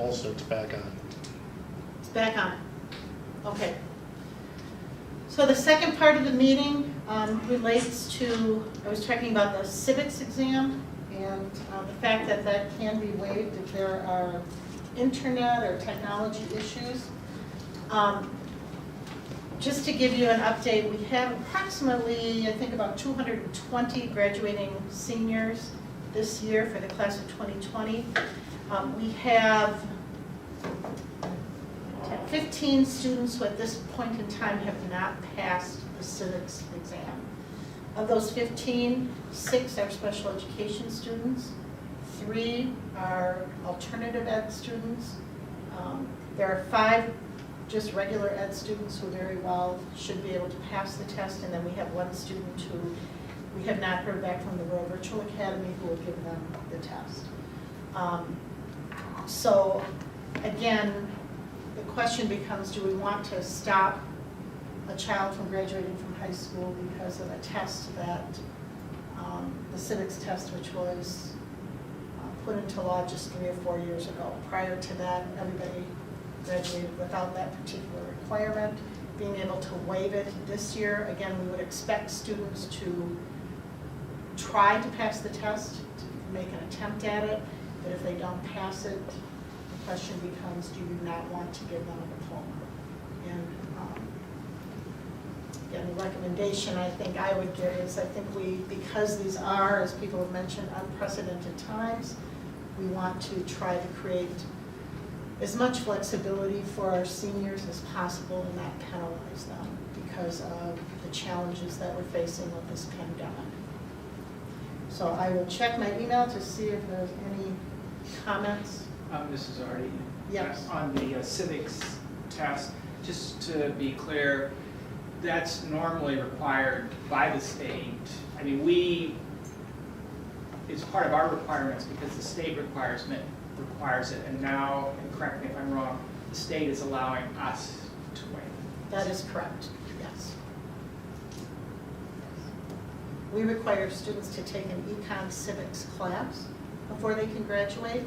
also it's back on. It's back on. Okay. So the second part of the meeting relates to, I was talking about the civics exam and the fact that that can be waived if there are internet or technology issues. Just to give you an update, we have approximately, I think about 220 graduating seniors this year for the class of 2020. We have 15 students who at this point in time have not passed the civics exam. Of those 15, 6 are special education students, 3 are alternative ed students. There are 5 just regular ed students who very well should be able to pass the test, and then we have 1 student who we have not heard back from the Rural Virtual Academy who will give them the test. So again, the question becomes, do we want to stop a child from graduating from high school because of a test that, the civics test, which was put into law just 3 or 4 years ago. Prior to that, everybody graduated without that particular requirement. Being able to waive it this year, again, we would expect students to try to pass the test, to make an attempt at it, but if they don't pass it, the question becomes, do you not want to give them a diploma? And again, the recommendation I think I would give is, I think because these are, as people have mentioned, unprecedented times, we want to try to create as much flexibility for our seniors as possible and not penalize them because of the challenges that we're facing with this pandemic. So I will check my email to see if there's any comments. Mrs. Artie? Yes. On the civics test, just to be clear, that's normally required by the state. I mean, it's part of our requirements because the state requires it, and now, and correct me if I'm wrong, the state is allowing us to waive it. That is correct, yes. We require students to take an econ civics class before they can graduate,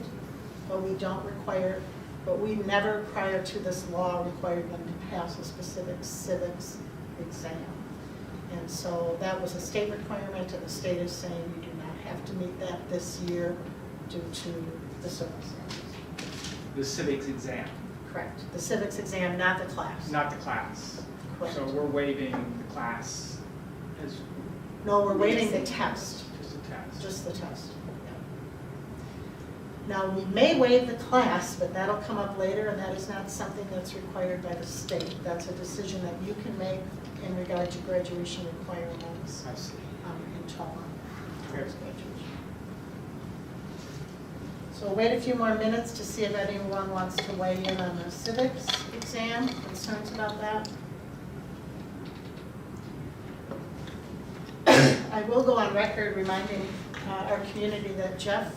but we we never prior to this law required them to pass a specific civics exam. And so that was a state requirement, and the state is saying you do not have to meet that this year due to the circumstances. The civics exam, Correct. The civics exam, not the class. not the class. Correct. So we're waiving the class as No, we're waiving the test, just a test. just the test. Yeah. Now, we may waive the class, but that'll come up later, and that is not something that's required by the state. That's a decision that you can make in regard to graduation requirements I see. in TOLA. Okay. Graduation. So we'll wait a few more minutes to see if anyone wants to weigh in on the civics exam. Concerns about that? I will go on record reminding our community that Jeff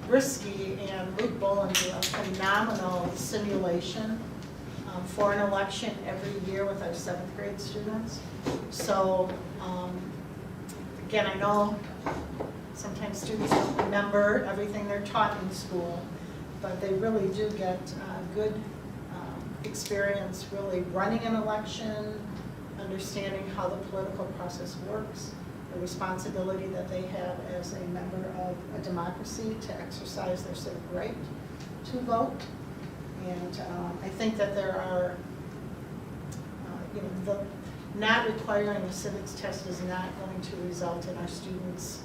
Brisky and Luke Boland do a phenomenal simulation for an election every year with our 7th grade students. So again, I know sometimes students don't remember everything they're taught in school, but they really do get good experience really running an election, understanding how the political process works, the responsibility that they have as a member of a democracy to exercise their civic right to vote. And I think that there are, not requiring a civics test is not going to result in our students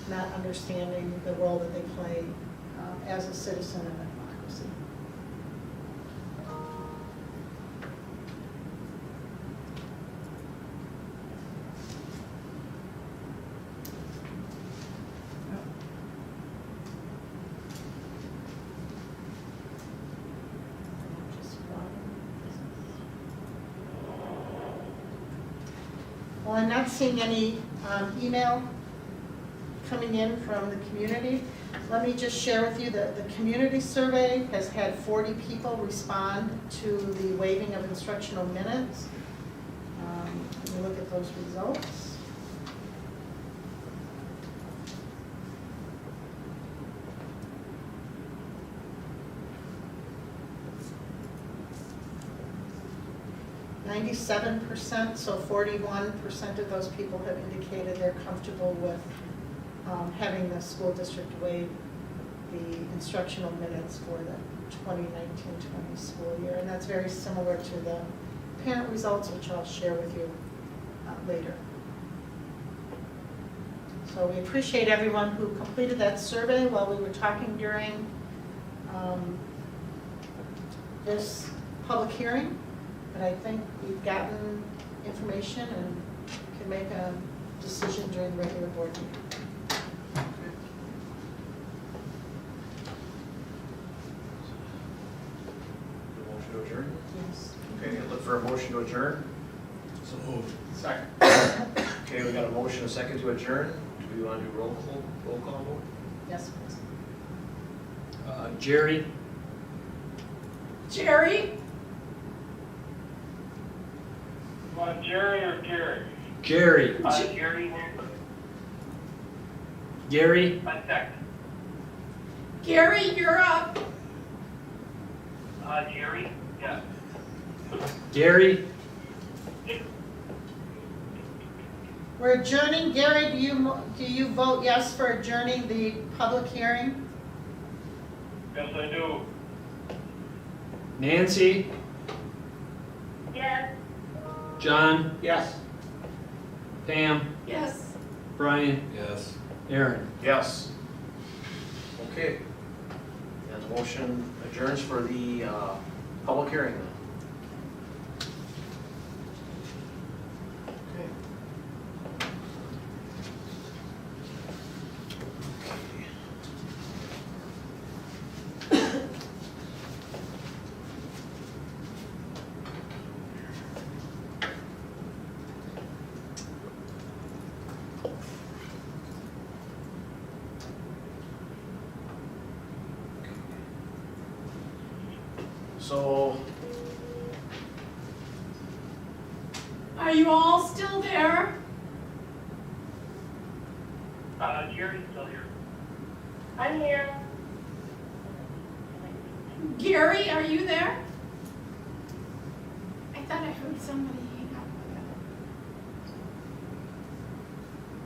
not understanding the role that they play as a citizen in a democracy. Well, I'm not seeing any email coming in from the community. Let me just share with you that the community survey has had 40 people respond to the waiving of instructional minutes. Let me look at those results. 97%, so 41% of those people have indicated they're comfortable with having the school district waive the instructional minutes for the 2019-20 school year. And that's very similar to the parent results, which I'll share with you later. So we appreciate everyone who completed that survey while we were talking during this public hearing. But I think we've gotten information and can make a decision during the regular board meeting. Motion to adjourn? Yes. Okay, look for a motion to adjourn. So moved. Second. Okay, we got a motion, a second to adjourn. Do we want to do roll call vote? Yes, please. Jerry? Jerry? Want Jerry or Gary? Jerry. Gary, Gary? one second. Gary, you're up. Jerry? Yeah. Gary? We're adjourning. Gary, do you vote yes for adjourning the public hearing? Yes, I do. Nancy? Yes. John? Yes. Pam? Yes. Brian? Yes. Aaron? Yes. Okay. And the motion adjourns for the public hearing then. Okay. So, Are you all still there? Jerry's still here. I'm here. Gary, are you there? I thought I heard somebody hang up with him.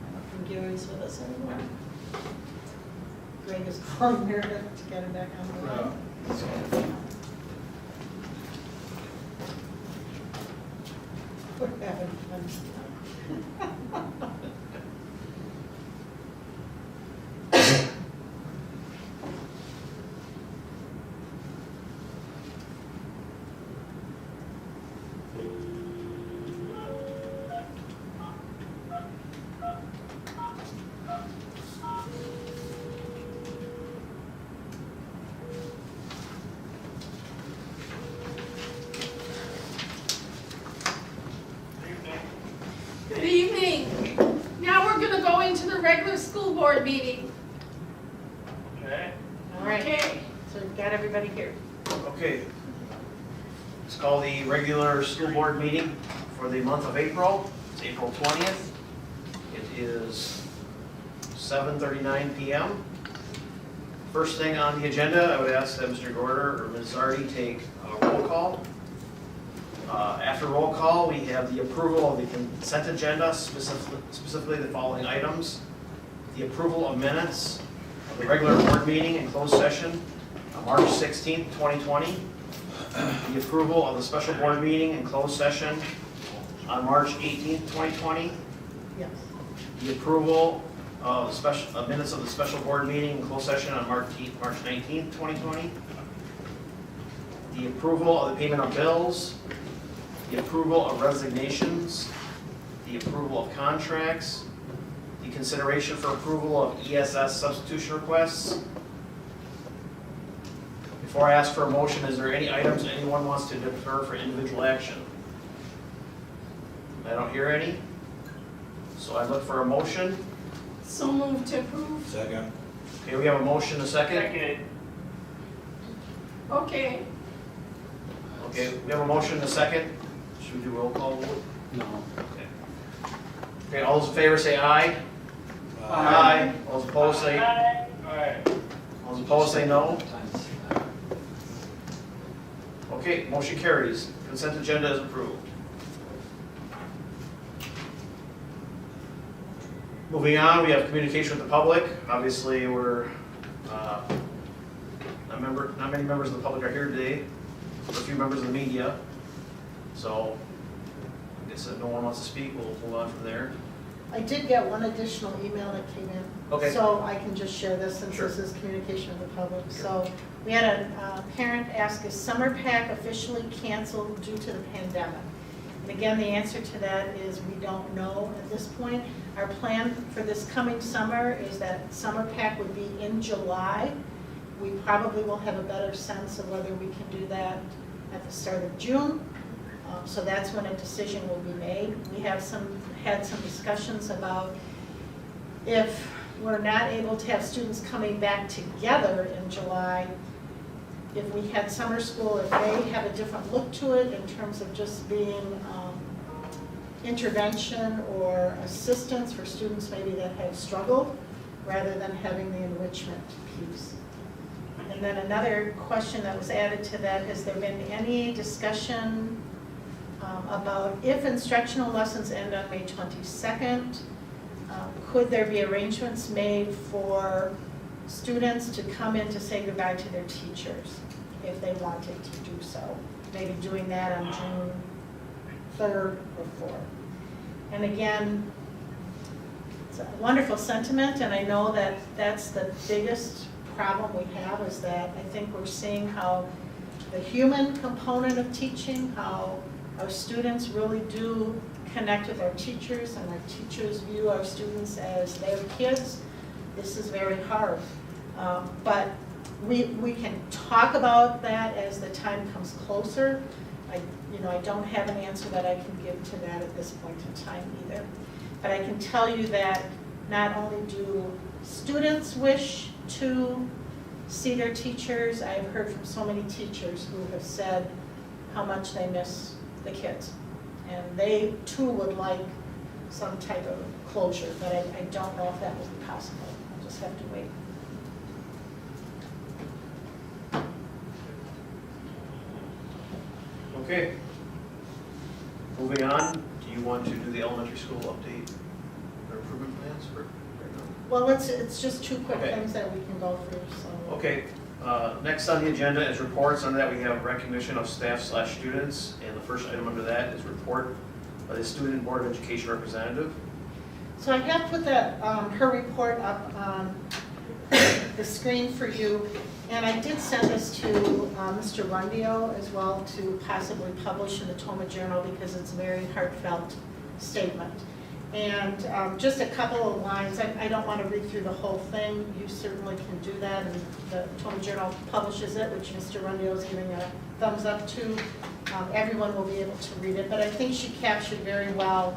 I don't think Gary's with us anymore. Greg is calling Meredith to get him back on the line. We're having fun. Good evening. Now we're gonna go into the regular school board meeting. Okay. All right, Okay. so we've got everybody here. okay. Let's call the regular school board meeting for the month of April. It's April 20th. It is 7:39 p.m. First thing on the agenda, I would ask that Mr. Gorder or Ms. Zardi take a roll call. After roll call, we have the approval of the consent agenda, specifically the following items. The approval of minutes of the regular board meeting and closed session on March 16th, 2020. The approval of the special board meeting and closed session on March 18th, 2020. Yes. The approval of the minutes of the special board meeting and closed session on March 19th, 2020. The approval of the payment of bills. The approval of resignations. The approval of contracts. The consideration for approval of ESS substitution requests. Before I ask for a motion, is there any items anyone wants to defer for individual action? I don't hear any. So I look for a motion. So moved to approve. Second. Okay, we have a motion, a second. Second. Okay. Okay, we have a motion, a second. Should we do roll call vote? No. Okay. Okay, all those in favor say aye. Aye. All those opposed say, Alright. all those opposed say no. Okay, motion carries. Consent agenda is approved. Moving on, we have communication with the public. Obviously, we're, not many members of the public are here today. A few members of the media. So, I guess if no one wants to speak, we'll move on from there. I did get one additional email that came in. Okay. So I can just share this since Sure. this is communication with the public. Sure. So we had a parent ask, is summer pack officially canceled due to the pandemic? And again, the answer to that is we don't know at this point. Our plan for this coming summer is that summer pack would be in July. We probably will have a better sense of whether we can do that at the start of June. So that's when a decision will be made. We have had some discussions about if we're not able to have students coming back together in July, if we had summer school, if they have a different look to it in terms of just being intervention or assistance for students maybe that have struggled, rather than having the enrichment piece. And then another question that was added to that, has there been any discussion about if instructional lessons end on May 22nd, could there be arrangements made for students to come in to say goodbye to their teachers if they wanted to do so? Maybe doing that on June 3rd or 4th. And again, it's a wonderful sentiment, and I know that that's the biggest problem we have, is that I think we're seeing how the human component of teaching, how our students really do connect with our teachers, and our teachers view our students as their kids. This is very hard. But we can talk about that as the time comes closer. I don't have an answer that I can give to that at this point in time either. But I can tell you that not only do students wish to see their teachers, I've heard from so many teachers who have said how much they miss the kids. And they too would like some type of closure, but I don't know if that will be possible. I'll just have to wait. Okay. Moving on, do you want to do the elementary school update or improvement plans for right now? Well, it's just two quick Okay. things that we can go through, so. Okay, next on the agenda is reports. Under that, we have recognition of staff/students, and the first item under that is report by the Student Board of Education representative. So I have put that, her report up on the screen for you, and I did send this to Mr. Rundio as well to possibly publish in the Toma Journal because it's a very heartfelt statement. And just a couple of lines, I don't want to read through the whole thing, you certainly can do that, and the Toma Journal publishes it, which Mr. Rundio is giving a thumbs up to. Everyone will be able to read it, but I think she captured very well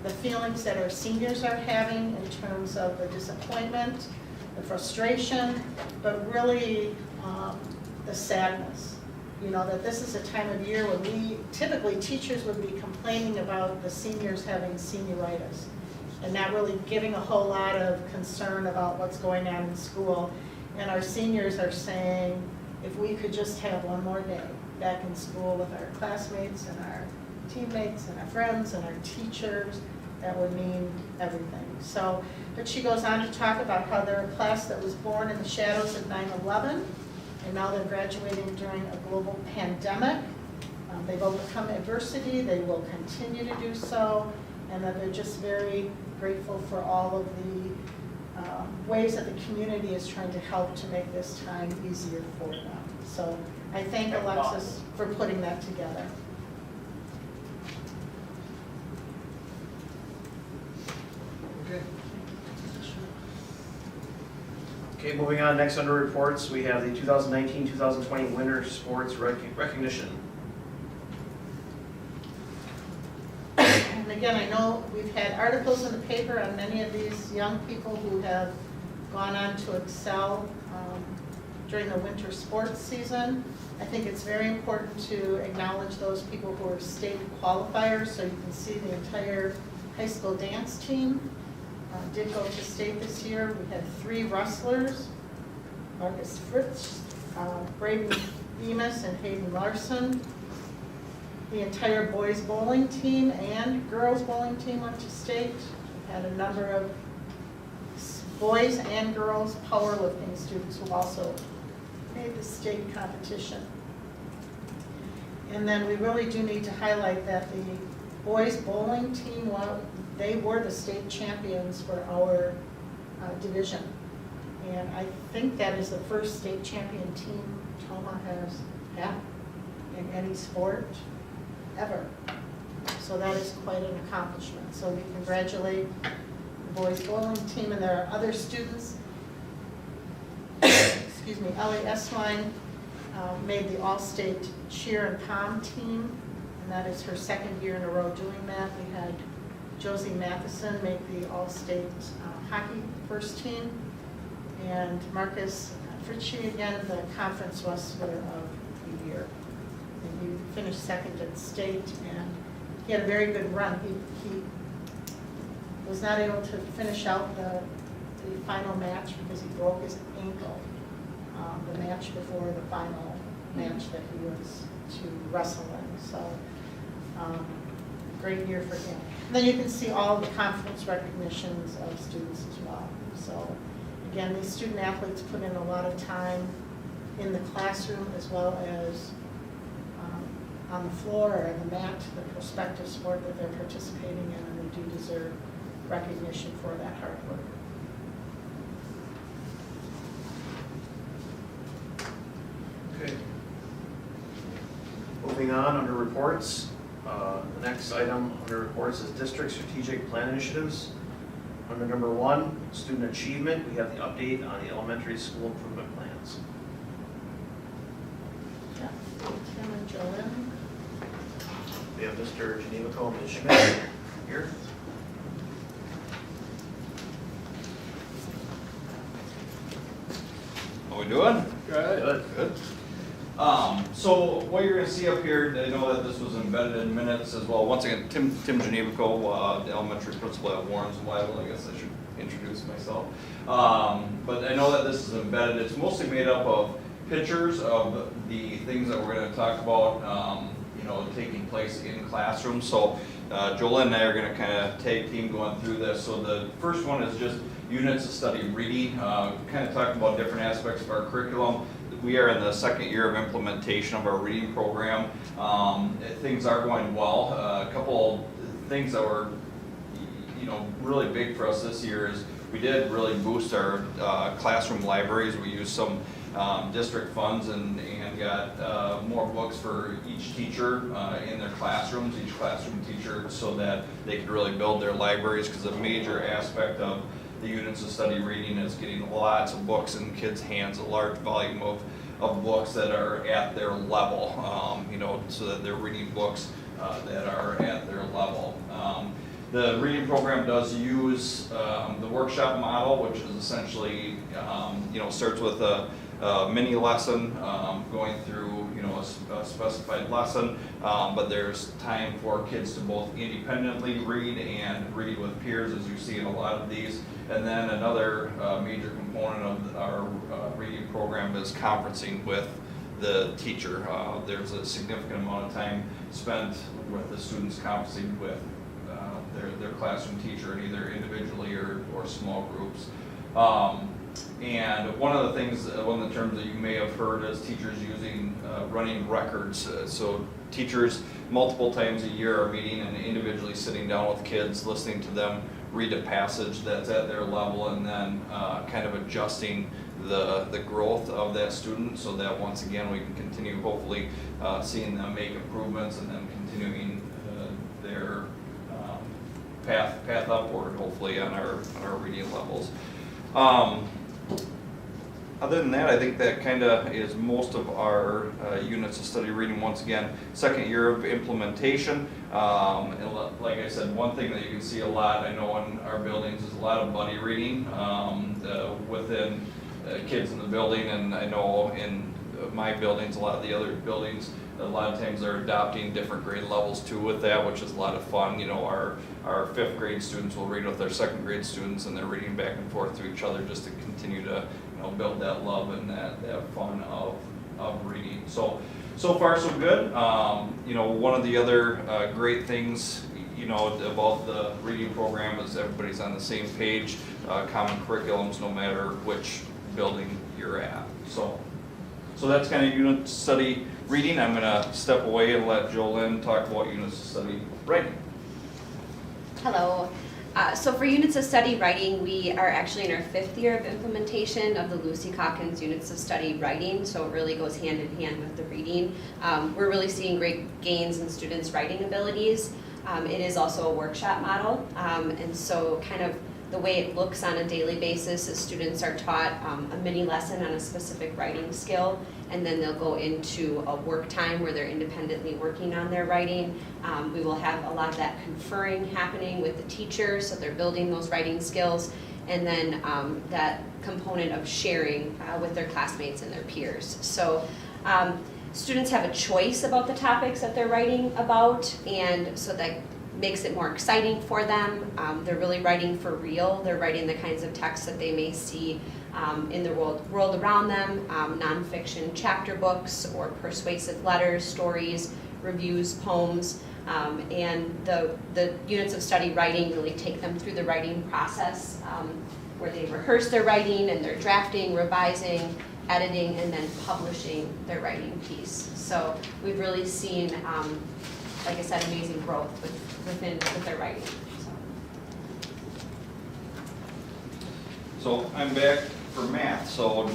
the feelings that our seniors are having in terms of the disappointment, the frustration, but really the sadness. You know, that this is a time of year when typically teachers would be complaining about the seniors having senioritis and not really giving a whole lot of concern about what's going on in school. And our seniors are saying, if we could just have one more day back in school with our classmates and our teammates and our friends and our teachers, that would mean everything. So, but she goes on to talk about how they're a class that was born in the shadows of 9/11, and now they're graduating during a global pandemic. They've overcome adversity, they will continue to do so, and that they're just very grateful for all of the ways that the community is trying to help to make this time easier for them. So I thank Alexis for putting that together. Okay, moving on, next under reports, we have the 2019-2020 Winter Sports Recognition. And again, I know we've had articles in the paper on many of these young people who have gone on to excel during the winter sports season. I think it's very important to acknowledge those people who are state qualifiers, so you can see the entire high school dance team did go to state this year. We had 3 wrestlers, Marcus Fritz, Braden Bemis, and Hayden Larson. The entire boys bowling team and girls bowling team went to state. We had a number of boys and girls powerlifting students who also made the state competition. And then we really do need to highlight that the boys bowling team, well, they were the state champions for our division. And I think that is the first state champion team Toma has had in any sport ever. So that is quite an accomplishment. So we congratulate the boys bowling team, and there are other students. Excuse me, Ellie Eswine made the all-state cheer and pom team, and that is her second year in a row doing that. We had Josie Matheson make the all-state hockey first team, and Marcus Fritchie, again, the Conference Wrestler of the Year. And he finished second at state, and he had a very good run. He was not able to finish out the final match because he broke his ankle the match before the final match that he was to wrestle in. So, great year for him. And then you can see all the conference recognitions of students as well. So, again, these student athletes put in a lot of time in the classroom as well as on the floor or the mat, the prospective sport that they're participating in, and they do deserve recognition for that hard work. Okay. Moving on, under reports, the next item under reports is district strategic plan initiatives. Under number 1, student achievement, we have the update on the elementary school improvement plans. Yeah, Tim and Joanne. We have Mr. Geneva and Ms. Schmidt here. How we doing? Good. Good. So what you're gonna see up here, I know that this was embedded in minutes as well. Once again, Tim Genevico, the elementary principal at Warren's Bible. I guess I should introduce myself. But I know that this is embedded. It's mostly made up of pictures of the things that we're gonna talk about, taking place in classrooms. So Joel and I are gonna kind of tag team going through this. So the first one is just units of study reading, kind of talking about different aspects of our curriculum. We are in the second year of implementation of our reading program. Things are going well. A couple things that were, really big for us this year is we did really boost our classroom libraries. We used some district funds and got more books for each teacher in their classrooms, each classroom teacher, so that they could really build their libraries, because a major aspect of the units of study reading is getting lots of books in kids' hands, a large volume of books that are at their level, so that they're reading books that are at their level. The reading program does use the workshop model, which is essentially, starts with a mini lesson going through, a specified lesson, but there's time for kids to both independently read and read with peers, as you see in a lot of these. And then another major component of our reading program is conferencing with the teacher. There's a significant amount of time spent with the students conferencing with their classroom teacher, either individually or small groups. And one of the things, one of the terms that you may have heard is teachers using running records. So teachers multiple times a year are meeting and individually sitting down with kids, listening to them read a passage that's at their level, and then kind of adjusting the growth of that student, so that once again we can continue hopefully seeing them make improvements and then continuing their path upward, hopefully on our reading levels. Other than that, I think that kind of is most of our units of study reading. Once again, second year of implementation. And like I said, one thing that you can see a lot, I know in our buildings, is a lot of buddy reading within kids in the building, and I know in my buildings, a lot of the other buildings, a lot of times they're adopting different grade levels too with that, which is a lot of fun. Our 5th grade students will read with their 2nd grade students, and they're reading back and forth to each other just to continue to build that love and that fun of reading. So far so good. One of the other great things, you know, about the reading program is everybody's on the same page, common curriculums, no matter which building you're at. So that's kind of unit study reading. I'm gonna step away and let Jolynn talk about unit study writing. Hello. So for units of study writing, we are actually in our 5th year of implementation of the Lucy Calkins units of study writing, so it really goes hand in hand with the reading. We're really seeing great gains in students' writing abilities. It is also a workshop model, and so kind of the way it looks on a daily basis is students are taught a mini lesson on a specific writing skill, and then they'll go into a work time where they're independently working on their writing. We will have a lot of that conferring happening with the teachers, so they're building those writing skills, and then that component of sharing with their classmates and their peers. So students have a choice about the topics that they're writing about, and so that makes it more exciting for them. They're really writing for real. They're writing the kinds of texts that they may see in the world around them, nonfiction chapter books or persuasive letters, stories, reviews, poems, and the units of study writing really take them through the writing process where they rehearse their writing and they're drafting, revising, editing, and then publishing their writing piece. So we've really seen, like I said, amazing growth with their writing. So I'm back for math. So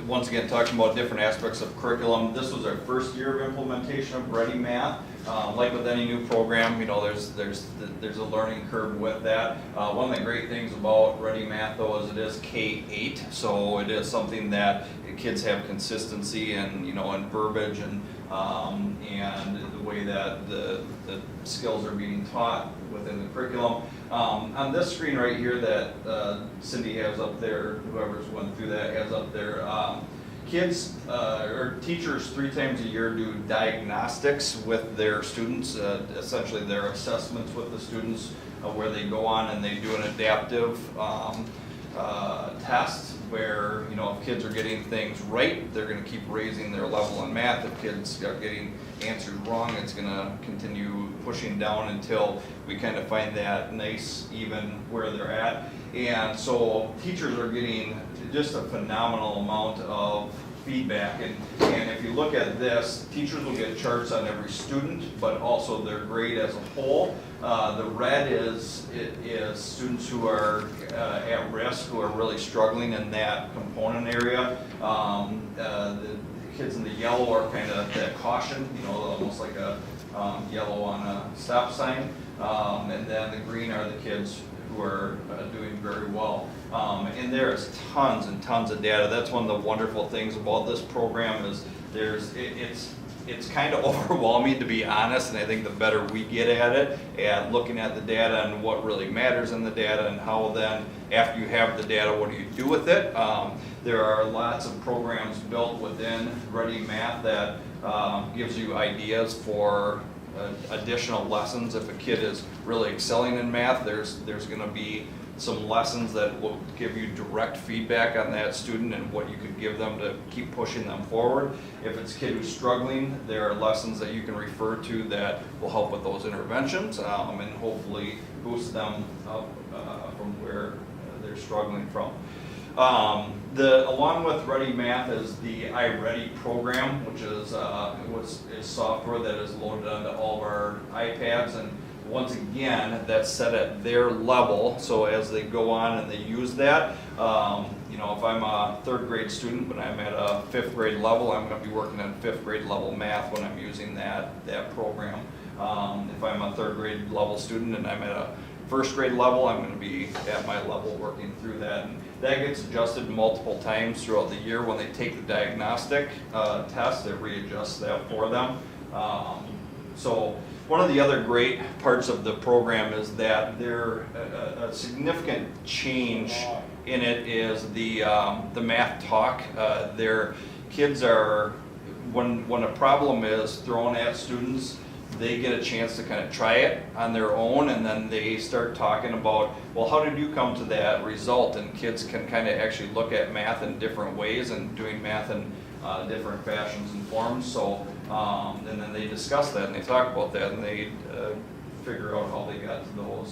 once again, talking about different aspects of curriculum. This was our 1st year of implementation of Ready Math. Like with any new program, you know, there's a learning curve with that. One of the great things about Ready Math though is it is K-8, so it is something that kids have consistency and, you know, and verbiage and the way that the skills are being taught within the curriculum. On this screen right here that Cindy has up there, whoever's went through that has up there, kids or teachers 3 times a year do diagnostics with their students, essentially their assessments with the students, where they go on and they do an adaptive test where, you know, if kids are getting things right, they're going to keep raising their level in math. If kids are getting answers wrong, it's going to continue pushing down until we kind of find that nice, even where they're at. And so teachers are getting just a phenomenal amount of feedback. And if you look at this, teachers will get charts on every student, but also their grade as a whole. The red is students who are at risk, who are really struggling in that component area. The kids in the yellow are kind of that caution, you know, almost like a yellow on a stop sign. And then the green are the kids who are doing very well. And there's tons and tons of data. That's one of the wonderful things about this program is it's kind of overwhelming, to be honest, and I think the better we get at it, at looking at the data and what really matters in the data and how then, after you have the data, what do you do with it? There are lots of programs built within Ready Math that gives you ideas for additional lessons. If a kid is really excelling in math, there's going to be some lessons that will give you direct feedback on that student and what you could give them to keep pushing them forward. If it's a kid who's struggling, there are lessons that you can refer to that will help with those interventions and hopefully boost them up from where they're struggling from. Along with Ready Math is the iReady program, which is software that is loaded onto all of our iPads, and once again, that's set at their level. So as they go on and they use that, you know, if I'm a 3rd grade student but I'm at a 5th grade level, I'm going to be working on 5th grade level math when I'm using that program. If I'm a 3rd grade level student and I'm at a 1st grade level, I'm going to be at my level working through that. And that gets adjusted multiple times throughout the year. When they take the diagnostic test, it readjusts that for them. So one of the other great parts of the program is that a significant change in it is the math talk. Their kids are, when a problem is thrown at students, they get a chance to kind of try it on their own, and then they start talking about, well, how did you come to that result? And kids can kind of actually look at math in different ways and doing math in different fashions and forms. So, and then they discuss that and they talk about that, and they figure out how they got to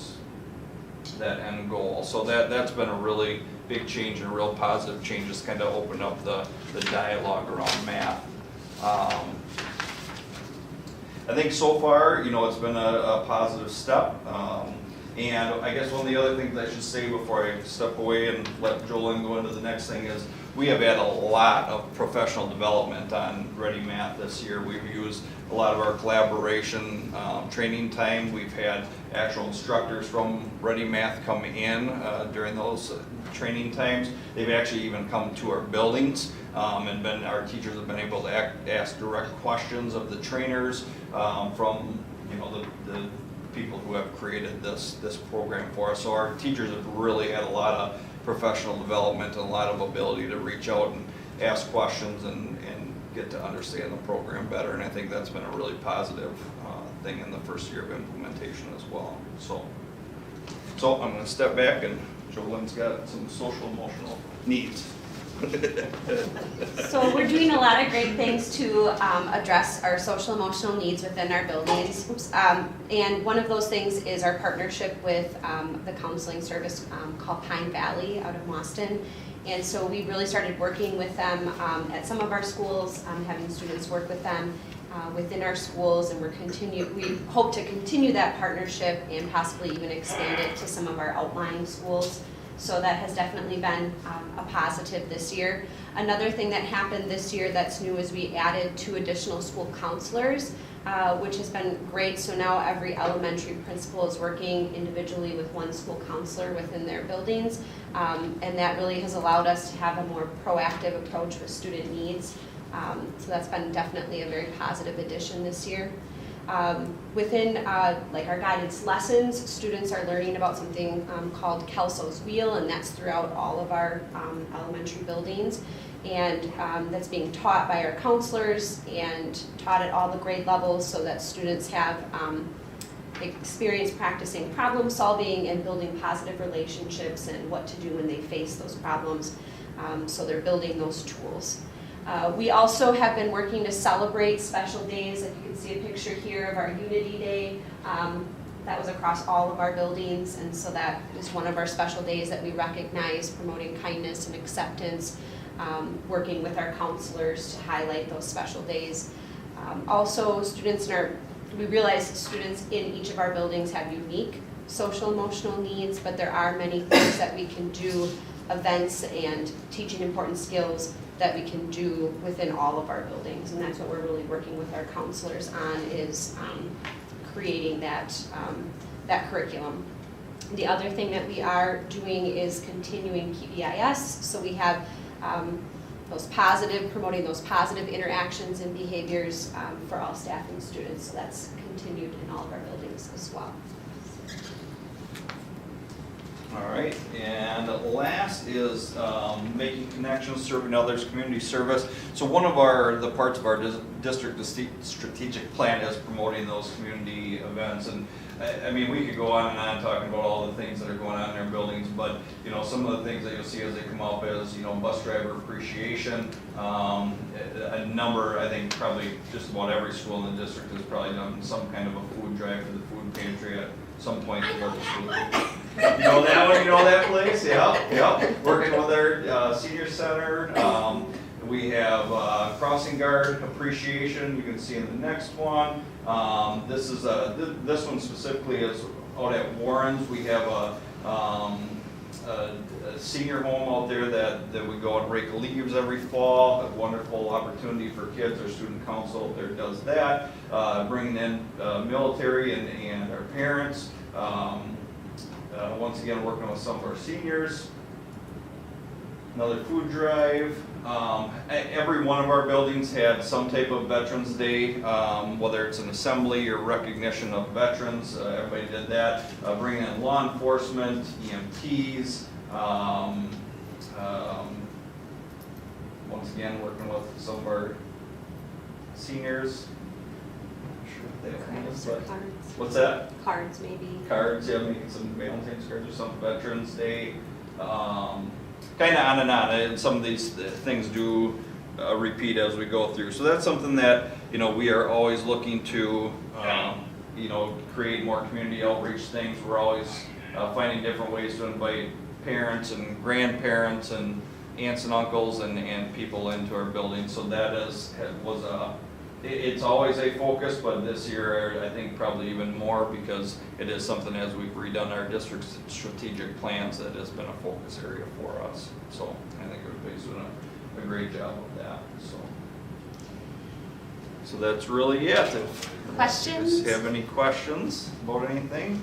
that end goal. So that's been a really big change and a real positive change. It's kind of opened up the dialogue around math. I think so far, it's been a positive step. And I guess one of the other things I should say before I step away and let Jolyn go into the next thing is we have had a lot of professional development on Ready Math this year. We've used a lot of our collaboration training time. We've had actual instructors from Ready Math come in during those training times. They've actually even come to our buildings and our teachers have been able to ask direct questions of the trainers from the people who have created this program for us. So our teachers have really had a lot of professional development and a lot of ability to reach out and ask questions and get to understand the program better. And I think that's been a really positive thing in the first year of implementation as well. So I'm going to step back, and Jolyn's got some social emotional needs. So we're doing a lot of great things to address our social emotional needs within our buildings. And one of those things is our partnership with the counseling service called Pine Valley out of Boston. And so we really started working with them at some of our schools, having students work with them within our schools, and we hope to continue that partnership and possibly even expand it to some of our outlying schools. So that has definitely been a positive this year. Another thing that happened this year that's new is we added 2 additional school counselors, which has been great. So now every elementary principal is working individually with 1 school counselor within their buildings. And that really has allowed us to have a more proactive approach with student needs. So that's been definitely a very positive addition this year. Within like our guidance lessons, students are learning about something called Kelso's Wheel, and that's throughout all of our elementary buildings. And that's being taught by our counselors and taught at all the grade levels so that students have experience practicing problem solving and building positive relationships and what to do when they face those problems. So they're building those tools. We also have been working to celebrate special days. Like you can see a picture here of our Unity Day. That was across all of our buildings, and so that is one of our special days that we recognize, promoting kindness and acceptance, working with our counselors to highlight those special days. Also, we realize students in each of our buildings have unique social emotional needs, but there are many things that we can do, events and teaching important skills that we can do within all of our buildings, and that's what we're really working with our counselors on, is creating that curriculum. The other thing that we are doing is continuing PBIS, so we have promoting those positive interactions and behaviors for all staff and students, so that's continued in all of our buildings as well. All right, and last is making connections, serving others, community service. So one of the parts of our district strategic plan is promoting those community events. And I mean, we could go on and on talking about all the things that are going on in our buildings, but some of the things that you'll see as they come up is bus driver appreciation. A number, I think probably just about every school in the district has probably done some kind of a food drive for the food pantry at some point before the school. You know that one? You know that place? Yep. Working with our senior center. We have crossing guard appreciation. You can see in the next one. This one specifically is out at Warren's. We have a senior home out there that we go and rake leaves every fall. A wonderful opportunity for kids. Our student council out there does that. Bringing in military and our parents. Once again, working with some of our seniors. Another food drive. Every one of our buildings had some type of Veterans Day, whether it's an assembly or recognition of veterans. Everybody did that. Bringing in law enforcement, EMTs. Once again, working with some of our seniors. Cards or cards. What's that? Cards, maybe. Cards, yeah, making some Valentine's cards or some Veterans Day. Kind of on and on, and some of these things do repeat as we go through. So that's something that we are always looking to create more community outreach things. We're always finding different ways to invite parents and grandparents and aunts and uncles and people into our building. So that it's always a focus, but this year I think probably even more, because it is something, as we've redone our district strategic plans, that has been a focus area for us. So I think everybody's doing a great job of that, so that's really it. If Questions? you guys have any questions about anything?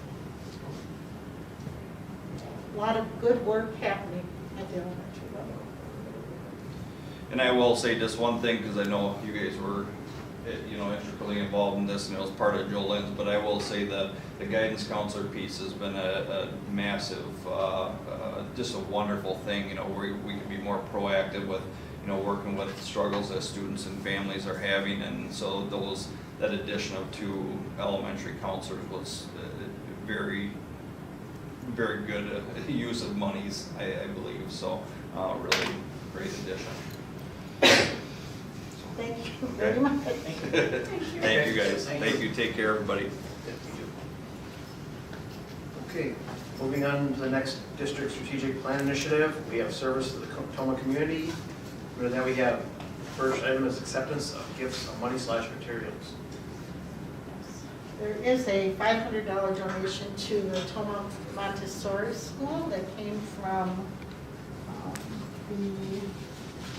A lot of good work happening at the elementary level. And I will say just one thing, because I know you guys were, intricately involved in this, and it was part of Jolene's, but I will say that the guidance counselor piece has been a massive, just a wonderful thing, where we can be more proactive with, working with struggles that students and families are having, and so that addition of 2 elementary counselors was very, very good use of monies, I believe, so really great addition. Thank you very much. Thank you guys. Thank you. Take care, everybody. Okay, moving on to the next district strategic plan initiative, we have service to the Toma community. Under that, we have, first item is acceptance of gifts of money/materials. There is a $500 donation to the Toma Montessori School that came from the,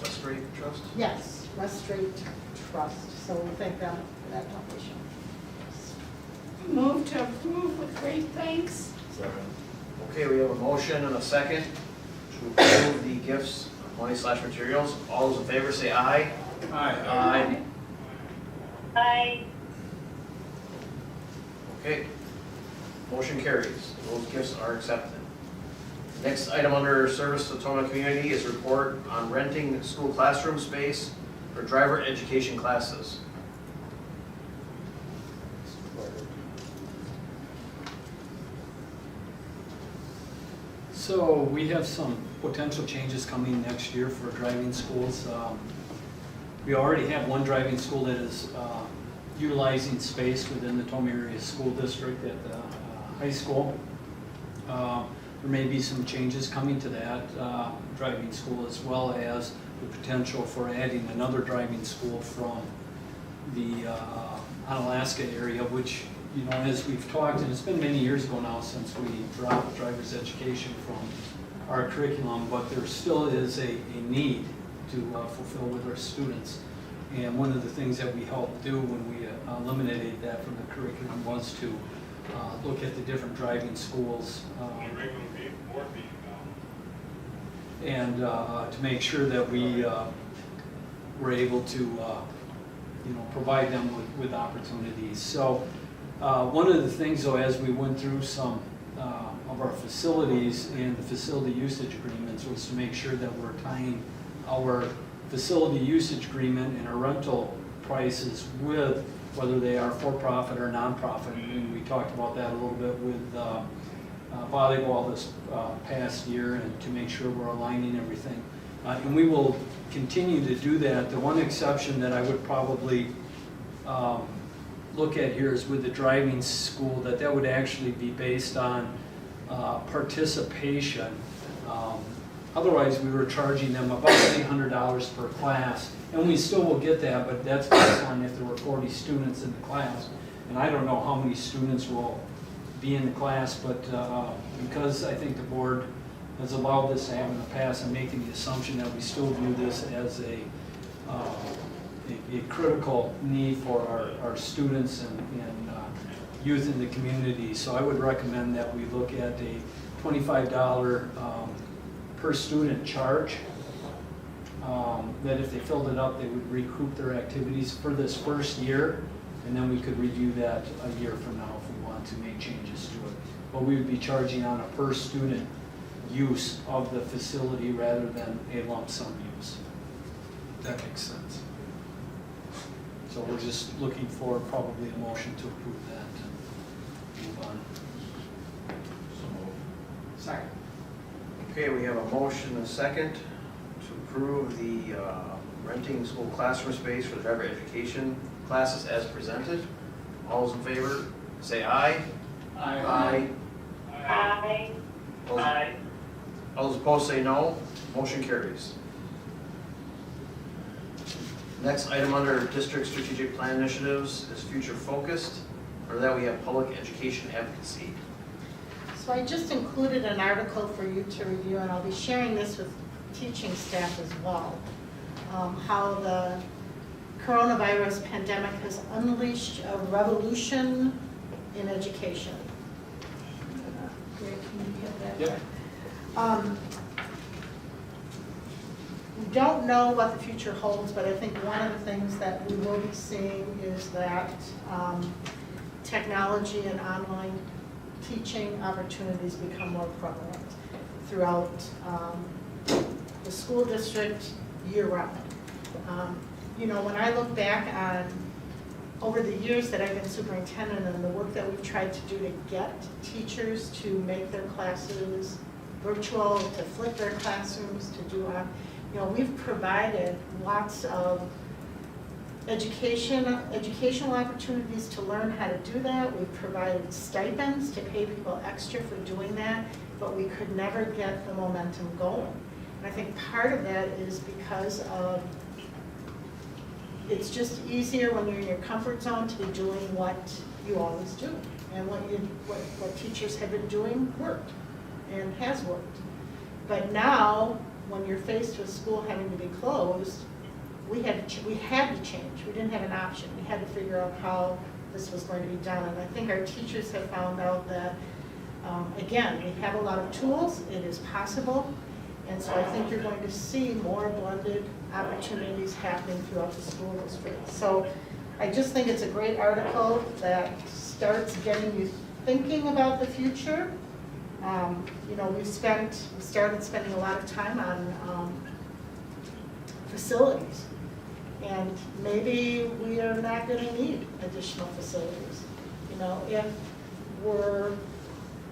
West Street Trust. yes, West Street Trust. So we thank them for that donation. Move to approve with great thanks. Okay, we have a motion and a second to approve the gifts of money/materials. All those in favor say aye. Aye. Aye. Okay, motion carries. Those gifts are accepted. Next item under service to the Toma community is report on renting school classroom space for driver education classes. So we have some potential changes coming next year for driving schools. We already have one driving school that is utilizing space within the Toma area school district at the high school. There may be some changes coming to that driving school, as well as the potential for adding another driving school from the Onalaska area, which, as we've talked, and it's been many years ago now since we dropped driver's education from our curriculum, but there still is a need to fulfill with our students. And one of the things that we helped do when we eliminated that from the curriculum was to look at the different driving schools and to make sure that we were able to provide them with opportunities. So one of the things, though, as we went through some of our facilities and the facility usage agreements, was to make sure that we're tying our facility usage agreement and our rental prices with whether they are for-profit or non-profit. And we talked about that a little bit with volleyball this past year, and to make sure we're aligning everything. And we will continue to do that. The one exception that I would probably look at here is with the driving school, that would actually be based on participation. Otherwise, we were charging them about $800 per class, and we still will get that, but that's based on if there were 40 students in the class. And I don't know how many students will be in the class, but because I think the board has allowed this to happen in the past, I'm making the assumption that we still view this as a critical need for our students and youth in the community. So I would recommend that we look at a $25 per student charge, that if they filled it up, they would recoup their activities for this first year, and then we could review that a year from now if we want to make changes to it. But we would be charging on a per student use of the facility rather than a lump sum use. That makes sense. So we're just looking for probably a motion to approve that and move on. Second. Okay, we have a motion and a second to approve the renting school classroom space for the driver education classes as presented. All those in favor say aye. Aye. I, Aye. All those opposed say no. Motion carries. Next item under district strategic plan initiatives is future focused. Under that, we have public education advocacy. So I just included an article for you to review, and I'll be sharing this with teaching staff as well. How the coronavirus pandemic has unleashed a revolution in education. Greg, can you get that? Yep. We don't know what the future holds, but I think one of the things that we will be seeing is that technology and online teaching opportunities become more prevalent throughout the school district year-round. You know, when I look back on over the years that I've been superintendent and the work that we've tried to do to get teachers to make their classes virtual, to flip their classrooms, to do, you know, we've provided lots of educational opportunities to learn how to do that. We've provided stipends to pay people extra for doing that, but we could never get the momentum going. And I think part of that is because of, it's just easier when you're in your comfort zone to be doing what you always do. And what teachers have been doing worked and has worked. But now, when you're faced with school having to be closed, we had to change. We didn't have an option. We had to figure out how this was going to be done. And I think our teachers have found out that, again, we have a lot of tools. It is possible. And so I think you're going to see more blended opportunities happening throughout the school district. So I just think it's a great article that starts getting you thinking about the future. You know, we started spending a lot of time on facilities. And maybe we are not going to need additional facilities. You know, if we're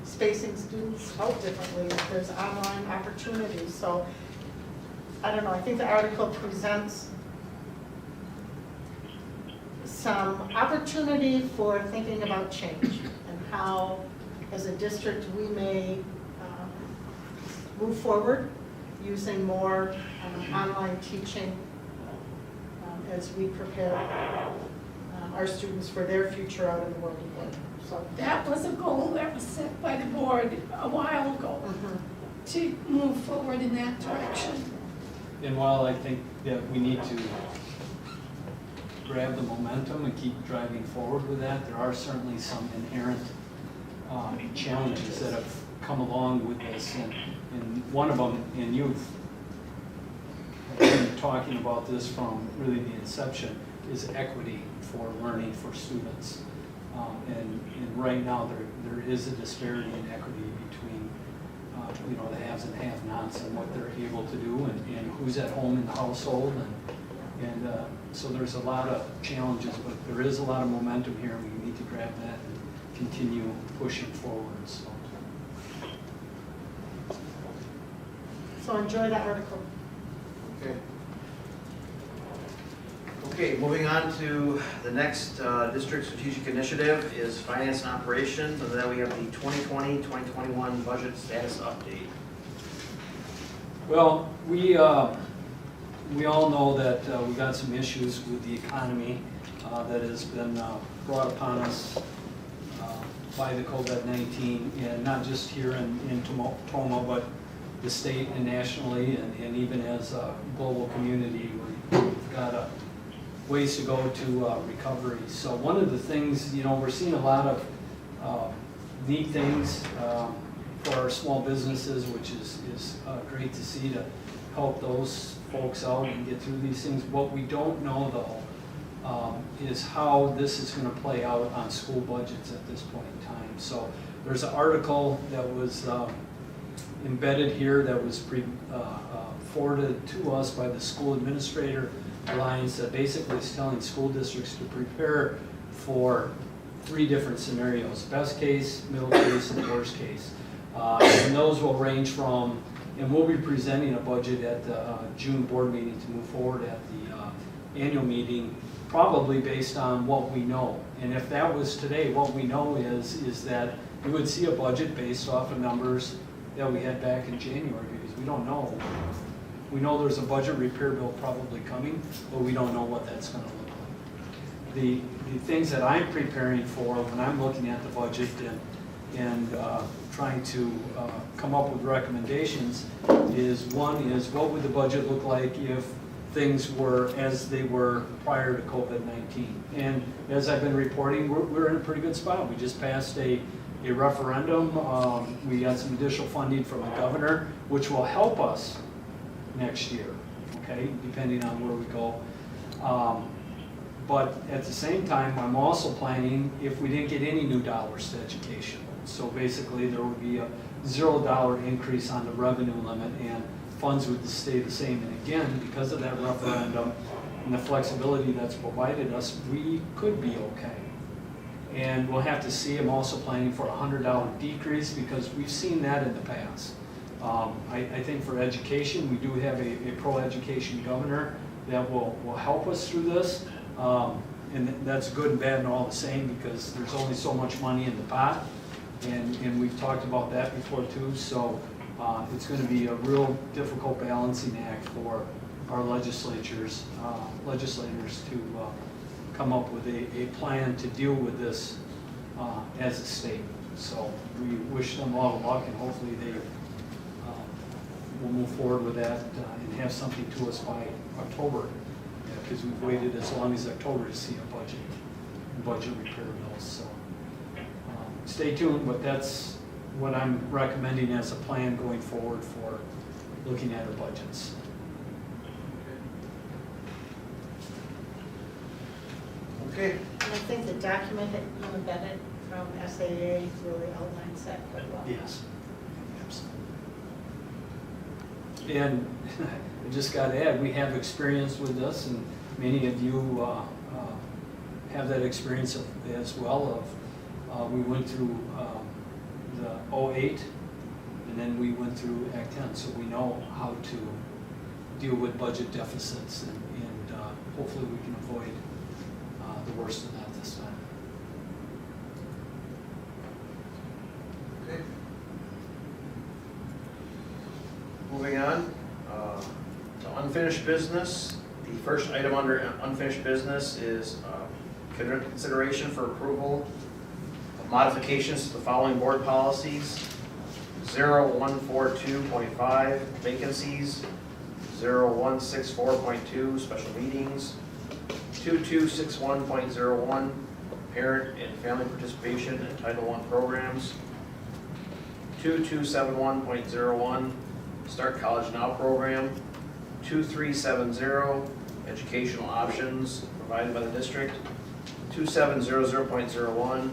spacing students out differently, if there's online opportunities. So, I don't know, I think the article presents some opportunity for thinking about change and how, as a district, we may move forward using more online teaching as we prepare our students for their future out in the world of work. So That was a goal that was set by the board a while ago, to move forward in that direction. And while I think that we need to grab the momentum and keep driving forward with that, there are certainly some inherent challenges that have come along with this. And one of them, and you've been talking about this from really the inception, is equity for learning for students. And right now there is a disparity in equity between you know, the haves and have-nots and what they're able to do and who's at home in the household. And so there's a lot of challenges, but there is a lot of momentum here, and we need to grab that and continue pushing forward. So enjoy that article. Okay. Okay, moving on to the next district strategic initiative is finance and operations, and then we have the 2020-2021 budget status update. Well, we all know that we got some issues with the economy that has been brought upon us by the COVID-19, and not just here in Tomah, but the state and nationally, and even as a global community, we've got a ways to go to recovery. So one of the things, you know, we're seeing a lot of neat things for our small businesses, which is great to see, to help those folks out and get through these things. What we don't know, though, is how this is going to play out on school budgets at this point in time. So there's an article that was embedded here that was forwarded to us by the School Administrator Alliance that basically is telling school districts to prepare for 3 different scenarios: best case, middle case, and worst case. And those will range from, and we'll be presenting a budget at the June board meeting to move forward at the annual meeting probably based on what we know. And if that was today, what we know is that we would see a budget based off of numbers that we had back in January, because we don't know. We know there's a budget repair bill probably coming, but we don't know what that's gonna look like. The things that I'm preparing for when I'm looking at the budget and trying to come up with recommendations is, one is, what would the budget look like if things were as they were prior to COVID-19? And as I've been reporting, we're in a pretty good spot. We just passed a referendum. We got some additional funding from the governor, which will help us next year, okay, depending on where we go. But at the same time, I'm also planning if we didn't get any new dollars to education. So basically, there would be a $0 increase on the revenue limit and funds would stay the same. And again, because of that referendum and the flexibility that's provided us, we could be okay. And we'll have to see. I'm also planning for a $100 decrease because we've seen that in the past. I think for education, we do have a pro-education governor that will help us through this. And that's good and bad and all the same because there's only so much money in the pot. And we've talked about that before too. So it's going to be a real difficult balancing act for our legislators to come up with a plan to deal with this as a state. So we wish them all the luck and hopefully they will move forward with that and have something to us by October. Because we've waited as long as October to see a budget repair bill. So stay tuned, but that's what I'm recommending as a plan going forward for looking at our budgets. Okay. And I think the document that you embedded from SAA really outlines that quite well. Yes. And I just got to add, we have experience with this, and many of you have that experience as well. We went through the 08, and then we went through Act 10, so we know how to deal with budget deficits, and hopefully we can avoid the worst of that this time. Okay. Moving on to unfinished business. The first item under unfinished business is consideration for approval of modifications to the following board policies. 0142.5 vacancies, 0164.2 special meetings, 2261.01 parent and family participation in Title I programs, 2271.01 Start College Now program, 2370 educational options provided by the district, 2700.01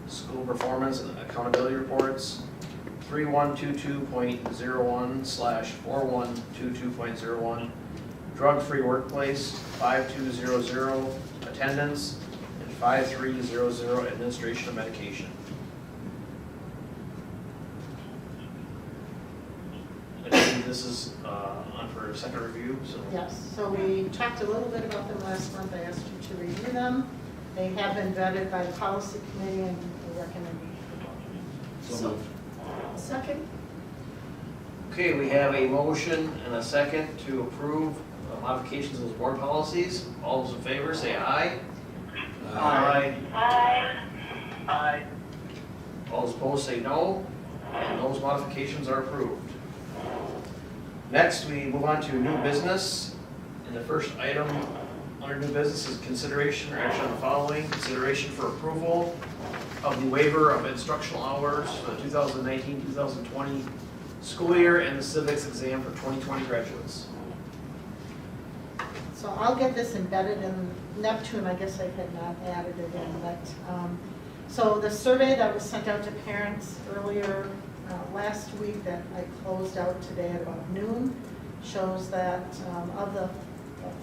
school performance and accountability reports, 3122.01/4122.01 drug-free workplace, 5200 attendance, and 5300 administration of medication. This is on for second review, so. Yes, so we talked a little bit about them last month. I asked you to review them. They have been vetted by the policy committee and we recommend you. So Second? Okay, we have a motion and a second to approve modifications of those board policies. All those in favor, say aye. Aye. Aye. Aye. All those opposed, say no. And those modifications are approved. Next, we move on to new business. And the first item under new business is consideration or action on the following. Consideration for approval of the waiver of instructional hours for the 2019-2020 school year and the civics exam for 2020 graduates. So I'll get this embedded in Neptune. I guess I had not added it in, but so the survey that was sent out to parents earlier last week that I closed out today at about noon shows that of the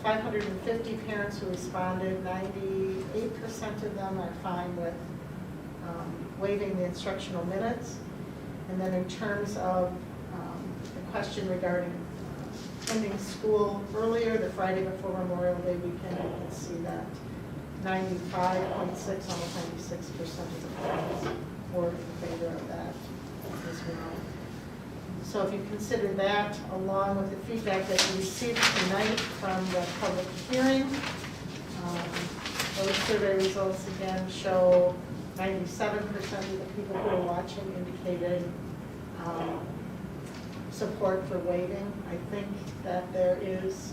550 parents who responded, 98% of them are fine with waiving the instructional minutes. And then in terms of the question regarding ending school earlier, the Friday before Memorial Day weekend, you can see that 95.6, almost 96% of the parents were in favor of that as well. So if you consider that, along with the feedback that we received tonight from the public hearing, those survey results again show 97% of the people who are watching indicated support for waiving. I think that there is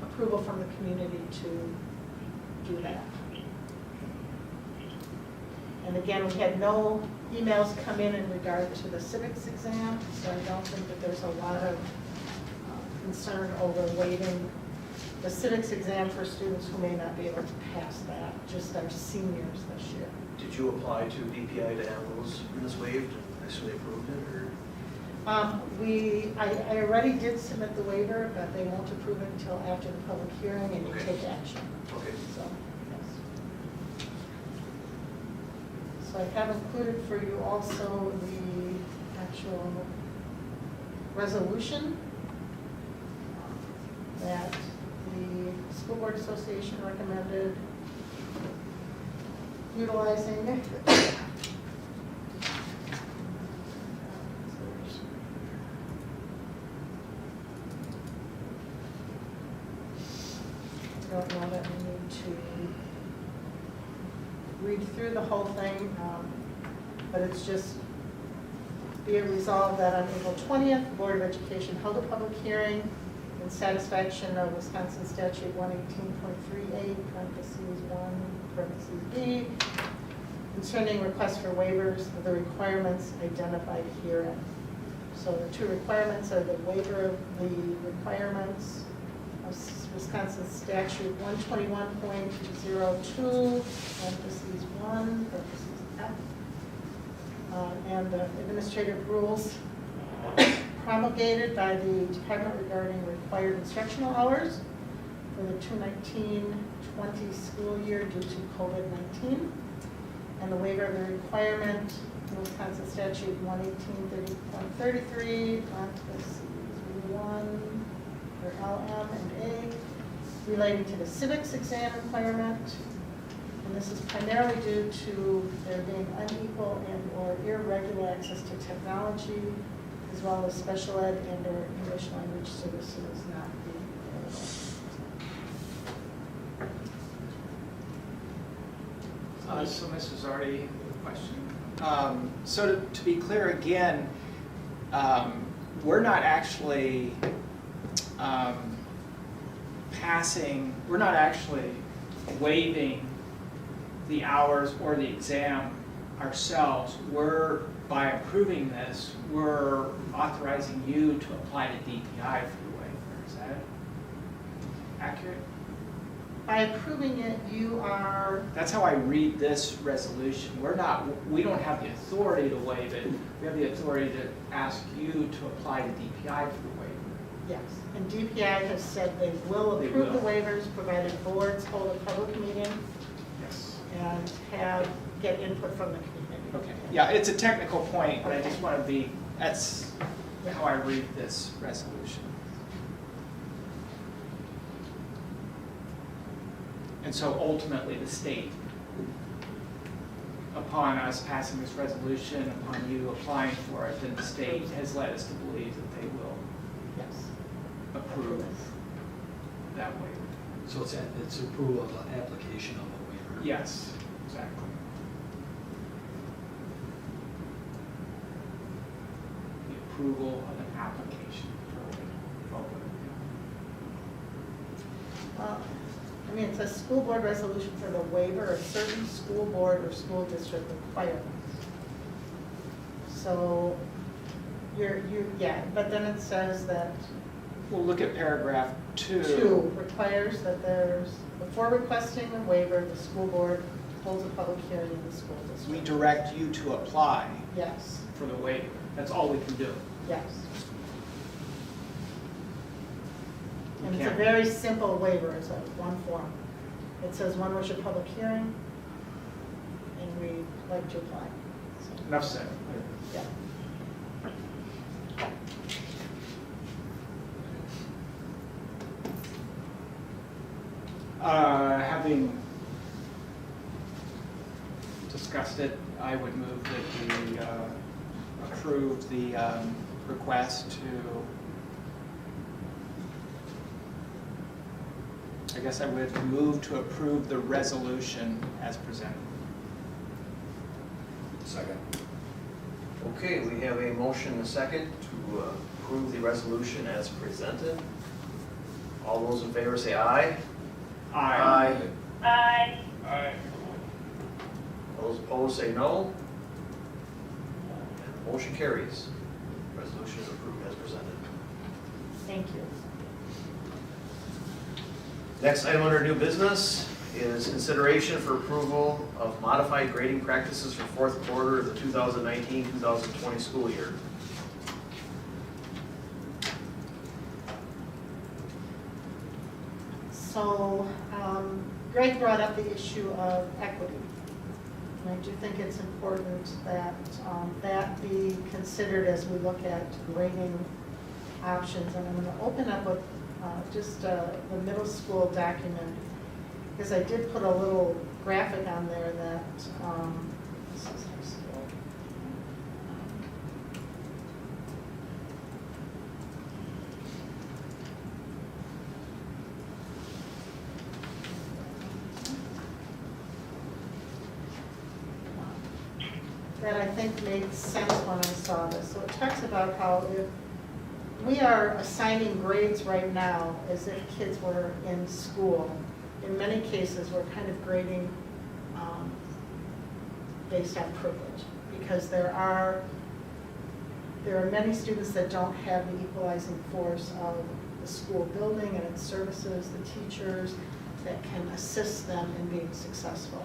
approval from the community to do that. And again, we had no emails come in regard to the civics exam, so I don't think that there's a lot of concern over waiving the civics exam for students who may not be able to pass that, just our seniors this year. Did you apply to DPI to have those minutes waived? I assume they approved it, or? I already did submit the waiver, but they won't approve it until after the public hearing and you Okay. take action. Okay. So, yes. So I have included for you also the actual resolution that the School Board Association recommended utilizing. I don't know that we need to read through the whole thing, but it's just be it resolved that on April 20th, the Board of Education held a public hearing in satisfaction of Wisconsin Statute 118.38, parentheses 1, parentheses B, concerning requests for waivers of the requirements identified herein. So the two requirements are the waiver of the requirements of Wisconsin Statute 121.02, parentheses 1, parentheses F, and the administrative rules promulgated by the department regarding required instructional hours for the 2019-20 school year due to COVID-19, and the waiver of the requirement in Wisconsin Statute 118.33, parentheses 1, or LM and A, relating to the civics exam requirement. And this is primarily due to there being unequal and or irregular access to technology, as well as special ed and or English language services not being available. So Mrs. Artie, a question. So to be clear again, we're not actually we're not actually waiving the hours or the exam ourselves. By approving this, we're authorizing you to apply to DPI for the waiver. Is that accurate? By approving it, you are, That's how I read this resolution. We don't have the authority to waive it. We have the authority to ask you to apply to DPI for the waiver. yes, and DPI has said they will They approve the will. waivers provided boards hold a public meeting Yes. and get input from the community. Okay, yeah, it's a technical point, but I just want to that's how I read this resolution. And so ultimately, the state, upon us passing this resolution, upon you applying for it, then the state has led us to believe that they will Yes. approve that waiver. So it's approval of an application of a waiver. Yes, exactly. The approval of an application for a waiver. I mean, it's a school board resolution for the waiver of certain school board or school district requirements. So, but then it says that We'll look at paragraph 2. 2 requires that before requesting a waiver, the school board holds a public hearing in the school We district. direct you to apply Yes, for the waiver. That's all we can do. yes. We And it's a can't- very simple waiver, it's a one form. It says, when was your public hearing? And we'd like to apply. So, Enough said. yeah. Having that I would move that we approve the request to, I guess I would move to approve the resolution as presented. Second. Okay, we have a motion and a second to approve the resolution as presented. All those in favor say aye. Aye. Aye. Those opposed say no. And the motion carries. Resolution is approved as presented. Thank you. Next item under new business is consideration for approval of modified grading practices for fourth quarter of the 2019-2020 school year. So Greg brought up the issue of equity. And I do think it's important that that be considered as we look at grading options. And I'm going to open up with just the middle school document, because I did put a little graphic on there that, this is high school. That I think made sense when I saw this. So it talks about how if we are assigning grades right now as if kids were in school. In many cases, we're kind of grading based on privilege, because there are many students that don't have the equalizing force of the school building and its services, the teachers that can assist them in being successful.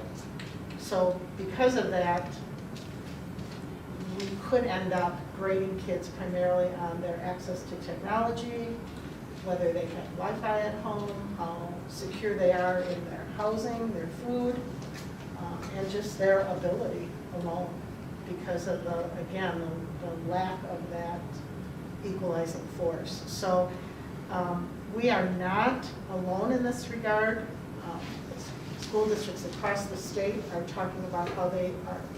So because of that, we could end up grading kids primarily on their access to technology, whether they have Wi-Fi at home, how secure they are in their housing, their food, and just their ability alone, because of the lack of that equalizing force. So we are not alone in this regard. School districts across the state are talking about how they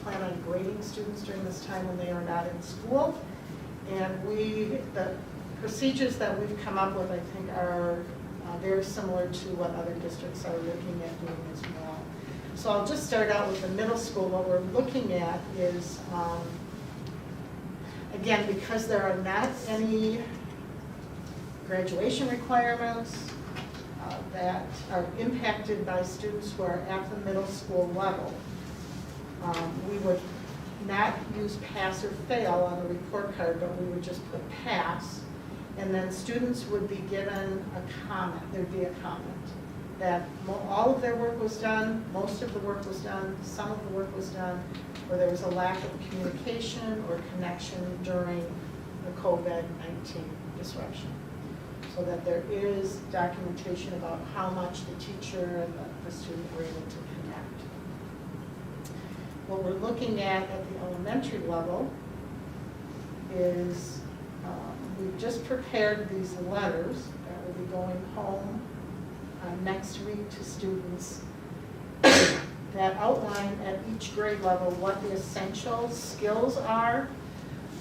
plan on grading students during this time when they are not in school. And the procedures that we've come up with, I think, are very similar to what other districts are looking at doing as well. So I'll just start out with the middle school. What we're looking at is, again, because there are not any graduation requirements that are impacted by students who are at the middle school level, we would not use pass or fail on the report card, but we would just put pass. And then students would be given a comment. There'd be a comment that all of their work was done, most of the work was done, some of the work was done, or there was a lack of communication or connection during the COVID-19 disruption. So that there is documentation about how much the teacher and the student were able to connect. What we're looking at the elementary level is we've just prepared these letters that will be going home next week to students that outline at each grade level what the essential skills are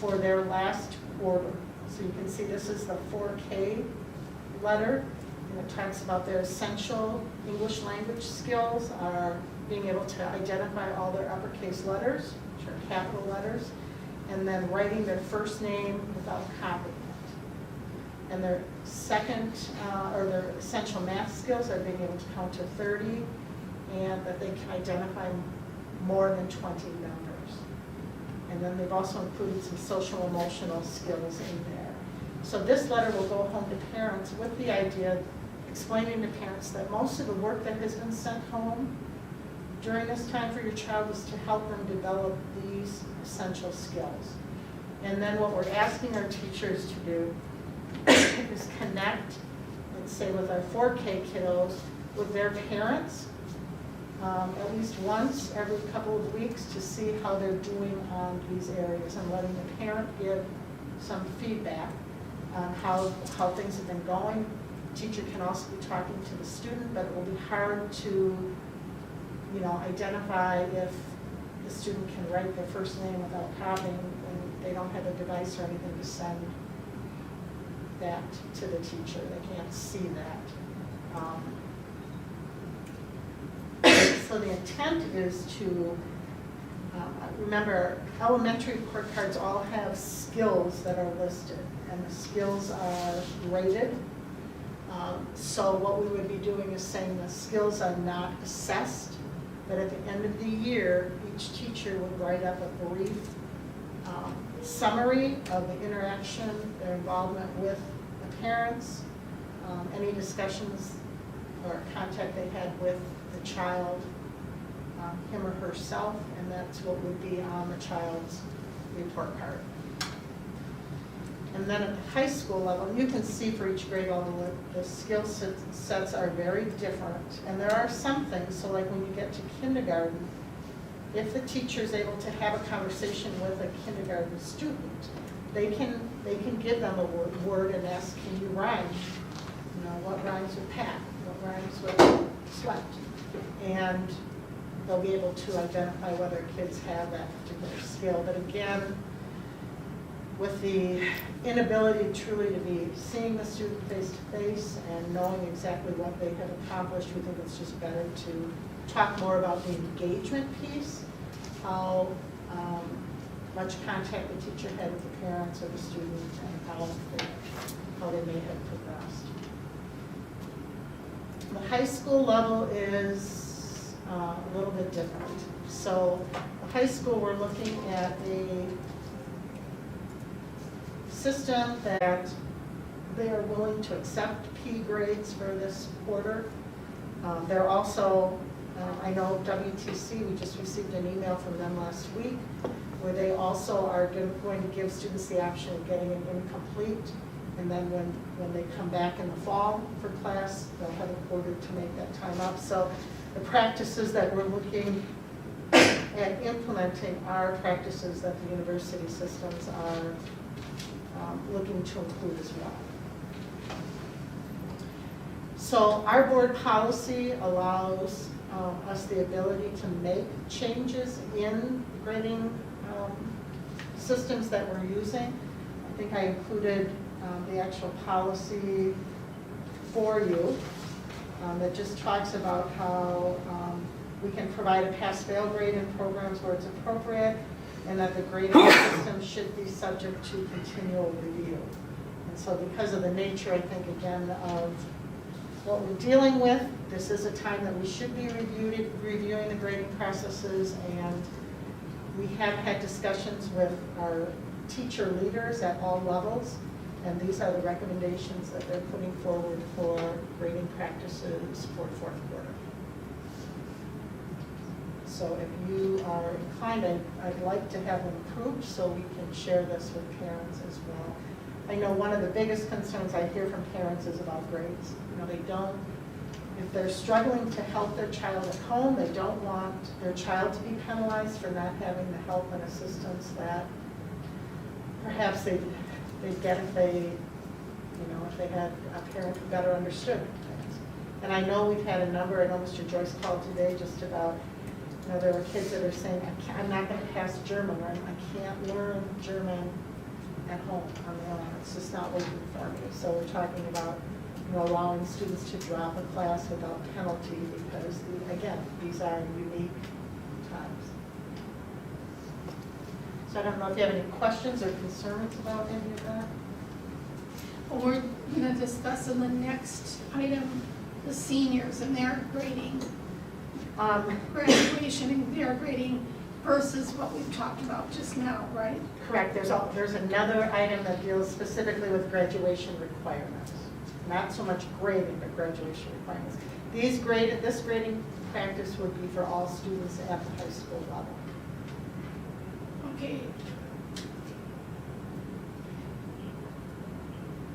for their last quarter. So you can see this is the 4K letter, and it talks about their essential English language skills are being able to identify all their uppercase letters, which are capital letters, and then writing their first name without copying it. And their second, or their essential math skills are being able to count to 30, and that they can identify more than 20 numbers. And then they've also included some social emotional skills in there. So this letter will go home to parents with the idea, explaining to parents that most of the work that has been sent home during this time for your child is to help them develop these essential skills. And then what we're asking our teachers to do is connect, let's say with our 4K kiddos, with their parents at least once every couple of weeks to see how they're doing on these areas, and letting the parent give some feedback on how things have been going. The teacher can also be talking to the student, but it will be hard to identify if the the student can write their first name without copying, and they don't have a device or anything to send that to the teacher. They can't see that. So the intent is to, remember, elementary report cards all have skills that are listed, and the skills are graded. So what we would be doing is saying the skills are not assessed, but at the end of the year, each teacher would write up a brief summary of the interaction, their involvement with the parents, any discussions or contact they had with the child, him or herself, and that's what would be on the child's report card. And then at the high school level, you can see for each grade level, the skill sets are very different. And there are some things, so like when you get to kindergarten, if the teacher is able to have a conversation with a kindergarten student, they can give them a word and ask, can you rhyme? You know, what rhymes with pat? What rhymes with slept? And they'll be able to identify whether kids have that particular skill. But again, with the inability truly to be seeing the student face to face and knowing exactly what they have accomplished, we think it's just better to talk more about the engagement piece, how much contact the teacher had with the parents or the student, and how they may have progressed. The high school level is a little bit different. So the high school, we're looking at a system that they are willing to accept P grades for this quarter. They're also, I know WTC, we just received an email from them last week, where they also are going to give students the option of getting an incomplete, and then when they come back in the fall for class, they'll have a quarter to make that time up. So the practices that we're looking at implementing are practices that the university systems are looking to include as well. So our board policy allows us the ability to make changes in grading systems that we're using. I think I included the actual policy for you that just talks about how we can provide a pass-fail grade in programs where it's appropriate, and that the grading system should be subject to continual review. And so because of the nature, I think, again, of what we're dealing with, this is a time that we should be reviewing the grading processes, and we have had discussions with our teacher leaders at all levels, and these are the recommendations that they're putting forward for grading practices for fourth quarter. So if you are inclined, I'd like to have them approved so we can share this with parents as well. I know one of the biggest concerns I hear from parents is about grades. You know, they don't, if they're struggling to help their child at home, they don't want their child to be penalized for not having the help and assistance that perhaps they'd get if they, you know, if they had a parent who better understood things. And I know we've had a number, I know Mr. Joyce called today just about, you know, there were kids that are saying, I'm not going to pass German, or I can't learn German at home on their own. It's just not working for me. So we're talking about, you know, allowing students to drop a class without penalty because, again, these are unique times. So I don't know if you have any questions or concerns about any of that. Well, we're going to discuss in the next item the seniors and their grading. Graduation and their grading versus what we've talked about just now, right? Correct. There's another item that deals specifically with graduation requirements. Not so much grading, but graduation requirements. This grading practice would be for all students at the high school level. Okay.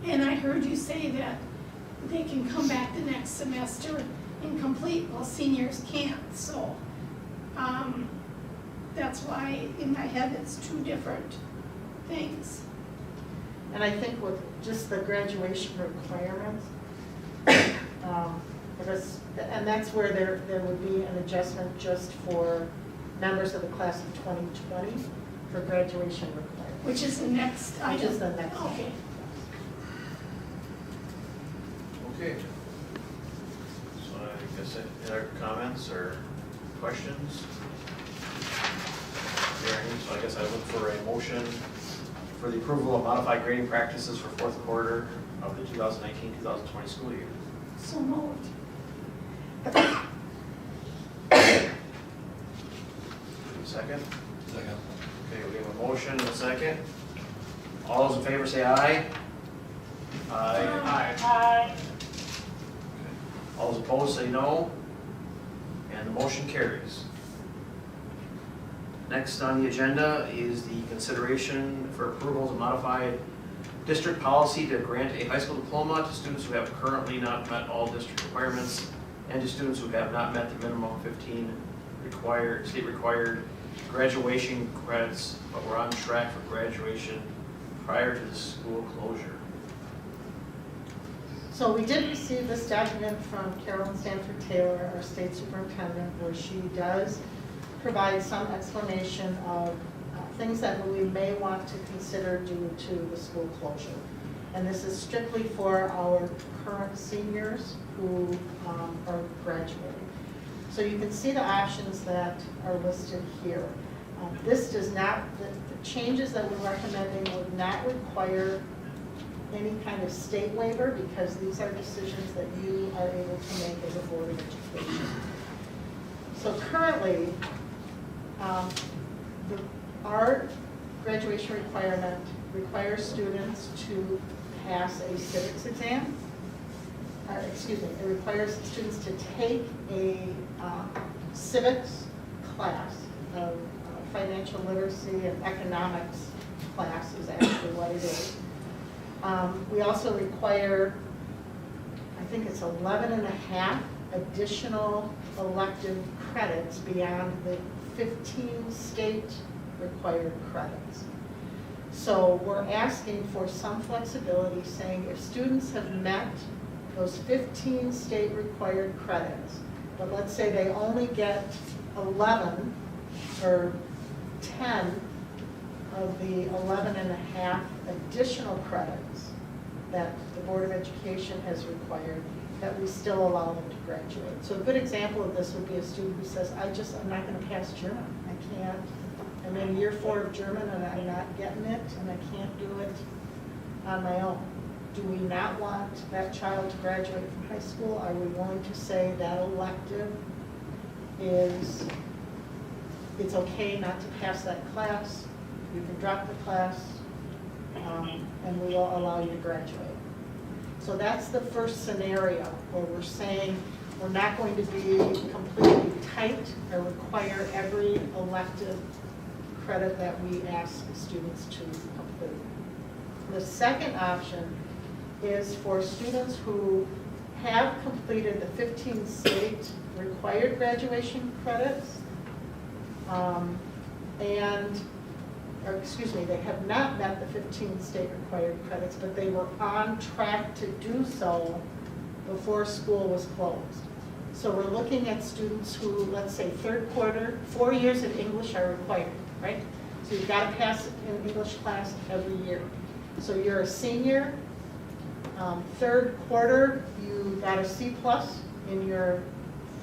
And I heard you say that they can come back the next semester incomplete, while seniors can't, so that's why in my head it's two different things. And I think with just the graduation requirements, and that's where there would be an adjustment just for members of the class of 2020 for graduation requirements. Which is the next item? Which is the next item. Okay. Okay. So I guess any other comments or questions? Hearing, so I guess I look for a motion for the approval of modified grading practices for fourth quarter of the 2019-2020 school year. So moved. Second? Second. Okay, we have a motion and a second. All those in favor say aye. Aye. Aye. All those opposed say no. And the motion carries. Next on the agenda is the consideration for approval to modify district policy to grant a high school diploma to students who have currently not met all district requirements and to students who have not met the minimum 15 state required graduation credits, but were on track for graduation prior to the school closure. So we did receive this document from Carolyn Stanford Taylor, our state superintendent, where she does provide some explanation of things that we may want to consider due to the school closure. And this is strictly for our current seniors who are graduating. So you can see the options that are listed here. This does not, the changes that we're recommending would not require any kind of state waiver because these are decisions that you are able to make as a Board of Education. So currently, our graduation requirement requires students to pass a civics exam. It requires students to take a civics class, financial literacy and economics class is actually what it is. We also require, I think it's 11 and a half additional elective credits beyond the 15 state required credits. So we're asking for some flexibility, saying if students have met those 15 state required credits, but let's say they only get 11 or 10 of the 11 and a half additional credits that the Board of Education has required, that we still allow them to graduate. So a good example of this would be a student who says, I'm not going to pass German. I can't. I'm in year 4 of German and I'm not getting it and I can't do it on my own. Do we not want that child to graduate from high school? Are we willing to say that elective is, it's okay not to pass that class, you can drop the class, and we will allow you to graduate. So that's the first scenario where we're saying we're not going to be completely tight or require every elective credit that we ask students to complete. The second option is for students who have completed the 15 state required graduation credits they have not met the 15 state required credits, but they were on track to do so before school was closed. So we're looking at students who, let's say, third quarter, 4 years of English are required, right? So you've got to pass an English class every year. So you're a senior, third quarter, you got a C+ in your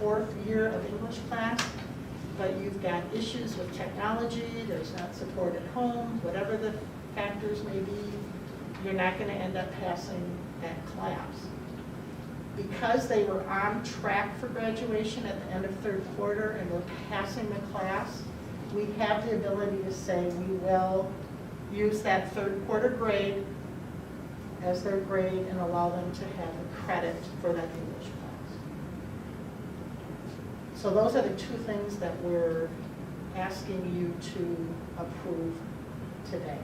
4th year of English class, but you've got issues with technology, there's not support at home, whatever the factors may be, you're not going to end up passing that class. Because they were on track for graduation at the end of third quarter and were passing the class, we have the ability to say we will use that third quarter grade as their grade and allow them to have a credit for that English class. So those are the two things that we're asking you to approve today.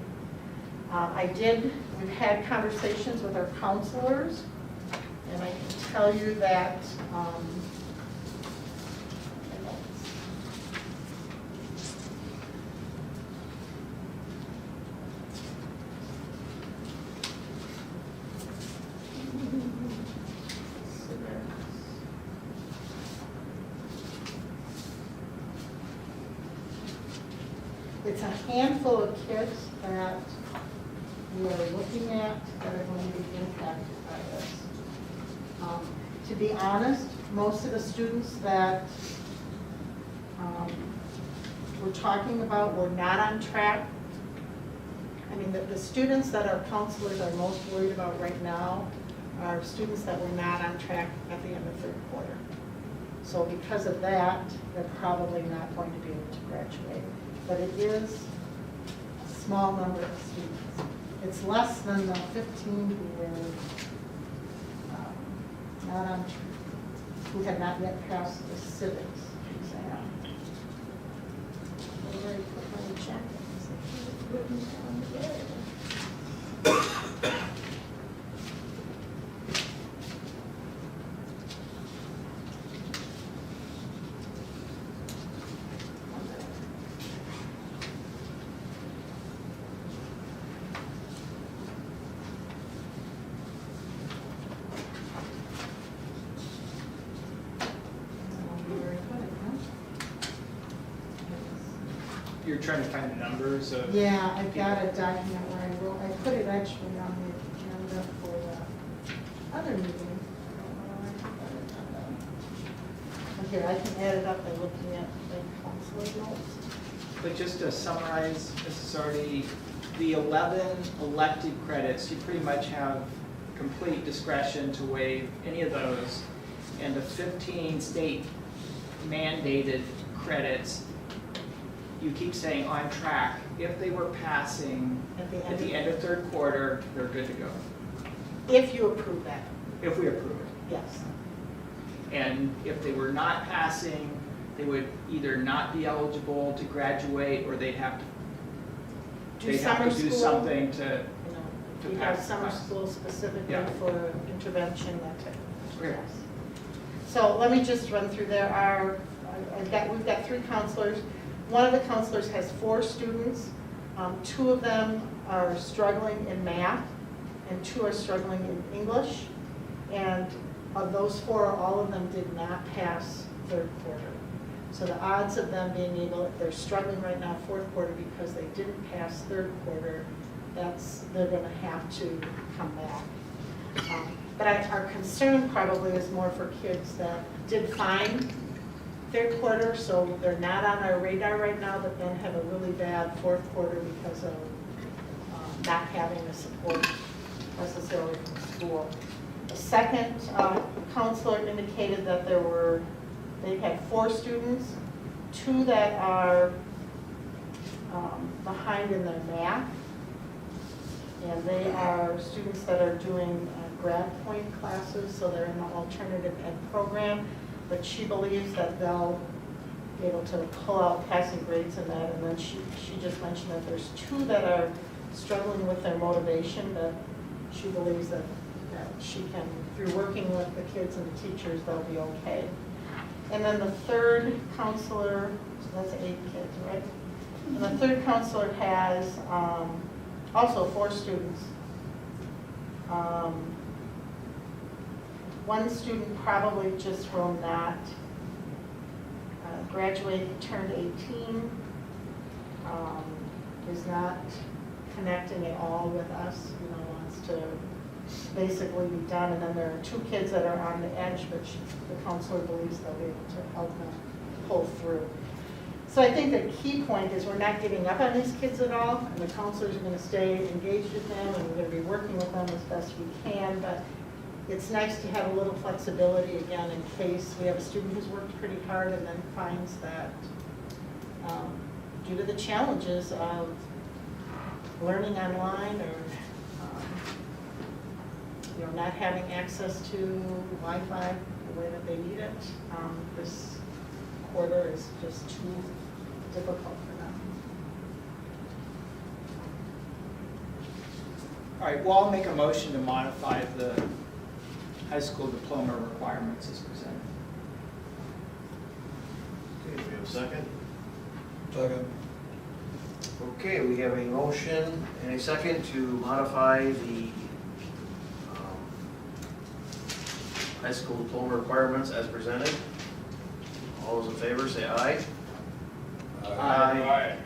We've had conversations with our counselors, and I can tell you that it's a handful of kids that we are looking at that are going to be impacted by this. To be honest, most of the students that we're talking about were not on track. I mean, the students that our counselors are most worried about right now are students that were not on track at the end of third quarter. So because of that, they're probably not going to be able to graduate. But it is a small number of students. It's less than the 15 who were not on, who had not yet passed the civics exam. Where did I put my jacket? It's written down there. You're trying to find the numbers of. Yeah, I've got a document where I wrote, I put it actually on the agenda for the other meeting. Okay, I can add it up by looking at the counselor notes. But just to summarize, Mrs. Sardi, the 11 elective credits, you pretty much have complete discretion to waive any of those. And the 15 state mandated credits, you keep saying on track. If they were passing at the end of third quarter, they're good to go. If you approve that, If we approve it. yes. And if they were not passing, they would either not be eligible to graduate, or they'd have to Do summer do school, something to. you know, to we have pass the summer class. school specifically Yeah. for intervention, that type of Okay. yes. So let me just run through. There are, we've got 3 counselors. One of the counselors has 4 students. 2 of them are struggling in math, and 2 are struggling in English. And of those 4, all of them did not pass third quarter. So the odds of them being able, they're struggling right now fourth quarter because they didn't pass third quarter, they're gonna have to come back. But our concern probably is more for kids that did fine third quarter, so they're not on our radar right now, but then have a really bad fourth quarter because of not having the support necessarily from school. The second counselor indicated that they had 4 students, 2 that are behind in their math, and they are students that are doing grad point classes, so they're in the alternative ed program, but she believes that they'll be able to pull out passing grades in that. And then she just mentioned that there's 2 that are struggling with their motivation, but she believes that she can, through working with the kids and the teachers, they'll be okay. And then the third counselor, so that's 8 kids, right? And the third counselor has also 4 students. One student probably just will not graduate. He turned 18, is not connecting at all with us, wants to basically be done. And then there are 2 kids that are on the edge, but the counselor believes they'll be able to help them pull through. So I think the key point is we're not giving up on these kids at all, and the counselors are going to stay engaged with them, and we're going to be working with them as best we can. But it's nice to have a little flexibility again in case we have a student who's worked pretty hard and then finds that due to the challenges of learning online or not having access to Wi-Fi the way that they need it, this quarter is just too difficult for them. All right, well, I'll make a motion to modify the high school diploma requirements as presented. Okay, we have a second? Second. Okay, we have a motion and a second to modify the high school diploma requirements as presented. All those in favor say aye. Aye.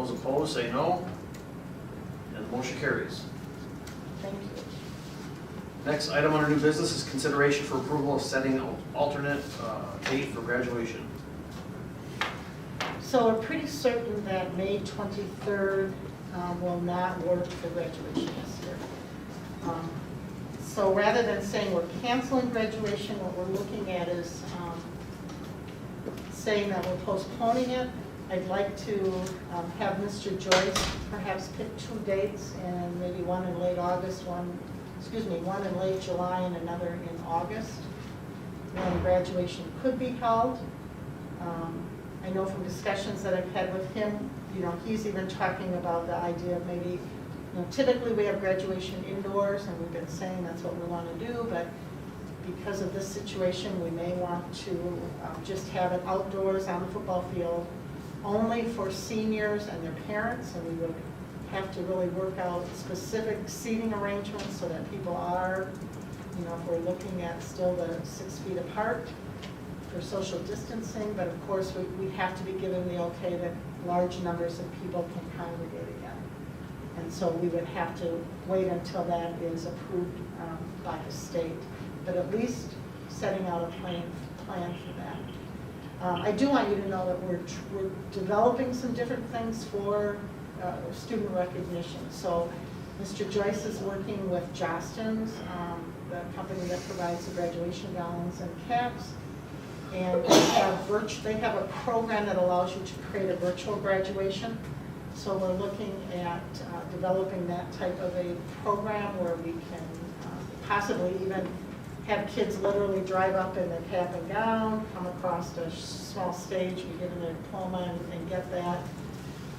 Those opposed, say no. And the motion carries. Thank you. Next item under new business is consideration for approval of setting an alternate date for graduation. So we're pretty certain that May 23rd will not work for graduation this year. So rather than saying we're canceling graduation, what we're looking at is saying that we're postponing it. I'd like to have Mr. Joyce perhaps pick 2 dates, and maybe one in late August, one in late July and another in August, when graduation could be held. I know from discussions that I've had with him, he's even talking about the idea of maybe, typically we have graduation indoors, and we've been saying that's what we want to do, but because of this situation, we may want to just have it outdoors on the football field, only for seniors and their parents, and we would have to really work out specific seating arrangements so that people are, if we're looking at still the 6 feet apart for social distancing, but of course we have to be given the okay that large numbers of people can congregate again. And so we would have to wait until that is approved by the state, but at least setting out a plan for that. I do want you to know that we're developing some different things for student recognition. So Mr. Joyce is working with Jostens, the company that provides the graduation gowns and caps. And they have a program that allows you to create a virtual graduation. So we're looking at developing that type of a program where we can possibly even have kids literally drive up in their cap and gown, come across a small stage, we give them their diploma and get that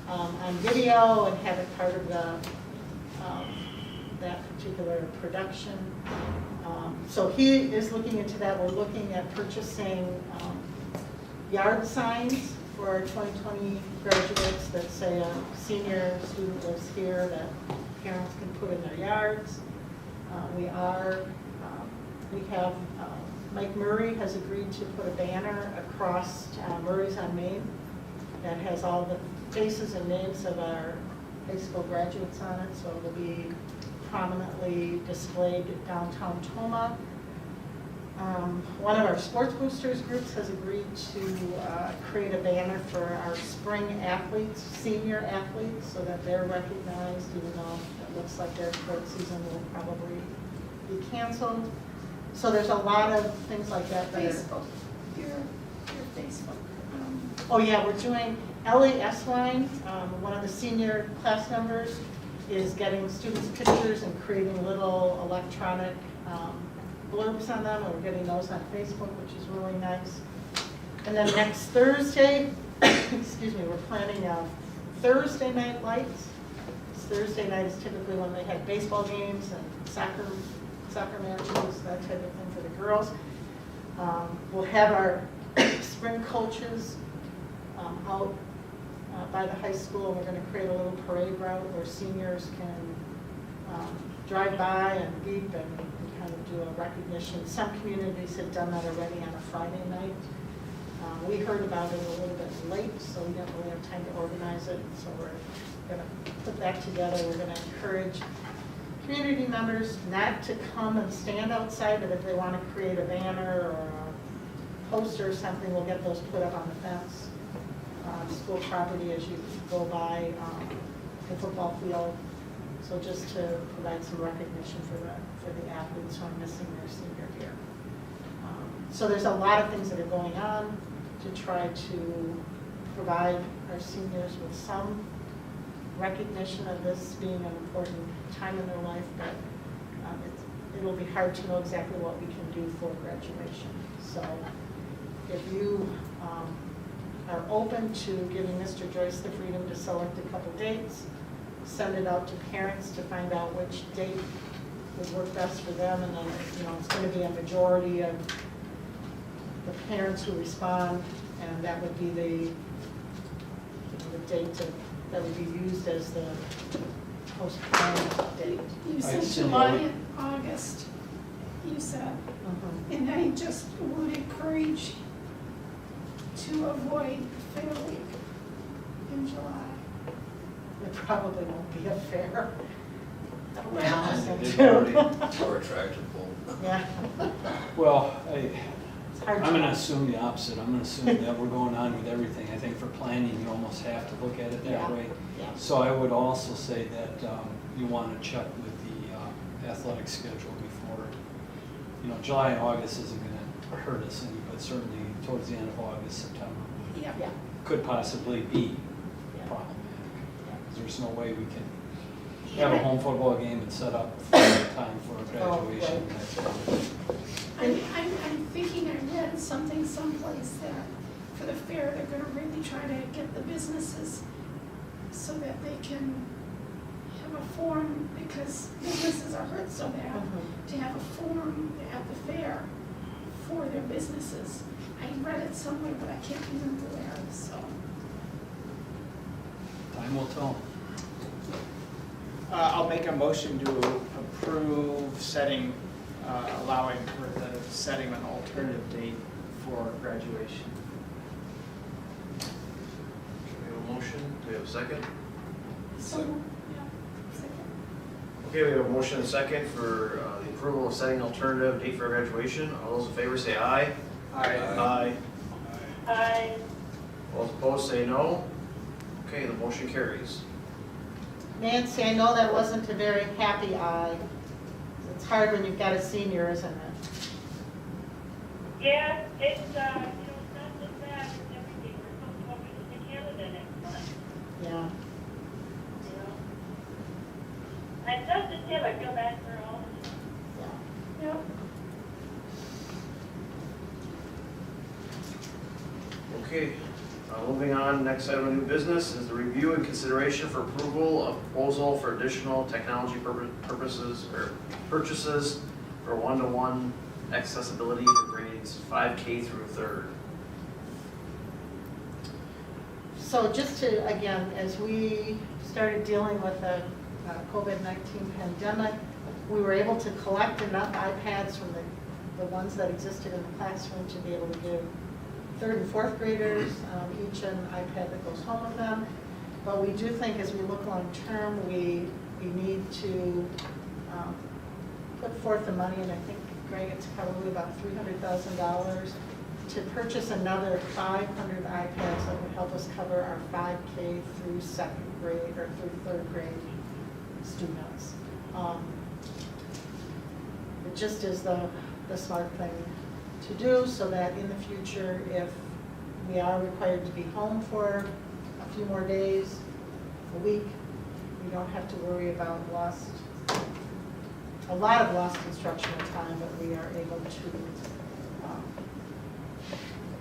on video and have it part of that particular production. So he is looking into that. We're looking at purchasing yard signs for our 2020 graduates that say a senior student lives here that parents can put in their yards. Mike Murray has agreed to put a banner across Murray's on Main that has all the faces and names of our high school graduates on it, so it'll be prominently displayed downtown Toma. One of our Sports Boosters groups has agreed to create a banner for our spring athletes, senior athletes, so that they're recognized, even though it looks like their sport season will probably be canceled. So there's a lot of things like that. Facebook, your Facebook. Oh yeah, we're doing, Ellie Eswine, one of the senior class members, is getting students' pictures and creating little electronic blurbs on them, and we're getting those on Facebook, which is really nice. And then next Thursday, excuse me, we're planning Thursday night lights. Thursday night is typically when they have baseball games and soccer matches, that type of thing for the girls. We'll have our spring coaches out by the high school. We're going to create a little parade route where seniors can drive by and beep and kind of do a recognition. Some communities have done that already on a Friday night. We heard about it a little bit late, so we didn't really have time to organize it. So we're going to put that together. We're going to encourage community members not to come and stand outside, but if they want to create a banner or a poster or something, we'll get those put up on the fence, school property as you go by the football field. So just to provide some recognition for the athletes who are missing their senior year. So there's a lot of things that are going on to try to provide our seniors with some recognition of this being an important time in their life, but it'll be hard to know exactly what we can do for graduation. So if you are open to giving Mr. Joyce the freedom to select a couple dates, send it out to parents to find out which date would work best for them, and then it's going to be a majority of the parents who respond, and that would be the date that would be used as the postponed date. You said July and August, you said, and I just would encourage to avoid Fair Week in July. it probably won't be a fair. That'll be Well, awesome They've too. already- Or a tractor pull. Yeah, Well, it's hard I'm gonna to, assume the opposite. I'm gonna assume that we're going on with everything. I think for planning, you almost have to look at it Yeah. that way. yeah, So I would also say that you want to check with the athletic schedule before, July and August isn't going to hurt us any, but certainly towards the end of August, September Yeah. yeah, could possibly be yeah. problematic. Because there's no way we can Yeah, have a but- home football game and set up for time for a graduation. right. That's probably- I'm thinking I read something someplace that for the fair, they're gonna really try to get the businesses so that they can have a forum, because businesses are hurt so bad, Mhm. to have a forum at the fair for their businesses. I read it somewhere, but I can't remember where, so. Time will tell. I'll make a motion to approve allowing for the setting of an alternative date for graduation. We have a motion, do we have a second? So, yeah, second. Okay, we have a motion and a second for the approval of setting an alternative date for graduation. All those in favor say aye. Aye. Aye. All opposed say no. Okay, the motion carries. Nancy, I know that wasn't a very happy eye. It's hard when you've got a senior, isn't it? Yeah, it's, it's not just that, it's everything. We're supposed to go visit Canada next month, Yeah. you know? And just as Tim, I feel bad for all of them. Yeah. Yep. Okay, moving on, next item of new business is the review and consideration for approval of proposal for additional technology purposes or purchases for one-to-one accessibility for grades 5K through 3rd. So just to, again, as we started dealing with the COVID-19 pandemic, we were able to collect enough iPads from the ones that existed in the classroom to be able to give 3rd and 4th graders each an iPad that goes home with them. But we do think as we look long-term, we need to put forth the money, and I think, Greg, it's probably about $300,000 to purchase another 500 iPads that would help us cover our 5K through 2nd grade or through 3rd grade students. It just is the smart thing to do, so that in the future, if we are required to be home for a few more days, a week, we don't have to worry about a lot of lost instructional time, but we are able to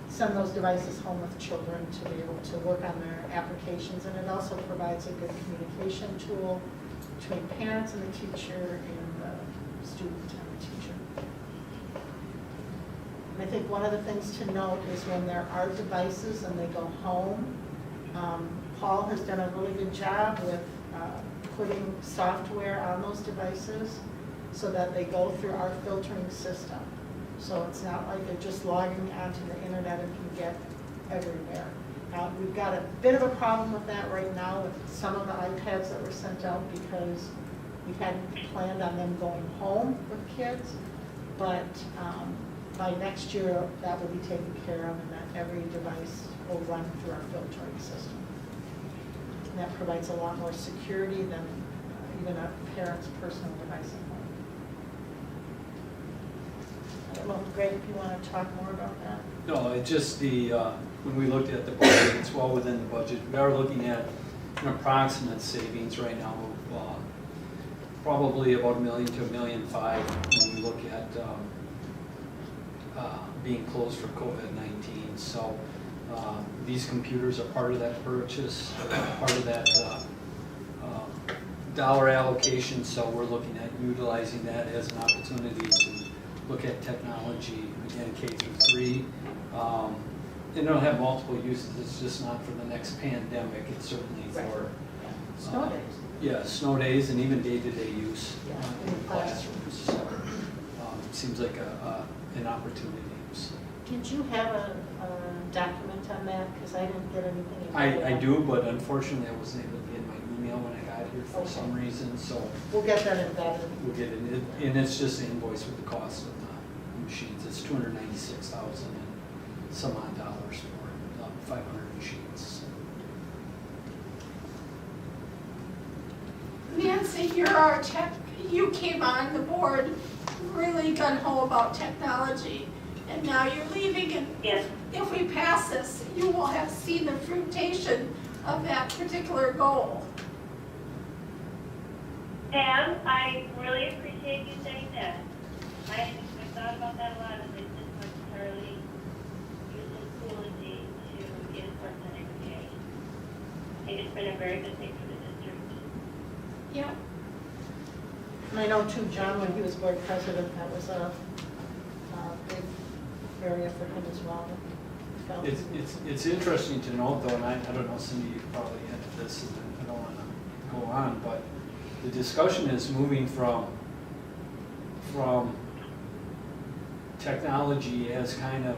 send those devices home with children to be able to work on their applications. And it also provides a good communication tool between parents and the teacher and the student and the teacher. And I think one of the things to note is when there are devices and they go home, Paul has done a really good job with putting software on those devices so that they go through our filtering system. So it's not like they're just logging onto the internet and can get everywhere. We've got a bit of a problem with that right now with some of the iPads that were sent out because we hadn't planned on them going home with kids. But by next year, that will be taken care of and that every device will run through our filtering system. And that provides a lot more security than even a parent's personal device at home. I don't know, Greg, if you want to talk more about that? No, it's just when we looked at the budget, it's well within the budget. We are looking at an approximate savings right now of probably about $1 million to $1.5 million when we look at being closed for COVID-19. So these computers are part of that purchase, part of that dollar allocation. So we're looking at utilizing that as an opportunity to look at technology, again, K through 3. And it'll have multiple uses. It's just not for the next pandemic. It's certainly for Snow days. yeah, snow days and even day-to-day use Yeah. in classrooms. So it seems like an opportunity. So Did you have a document on that? Because I didn't get anything. I do, but unfortunately I wasn't able to get my email email when I got here for some reason, so We'll get that embedded. we'll get it, and it's just an invoice with the cost of the machines. It's $296,000 and some odd dollars for 500 machines. Nancy, you're our tech, you came on the board really gung-ho about technology, and now you're leaving, and Yes. if we pass this, you will have seen the fruitation of that particular goal. Pam, I really appreciate you saying that. I thought about that a lot, and it's just necessarily using Schoology to get part-time education. I think it's been a very good thing for the district. Yeah. And I know too, John, when he was board president, that was a big area for him as well. Felt- It's interesting to note though, and I don't know, Cindy, you probably hinted this, and I don't want to go on, but the discussion is moving from technology as kind of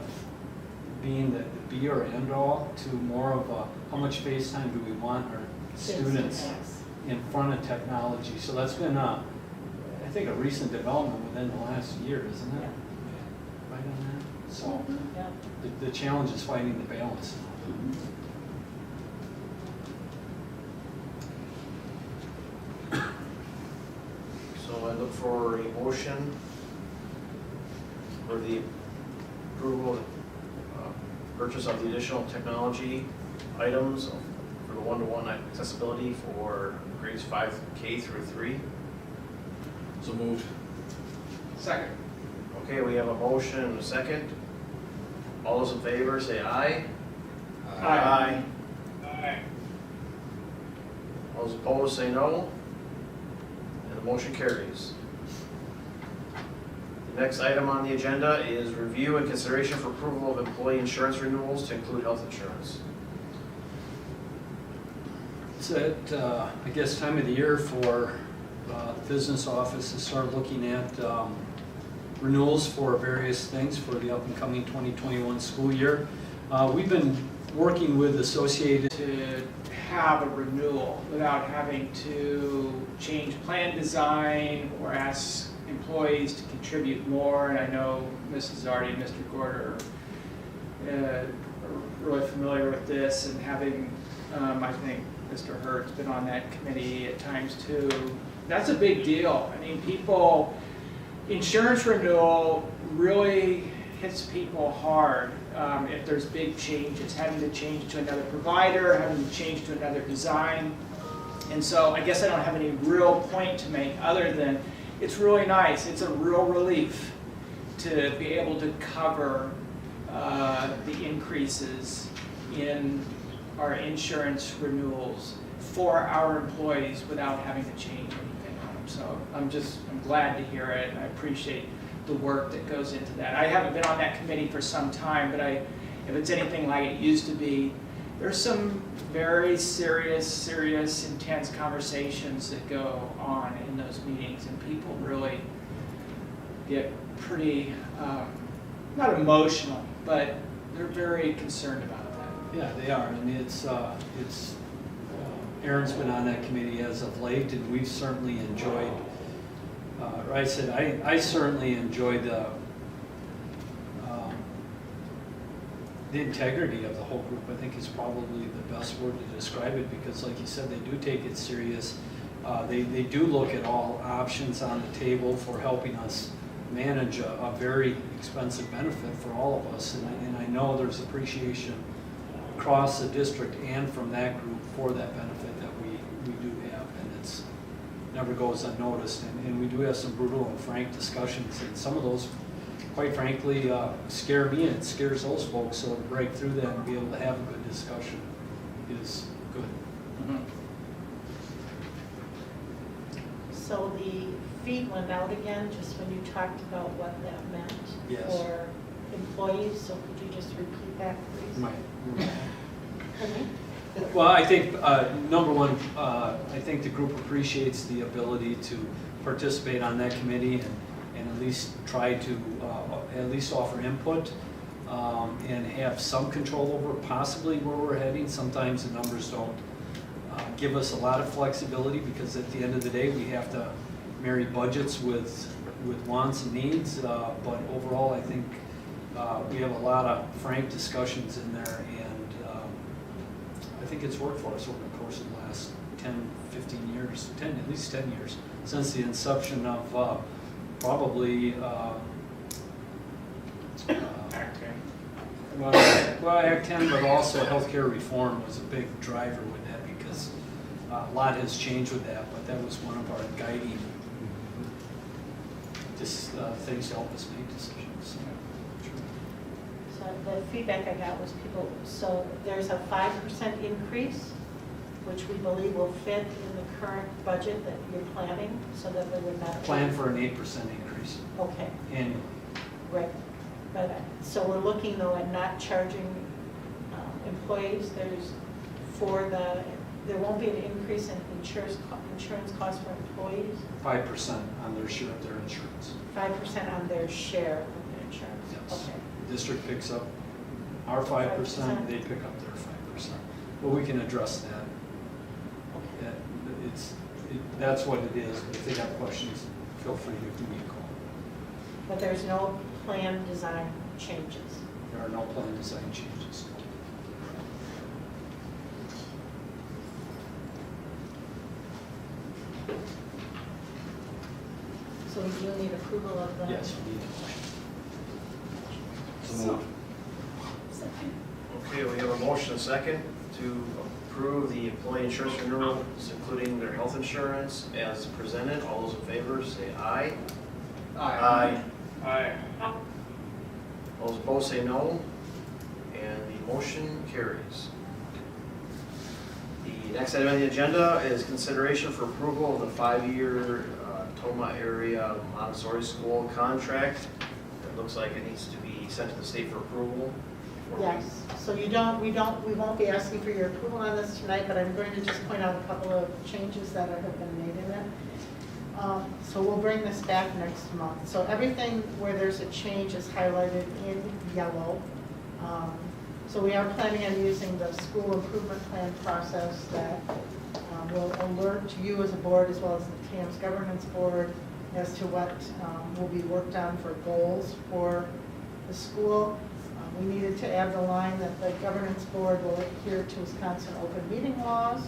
being the be or end all to more of a, how much face time do we want our students Yes. in front of technology? So that's been, I think, a recent development within the last year, isn't it? Yeah. Right on that? So Yeah. the challenge is finding the balance. So I look for a motion for the approval of purchase of the additional technology items for the one-to-one accessibility for grades 5K through 3. So moved. Second. Okay, we have a motion and a second. All those in favor say aye. Aye. All those opposed say no. And the motion carries. The next item on the agenda is review and consideration for approval of employee insurance renewals to include health insurance. It's at, I guess, time of the year for the business office to start looking at renewals for various things for the up and coming 2021 school year. We've been working with Associated. To have a renewal without having to change plan design or ask employees to contribute more. And I know Mrs. Zardi and Mr. Gorder are really familiar with this, and having, I think Mr. Hurt's been on that committee at times too. That's a big deal. I mean, people, insurance renewal really hits people hard if there's big changes, having to change to another provider, having to change to another design. And so I guess I don't have any real point to make other than it's really nice. It's a real relief to be able to cover the increases in our insurance renewals for our employees without having to change anything on them. So I'm glad to hear it, and I appreciate the work that goes into that. I haven't been on that committee for some time, but if it's anything like it used to be, there's some very serious, intense conversations that go on in those meetings, and people really get pretty, not emotional, but they're very concerned about that. Yeah, they are, and it's Aaron's been on that committee as of late, and we've certainly enjoyed, I said, I certainly enjoy the integrity of the whole group. I think is probably the best word to describe it, because like you said, they do take it serious. They do look at all options on the table for helping us manage a very expensive benefit for all of us, and I know there's appreciation across the district and from that group for that benefit that we do have, and it's never goes unnoticed, and we do have some brutal and frank discussions, and some of those, quite frankly, scare me, and it scares those folks, so to break through that and be able to have a good discussion is good. So the feed went out again, just when you talked about what that meant Yes. for employees, so could you just repeat that, please? Right. Mhm. Well, I think, number one, I think the group appreciates the ability to participate on that committee and at least try to at least offer input and have some control over possibly where we're heading. Sometimes the numbers don't give us a lot of flexibility, because at the end of the day, we have to marry budgets with wants and needs. But overall, I think we have a lot of frank discussions in there, and I think it's worked for us over the course of the last 10, 15 years, at least 10 years, since the inception of probably Act 10. well, Act 10, but also healthcare reform was a big driver with that, because a lot has changed with that, but that was one of our guiding things to help us make decisions. So the feedback I got was people, so there's a 5% increase, which we believe will fit in the current budget that you're planning, so that there would not. Plan for an 8% increase Okay, annually. right. But, so we're looking though at not charging employees, there won't be an increase in insurance costs for employees, 5% on their share of their insurance. 5% on their share of the insurance. Yes. Okay. The district picks up our 5%, they pick up their 5%. But we can address that. Okay. That's what it is. If they have questions, feel free to give me a call. But there's no plan design changes. There are no plan design changes. So we do need approval of the. Yes, we need a motion. So moved. Second. Okay, we have a motion and second to approve the employee insurance renewals, including their health insurance as presented. All those in favor, say aye. Aye. Aye. Those opposed, say no. And the motion carries. The next item on the agenda is consideration for approval of the 5-year Toma area Montessori school contract. It looks like it needs to be sent to the state for approval. Yes, so we won't be asking for your approval on this tonight, but I'm going to just point out a couple of changes that have been made in it. So we'll bring this back next month. So everything where there's a change is highlighted in yellow. So we are planning on using the school improvement plan process that will alert you as a board as well as the TAMS governance board as to what will be worked on for goals for the school. We needed to add the line that the governance board will adhere to Wisconsin open meeting laws.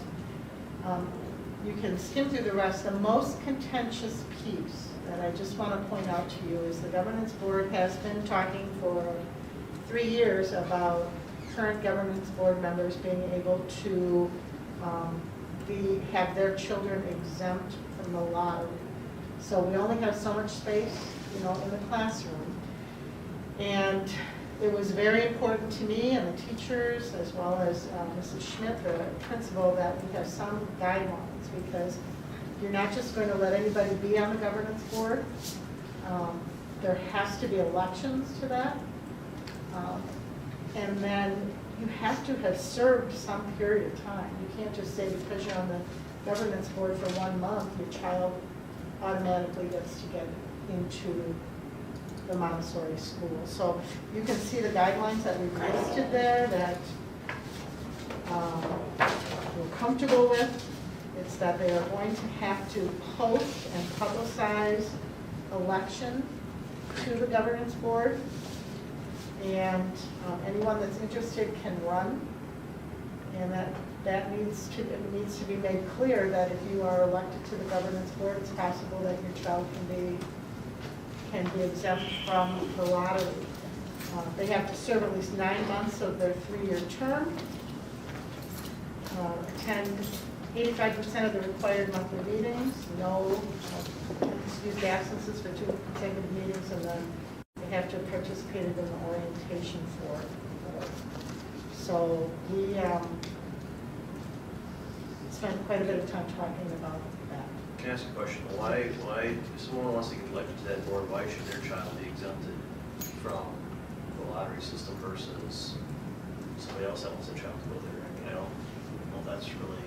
You can skim through the rest. The most contentious piece that I just want to point out to you is the governance board has been talking for 3 years about current governance board members being able to have their children exempt from the lottery. So we only have so much space, in the classroom. And it was very important to me and the teachers, as well as Mrs. Schmidt, the principal, that we have some guidelines, because you're not just going to let anybody be on the governance board. There has to be elections to that. And then you have to have served some period of time. You can't just say because you're on the governance board for 1 month, your child automatically gets to get into the Montessori school. So you can see the guidelines that we've listed there that we're comfortable with. It's that they are going to have to post and publicize election to the governance board. And anyone that's interested can run. And that needs to be made clear that if you are elected to the governance board, it's possible that your child can be exempt from the lottery. They have to serve at least 9 months of their 3-year term, attend 85% of the required monthly meetings, no excused absences for 2 consecutive meetings, and then they have to have participated in the orientation for it. So we spent quite a bit of time talking about that. Can I ask a question? Why, if someone wants to get elected to that board, why should their child be exempted from the lottery system versus somebody else that wants their child to go there? I mean, I don't know if that's really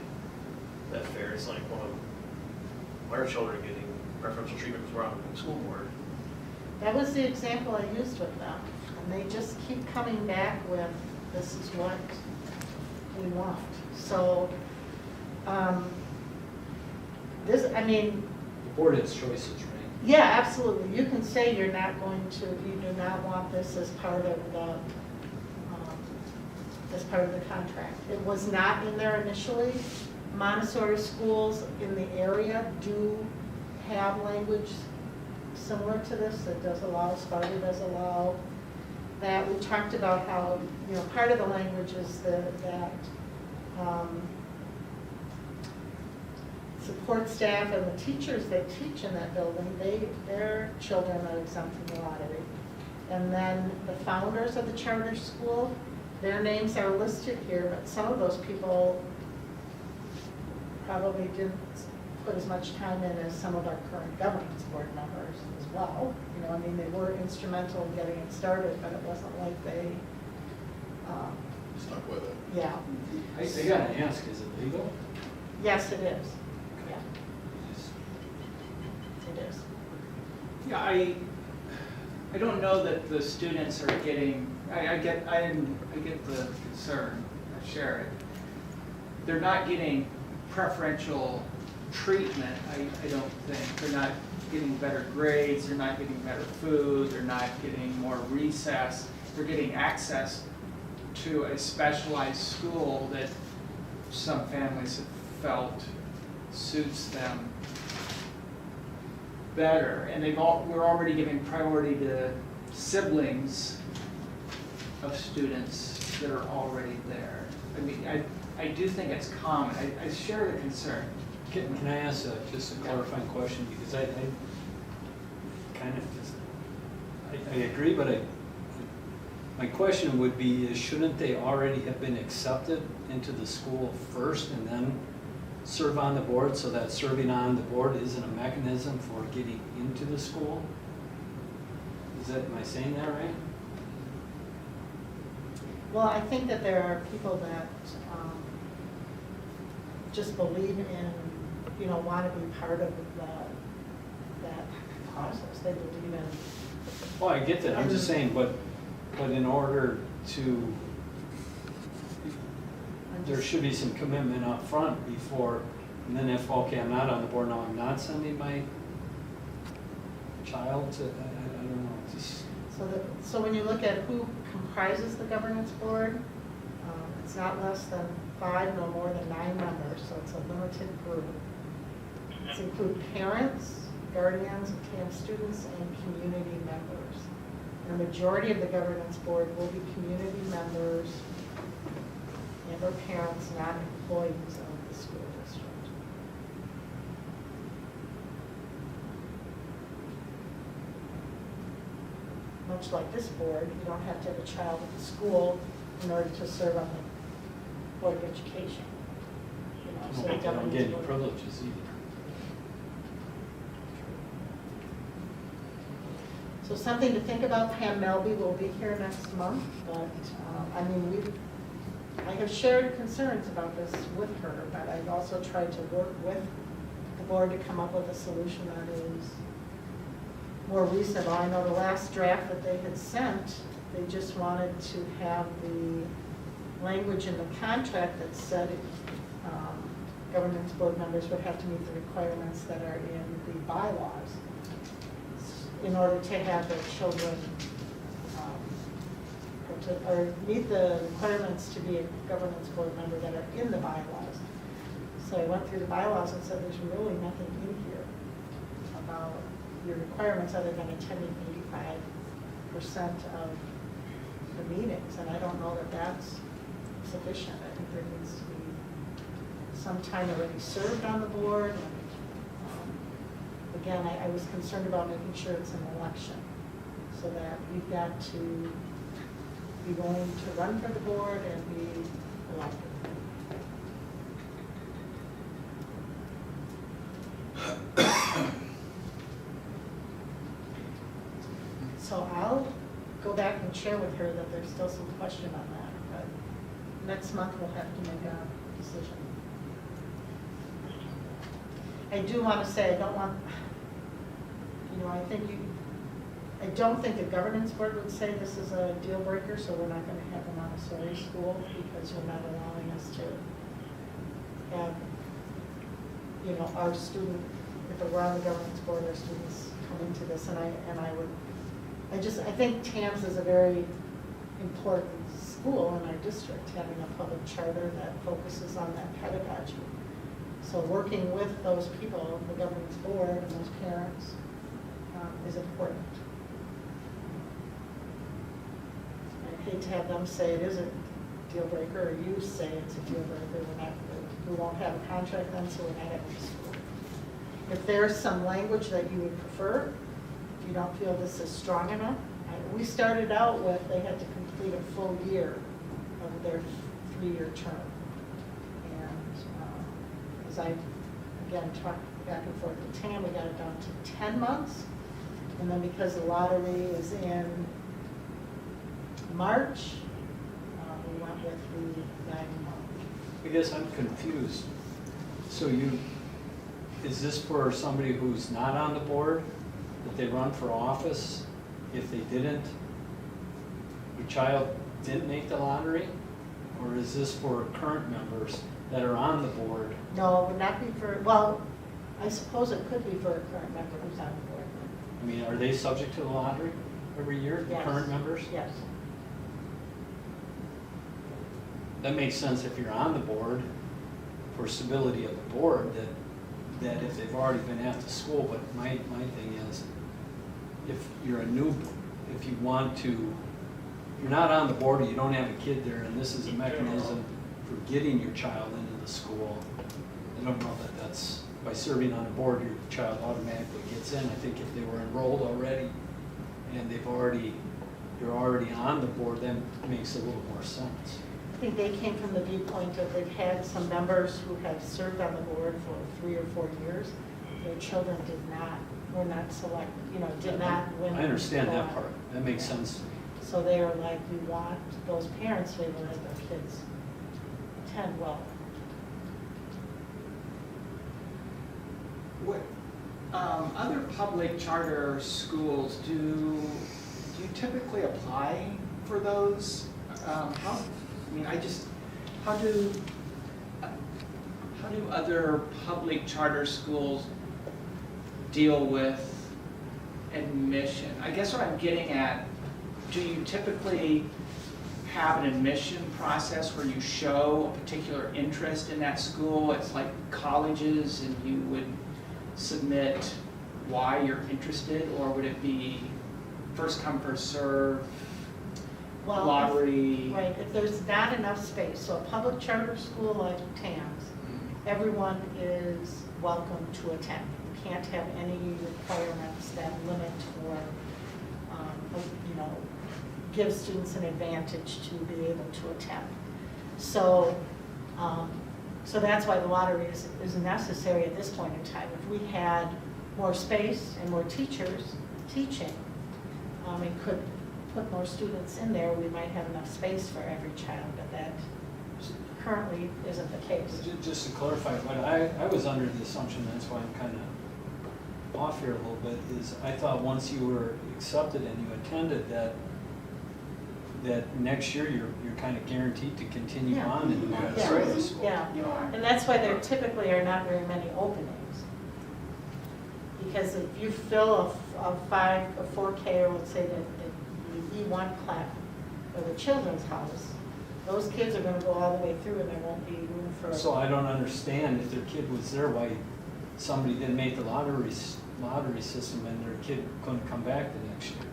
that fair. It's like, why are children getting preferential treatment because we're on the school board? That was the example I used with them. And they just keep coming back with, this is what we want. So This, I mean, The board has choices, right? yeah, absolutely. You can say you're not going to, you do not want this as part of the contract. It was not in there initially. Montessori schools in the area do have language similar to this that does allow, Sparta does allow that. We talked about how, you know, part of the language is that support staff and the teachers that teach in that building, their children are exempt from the lottery. And then the founders of the charter school, their names are listed here, but some of those people probably didn't put as much time in as some of our current governance board members as well. You know, I mean, they were instrumental in getting it started, but it wasn't like they, Stuck with it. yeah. I gotta ask, is it legal? Yes, it is. Yeah, it is. Yeah, I don't know that the students are getting, I get the concern, I share it. They're not getting preferential treatment, I don't think. They're not getting better grades, they're not getting better food, they're not getting more recess. They're getting access to a specialized school that some families have felt suits them better. And we're already giving priority to siblings of students that are already there. I mean, I do think it's common. I share the concern. Can I ask just a clarifying question, because I kind of just, I agree, but my question would be, is shouldn't they already have been accepted into the school first and then serve on the board, so that serving on the board isn't a mechanism for getting into the school? Am I saying that right? Well, I think that there are people that just believe in, you know, want to be part of that process. They believe in. Well, I get that, I'm just saying, but in order to, there should be some commitment up front before, and then if, okay, I'm not on the board now, I'm not sending my child to, I don't know, just. So when you look at who comprises the governance board, it's not less than 5 nor more than 9 members, so it's a limited group. It's include parents, guardians of camp students, and community members. And the majority of the governance board will be community members and or parents, not employees of the school district. Much like this board, you don't have to have a child at the school in order to serve on the Board of Education. You know, so the I don't governance get any board- privileges either. So something to think about. Pam Melby will be here next month, but, I mean, I have shared concerns about this with her, but I've also tried to work with the board to come up with a solution that is more reasonable. I know the last draft that they had sent, they just wanted to have the language in the contract that said governance board members would have to meet the requirements that are in the bylaws in order to have their children, or meet the requirements to be a governance board member that are in the bylaws. So I went through the bylaws and said there's really nothing in here about your requirements other than attending 85% of the meetings, and I don't know that that's sufficient. I think there needs to be some time already served on the board. And, again, I was concerned about making sure it's an election, so that we've got to be willing to run for the board and be elected. So I'll go back and share with her that there's still some question on that, but next month we'll have to make a decision. I do want to say, I don't want, you know, I don't think the governance board would say this is a deal breaker, so we're not going to have a Montessori school because you're not allowing us to have you know, our student, if we're on the governance board, our students come into this, and I think TAMS is a very important school in our district, having a public charter that focuses on that pedagogy. So working with those people, the governance board and those parents, is important. I hate to have them say it is a deal breaker, or you say it's a deal breaker, we won't have a contract then, so we're not at the school. If there's some language that you would prefer, if you don't feel this is strong enough, we started out with, they had to complete a full year of their 3-year term. And as I, again, talked back and forth with Tam, we got it down to 10 months. And then because the lottery is in March, we went with the 9 month. I guess I'm confused. So is this for somebody who's not on the board, that they run for office? If they didn't, your child didn't make the lottery? Or is this for current members that are on the board? No, it would not be for, well, I suppose it could be for a current member who's on the board. I mean, are they subject to the lottery every year, the Yes. current members? Yes. That makes sense if you're on the board, for stability of the board, that if they've already been at the school, but my thing is, if you're if you want to, you're not on the board or you don't have a kid there, and this is a mechanism for getting your child into the school, I don't know that that's, by serving on the board, your child automatically gets in. I think if they were enrolled already and you're already on the board, that makes a little more sense. I think they came from the viewpoint of they've had some members who have served on the board for 3 or 4 years. Their children were not select, did not win. I understand that part. That makes sense. So they are like, we want those parents to be able to let their kids attend well. What, other public charter schools, do you typically apply for those? How do other public charter schools deal with admission? I guess what I'm getting at, do you typically have an admission process where you show a particular interest in that school? It's like colleges and you would submit why you're interested, or would it be first come, first serve, Well, lottery? Right, if there's not enough space, so a public charter school like TAMS, everyone is welcome to attend. You can't have any requirements that limit or, give students an advantage to be able to attend. So, so that's why the lottery is necessary at this point in time. If we had more space and more teachers teaching, and could put more students in there, we might have enough space for every child, but that currently isn't the case. Just to clarify, what I was under the assumption, that's why I'm kind of off here a little bit, is I thought once you were accepted and you attended, that next year you're kind of guaranteed to continue Yeah. on in the Yeah. charter school. Yeah, and that's why there typically are not very many openings. Because if you fill a 4K, or let's say the E1 class, or the children's house, those kids are gonna go all the way through and there won't be room for. So I don't understand, if their kid was there, why somebody didn't make the lottery system and their kid couldn't come back the next year.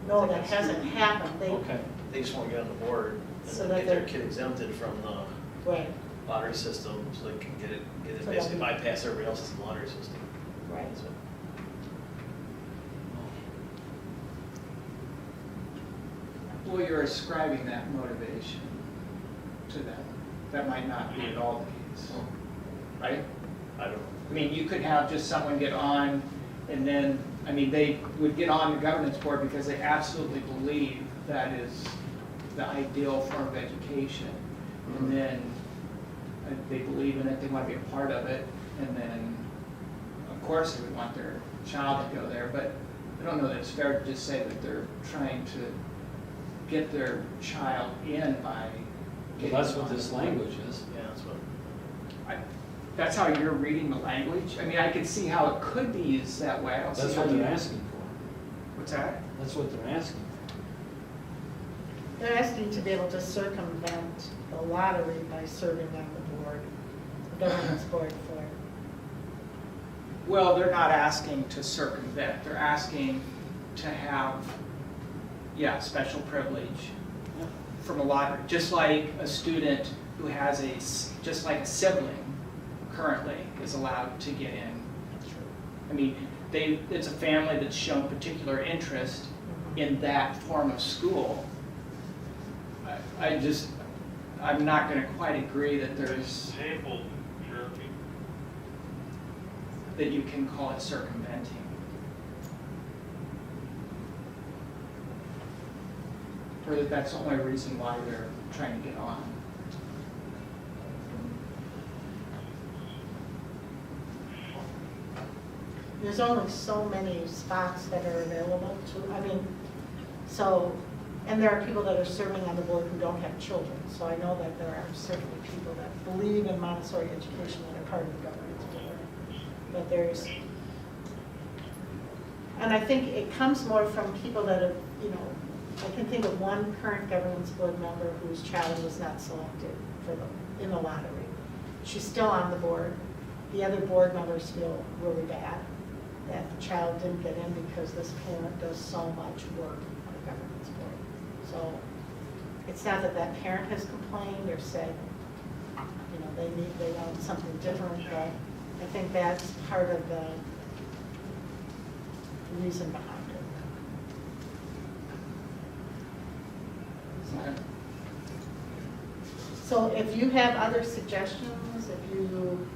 No, that hasn't happened. Okay. They just want to get on the board So and that get their they're- kid exempted from the Right, lottery system, so they can get it So basically they'll be- bypass everybody else's lottery system. right. So, Well, you're ascribing that motivation to them. That might not be at all the case, right? I don't know. I mean, you could have just someone get on and then, they would get on the governance board because they absolutely believe that is the ideal form of education. And then they believe in it, they want to be a part of it, and then, of course, they would want their child to go there, but I don't know that it's fair to just say that they're trying to get their child in by Well, getting that's what on this the board. language is. Yeah, that's what. That's how you're reading the language? I mean, I could see how it could be used that way. I don't see That's how what you. they're asking for. What's that? That's what they're asking for. They're asking to be able to circumvent the lottery by serving on the board, the governance board for. Well, they're not asking to circumvent, they're asking to have, special privilege from a lottery. Just like a student who has just like a sibling currently is allowed to get in. I mean, it's a family that's shown particular interest in that form of school. I'm not gonna quite agree that there's, that you can call it circumventing. Or that that's the only reason why they're trying to get on. There's only so many spots that are available to, and there are people that are serving on the board who don't have children. So I know that there are certainly people that believe in Montessori education that are part of the governance board. But and I think it comes more from people that have, I can think of one current governance board member whose child was not selected in the lottery. She's still on the board. The other board members feel really bad that the child didn't get in because this parent does so much work on the governance board. So it's not that that parent has complained or said, they want something different, but I think that's part of the reason behind it. Okay. So if you have other suggestions, if you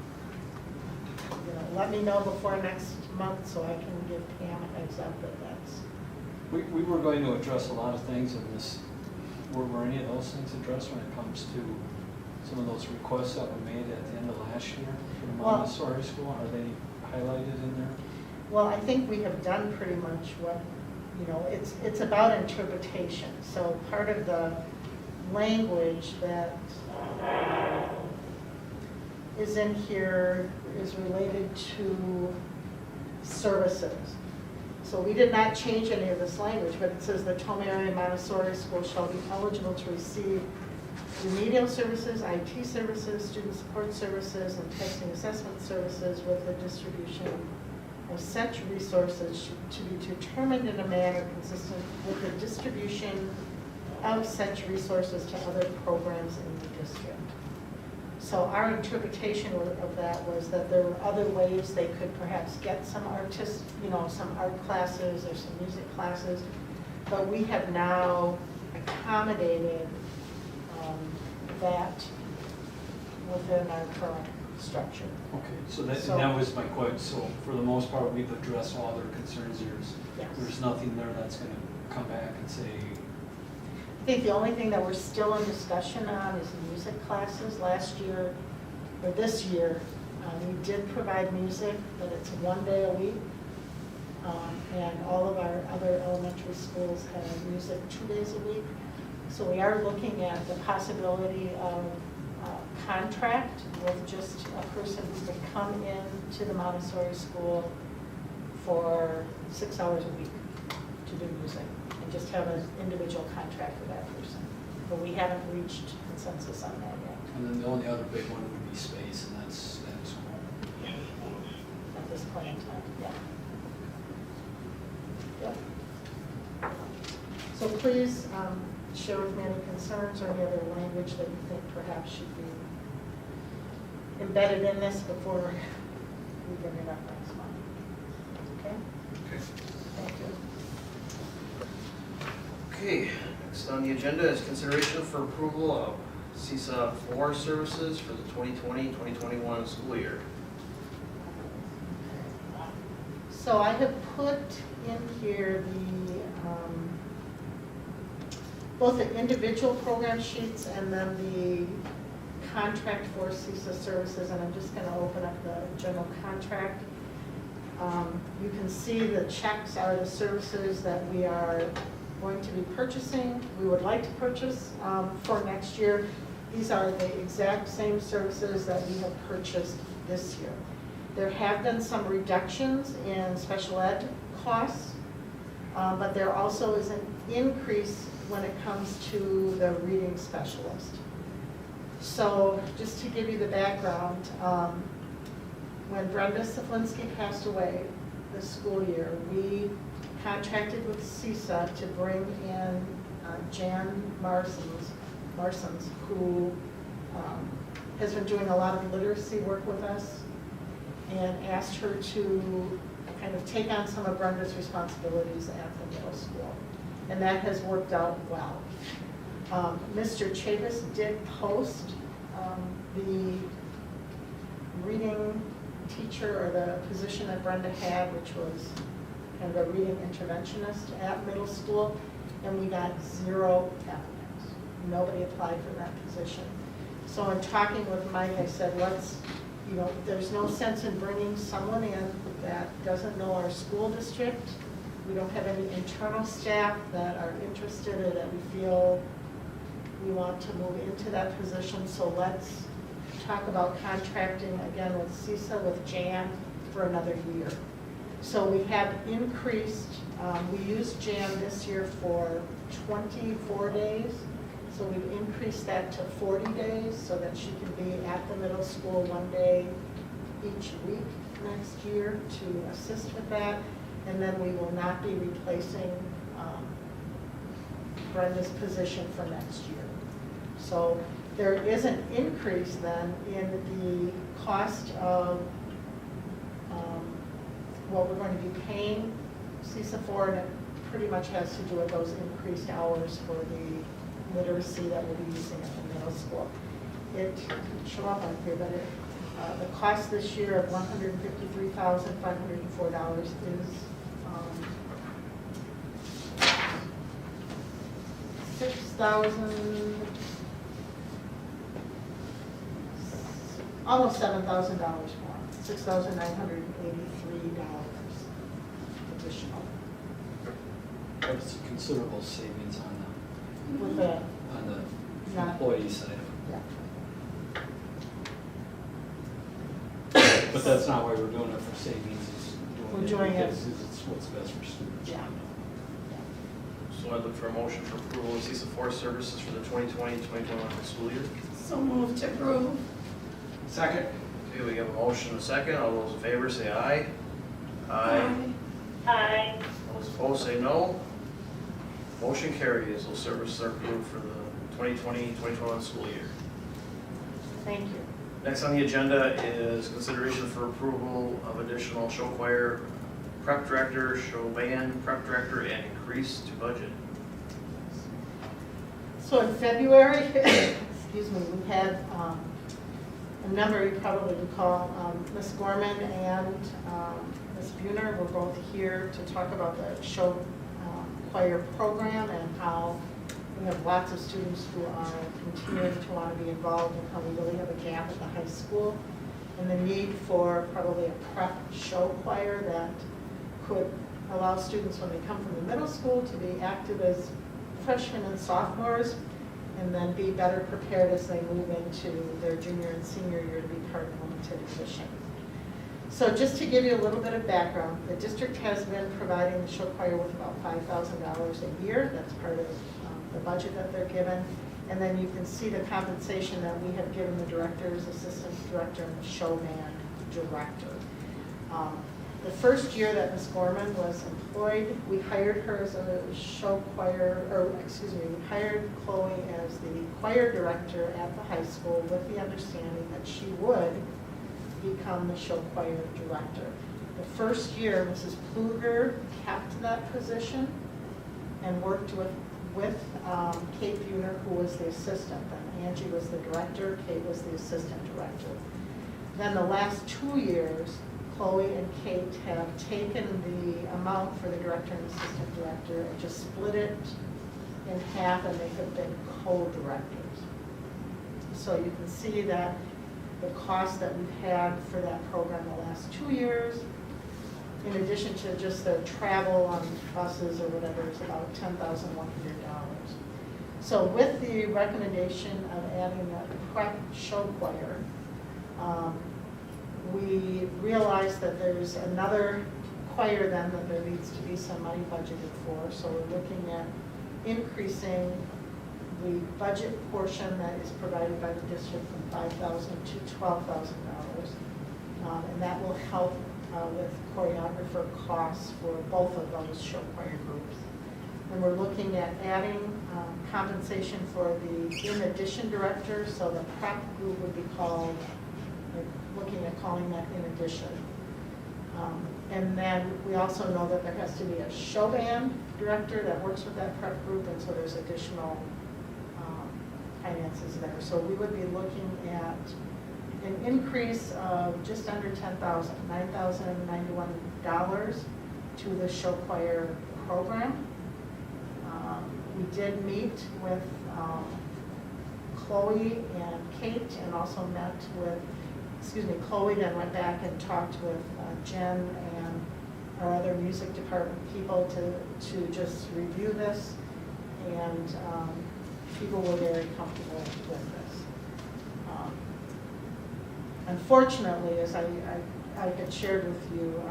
let me know before next month so I can give Pam a heads up that that's. We were going to address a lot of things in this. Were any of those things addressed when it comes to some of those requests that were made at the end of last year for the Montessori school? Are they highlighted in there? Well, I think we have done pretty much what, it's about interpretation. So part of the language that is in here is related to services. So we did not change any of this language, but it says the Tome Area Montessori School shall be eligible to receive remedial services, IT services, student support services, and testing assessment services with the distribution of such resources to be determined in a manner consistent with the distribution of such resources to other programs in the district. So our interpretation of that was that there were other ways they could perhaps get some some art classes or some music classes, but we have now accommodated that within our current structure. Okay, so that was my question. So for the most part, we've addressed all their concerns. Yes. There's nothing there that's going to come back and say. I think the only thing that we're still in discussion on is music classes. Last year, or this year, we did provide music, but it's 1 day a week. And all of our other elementary schools have music 2 days a week. So we are looking at the possibility of a contract with just a person who could come in to the Montessori school for 6 hours a week to do music. And just have an individual contract with that person. But we haven't reached consensus on that yet. And then the only other big one would be space, and that's At this point in time, yeah. Yeah. So please share with me any concerns or any other language that you think perhaps should be embedded in this before we bring it up next month. Okay? Okay. Thank you. Okay, next on the agenda is consideration for approval of CISA floor services for the 2020-2021 school year. So I have put in here both the individual program sheets and then the contract for CISA services, and I'm just going to open up the general contract. You can see the checks are the services that we are going to be purchasing, we would like to purchase for next year. These are the exact same services that we have purchased this year. There have been some reductions in special ed costs, but there also is an increase when it comes to the reading specialist. So just to give you the background, when Brenda Saflinsky passed away this school year, we contracted with CISA to bring in Jan Marsons, who has been doing a lot of literacy work with us, and asked her to kind of take on some of Brenda's responsibilities at the middle school. And that has worked out well. Mr. Chavis did post the reading teacher, or the position that Brenda had, which was kind of a reading interventionist at middle school, and we got 0 applicants. Nobody applied for that position. So in talking with Mike, I said, there's no sense in bringing someone in that doesn't know our school district. We don't have any internal staff that are interested or that we feel we want to move into that position. So let's talk about contracting again with CISA, with Jan, for another year. So we have increased, we used Jan this year for 24 days. So we've increased that to 40 days so that she can be at the middle school 1 day each week next year to assist with that. And then we will not be replacing Brenda's position for next year. So there is an increase then in the cost of what we're going to be paying CISA for, and it pretty much has to do with those increased hours for the literacy that we'll be using at the middle school. It didn't show up on here, but the cost this year of $153,504 is almost $7,000 more, $6,983 additional. That's a considerable savings on With the, the employee side. yeah. But that's not why we're doing it for savings, We're doing it- because it's what's best for students. Yeah. So I look for a motion for approval of CISA Forest Services for the 2020-2021 school year. So move to approve. Second? Okay, we have a motion and a second. All those in favor say aye. Aye. Aye. All those opposed say no. Motion carries. Those services are approved for the 2020-2021 school year. Thank you. Next on the agenda is consideration for approval of additional show choir prep director, show band prep director, and increase to budget. So in February, excuse me, we had a number, you probably recall, Ms. Gorman and Ms. Buhner were both here to talk about the show choir program and how we have lots of students who are continuing to want to be involved, and how we really have a gap at the high school, and the need for probably a prep show choir that could allow students when they come from the middle school to be active as freshmen and sophomores, and then be better prepared as they move into their junior and senior year to be part of limited admission. So just to give you a little bit of background, the district has been providing the show choir with about $5,000 a year. That's part of the budget that they're given. And then you can see the compensation that we have given the directors, assistant director, and the show band director. The first year that Ms. Gorman was employed, we hired her as a show choir, we hired Chloe as the choir director at the high school with the understanding that she would become the show choir director. The first year, Mrs. Pluger kept that position and worked with Kate Buhner, who was the assistant. Then Angie was the director, Kate was the assistant director. Then the last 2 years, Chloe and Kate have taken the amount for the director and assistant director and just split it in half, and they have been co-directors. So you can see that the cost that we've had for that program the last 2 years, in addition to just the travel on buses or whatever, is about $10,100. So with the recommendation of adding a prep show choir, we realized that there's another choir then that there needs to be some money budgeted for. So we're looking at increasing the budget portion that is provided by the district from $5,000 to $12,000. And that will help with choreographer costs for both of those show choir groups. And we're looking at adding compensation for the in addition director, so the prep group would be called, we're looking at calling that in addition. And then we also know that there has to be a show band director that works with that prep group, and so there's additional finances there. So we would be looking at an increase of just under $10,000, $9,091 to the show choir program. We did meet with Chloe and Kate, and also met with, Chloe then went back and talked with Jen and our other music department people to just review this, and people were very comfortable with this. Unfortunately, as I had shared with you,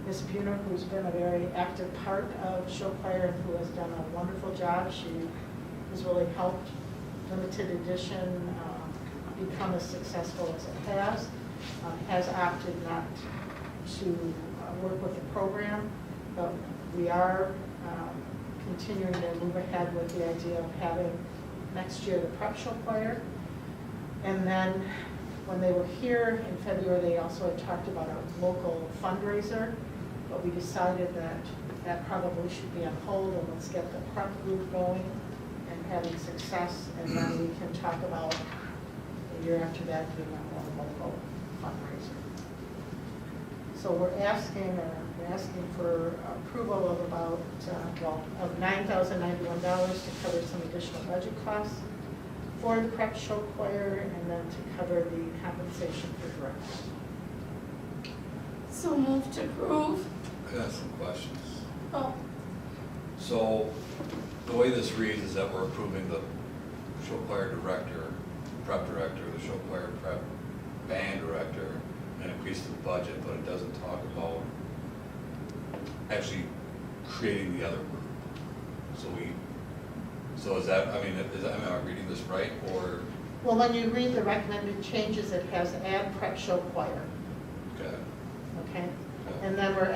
Ms. Buhner, who's been a very active part of show choir and who has done a wonderful job, she has really helped Limited Edition become as successful as it has opted not to work with the program, but we are continuing to move ahead with the idea of having next year the prep show choir. And then when they were here in February, they also had talked about a local fundraiser, but we decided that that probably should be on hold, and let's get the prep group going and having success, and then we can talk about the year after that doing a more local fundraiser. So we're asking for approval of about, of $9,091 to cover some additional budget costs for the prep show choir, and then to cover the compensation for directors. So move to approve. I got some questions. Oh, So, the way this reads is that we're approving the show choir director, prep director, the show choir prep band director, and increase the budget, but it doesn't talk about actually creating the other group. So is that, am I reading this right, or? Well, when you read the recommended changes, it has add prep show choir, Okay. okay? And then we're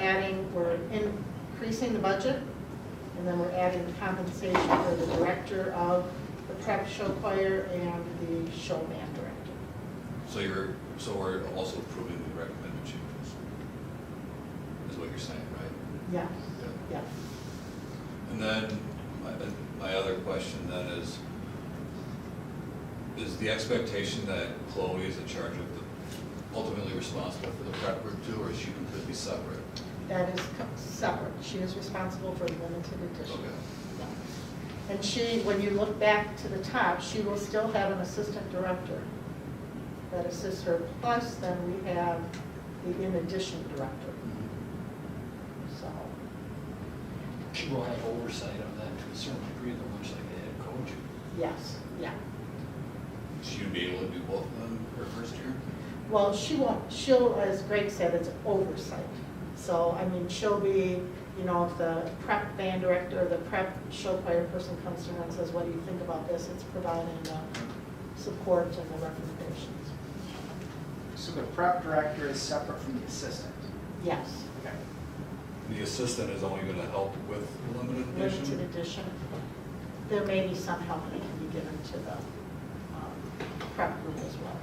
increasing the budget, and then we're adding compensation for the director of the prep show choir and the show band director. So we're also approving the recommended changes, is what you're saying, right? Yeah, yeah. And then, my other question then is the expectation that Chloe is in charge of ultimately responsible for the prep group too, or is she completely separate? That is separate. She is responsible for limited edition. Okay. Yeah. And she, when you look back to the top, she will still have an assistant director that assists her, plus then we have the in addition director. So, She will have oversight of that to a certain degree, though, much like a head coach. yes, yeah. She would be able to do both of them her first year? Well, she'll, as Greg said, it's oversight. So, she'll be, if the prep band director or the prep show choir person comes to her and says, what do you think about this? It's providing the support and the recommendations. So the prep director is separate from the assistant? Yes. Okay. The assistant is only gonna help with limited edition? Limited edition. There may be some help that can be given to the prep group as well.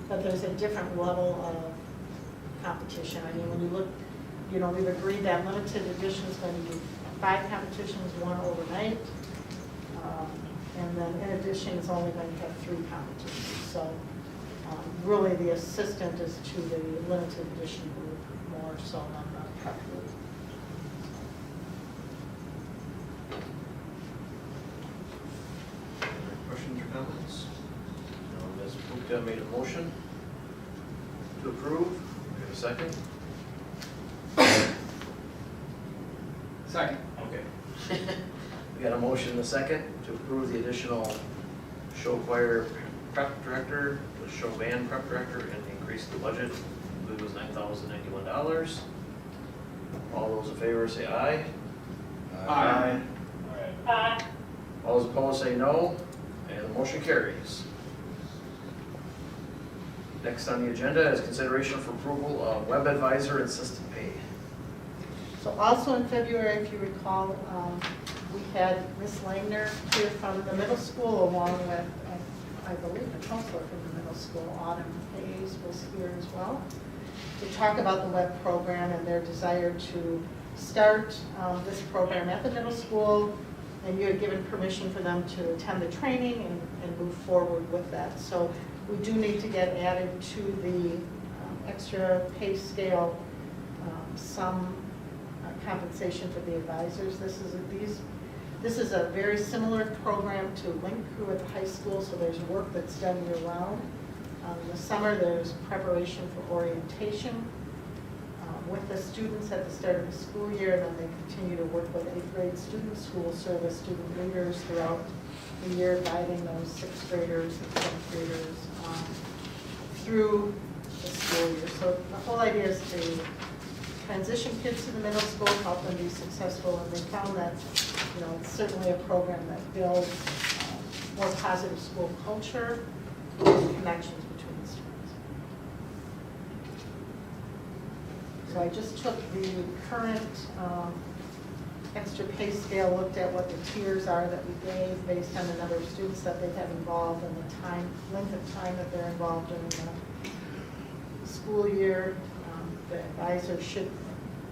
But there's a different level of competition. When you look, we've agreed that limited edition is going to be 5 competitions, 1 overnight. And then in addition, it's only going to have 3 competitions. So really the assistant is to the limited edition group more so than the prep group. Questions or comments? Ms. Gupta made a motion to approve. We have a second? Second. Okay. We got a motion and a second to approve the additional show choir prep director with show band prep director and increase the budget. I believe it was $9,091. All those in favor say aye. Aye. Aye. All those opposed say no, and the motion carries. Next on the agenda is consideration for approval of web advisor and system pay. So also in February, if you recall, we had Ms. Langner here from the middle school along with, I believe, the counselor from the middle school, Autumn Hayes, was here as well, to talk about the web program and their desire to start this program at the middle school, and you had given permission for them to attend the training and move forward with that. So we do need to get added to the extra pay scale some compensation for the advisors. This is a very similar program to Link Crew at the high school, so there's work that's done year round. In the summer, there's preparation for orientation with the students at the start of the school year, and then they continue to work with 8th grade students who will serve as student leaders throughout the year, guiding those 6th graders and 7th graders through the school year. So the whole idea is to transition kids to the middle school, help them be successful, and they found that, it's certainly a program that builds more positive school culture and connections between the students. So I just took the current extra pay scale, looked at what the tiers are that we gave based on the number of students that they have involved and the length of time that they're involved in the school year. The advisor should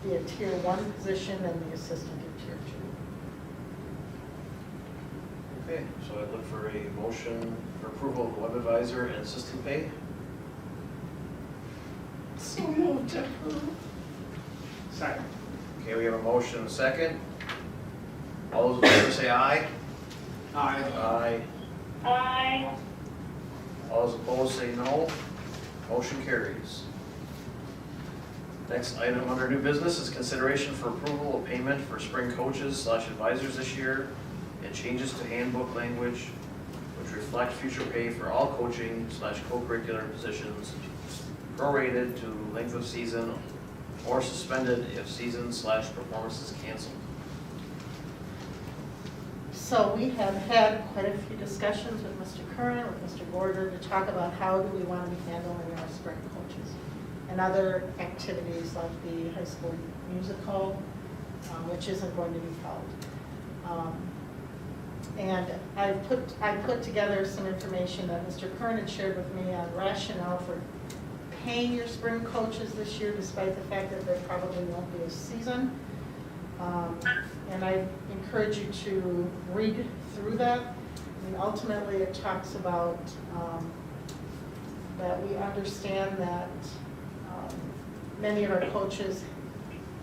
be a tier 1 position and the assistant a tier 2. Okay, so I'd look for a motion for approval of the web advisor and system pay. So moved to approve. Second. Okay, we have a motion and a second. All those in favor say aye. Aye. Aye. Aye. All those opposed say no. Motion carries. Next item under new business is consideration for approval of payment for spring coaches / advisors this year and changes to handbook language which reflect future pay for all coaching / co-curricular positions prorated to length of season or suspended if season / performance is canceled. So we have had quite a few discussions with Mr. Curran, with Mr. Gorder, to talk about how do we want to be handling our spring coaches and other activities like the high school musical, which isn't going to be held. And I put together some information that Mr. Curran had shared with me on rationale for paying your spring coaches this year, despite the fact that there probably won't be a season. And I encourage you to read through that. I mean, ultimately, it talks about that we understand that many of our coaches,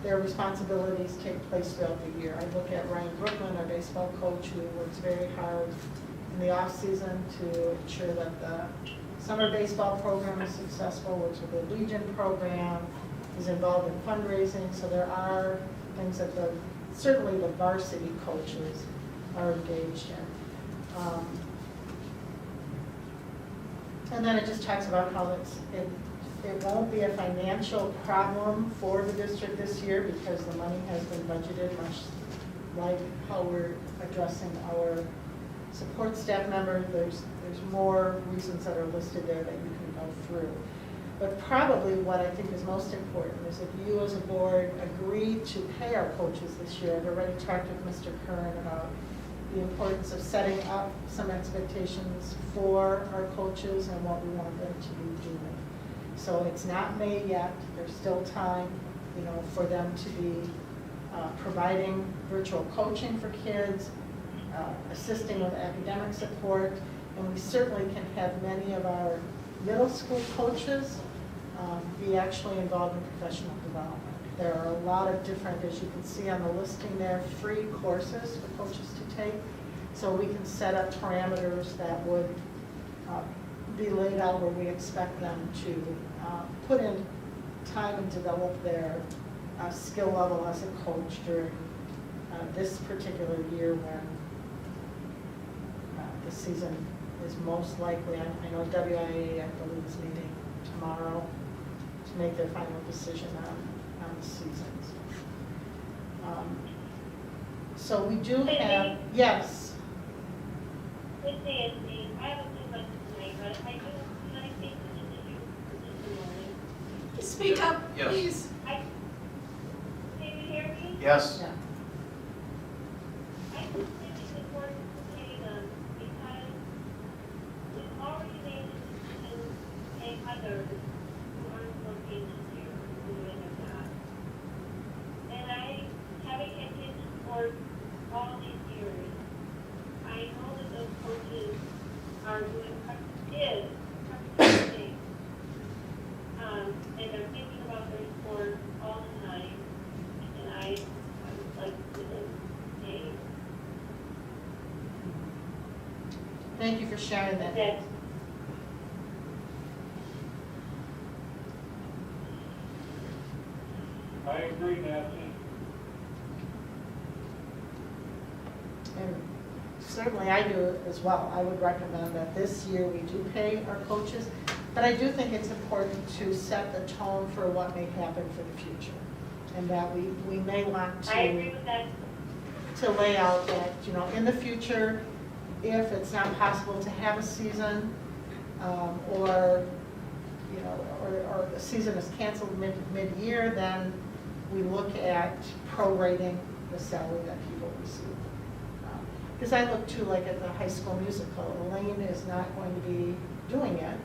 their responsibilities take place throughout the year. I look at Ryan Brooklyn, our baseball coach, who works very hard in the off-season to ensure that the summer baseball program is successful, works with the Legion program, is involved in fundraising. So there are things that certainly the varsity coaches are engaged in. And then it just talks about how it won't be a financial problem for the district this year because the money has been budgeted, much like how we're addressing our support staff members. There's more reasons that are listed there that you can go through. But probably what I think is most important is if you as a board agree to pay our coaches this year. I've already talked with Mr. Curran about the importance of setting up some expectations for our coaches and what we want them to be doing. So it's not May yet. There's still time, for them to be providing virtual coaching for kids, assisting with academic support, and we certainly can have many of our middle school coaches be actually involved in professional development. There are a lot of different, as you can see on the listing there, free courses for coaches to take. So we can set up parameters that would be laid out where we expect them to put in time and develop their skill level as a coach during this particular year when the season is most likely, I know WIA, I believe, is meeting tomorrow to make their final decision on the seasons. So we do have, yes, With Nancy, I haven't too much tonight, but I do, can I speak to just a few, just a moment? Speak up, Yes. please. Can you hear me? Yes? yeah. I just think it's important to pay them because we've already made a decision to pay others who aren't working this year, who doing their job. And I, having had kids in sport all these years, I know that those coaches are doing, things. And they're thinking about their sport all the time, and I would like to say, Thank you for sharing that. that I agree, Nancy. And certainly I do as well. I would recommend that this year we do pay our coaches, but I do think it's important to set the tone for what may happen for the future. And that we may want I agree to with that. lay out that, you know, in the future, if it's not possible to have a season, or, you know, or the season is canceled mid-year, then we look at prorating the salary that people receive. Because I look too, like at the High School Musical, Elaine is not going to be doing it,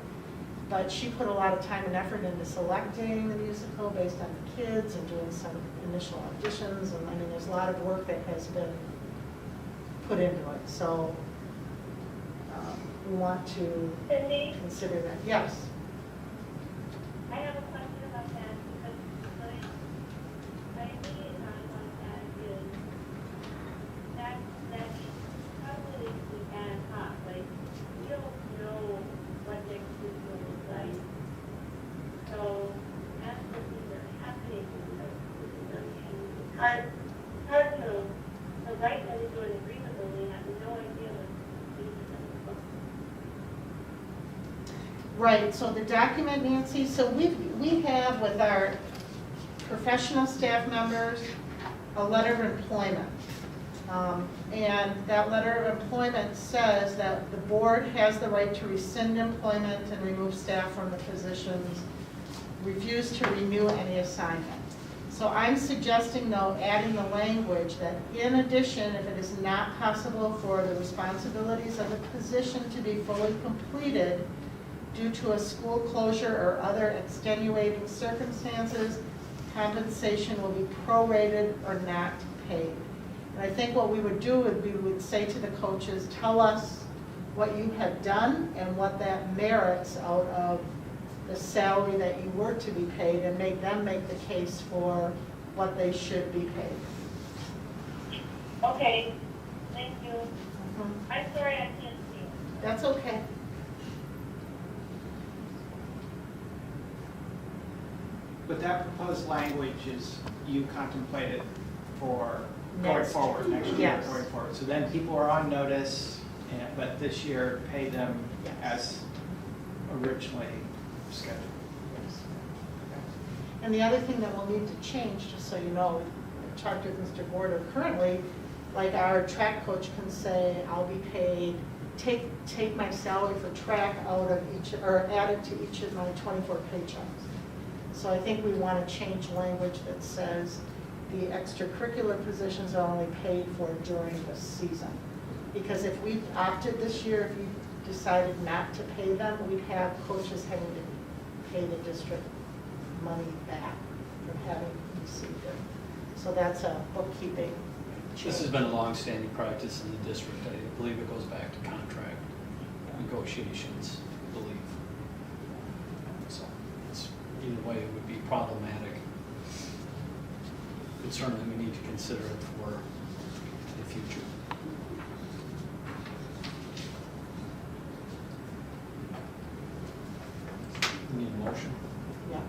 but she put a lot of time and effort into selecting the musical based on the kids and doing some initial auditions, and I mean, there's a lot of work that has been put into it, so we want to Cindy, consider that. Yes, I have a question about that, because my immediate thought about that is that probably is ad hoc, like, we don't know what next week will look like. So, as the things are happening, it's hard to write that into an agreement when we have no idea what things are going to look like. right, so the document, Nancy, so we have with our professional staff members a letter of employment. And that letter of employment says that the board has the right to rescind employment and remove staff from the positions, refuse to renew any assignment. So I'm suggesting, though, adding the language that in addition, if it is not possible for the responsibilities of the position to be fully completed due to a school closure or other extenuating circumstances, compensation will be prorated or not paid. And I think what we would do would be, we would say to the coaches, tell us what you have done and what that merits out of the salary that you were to be paid, and make them make the case for what they should be paid. Okay, thank you. Mhm. I'm sorry I can't see. That's okay. But that proposed language is, you contemplated for going Next. forward, next year Yes. going forward. So then people are on notice, but this year pay them Yes. as originally scheduled. And the other thing that we'll need to change, just so you know, I talked with Mr. Border currently, like our track coach can say, I'll be paid, take my salary for track out of each, or add it to each of my 24 paychecks. So I think we want to change language that says the extracurricular positions are only paid for during the season. Because if we opted this year, if we decided not to pay them, we'd have coaches having to pay the district money back from having received it. So that's a bookkeeping change. This has been a long-standing practice in the district. I believe it goes back to contract negotiations, I believe. So it's, either way, it would be problematic. But certainly we need to consider it for the future. We need a motion. Yes.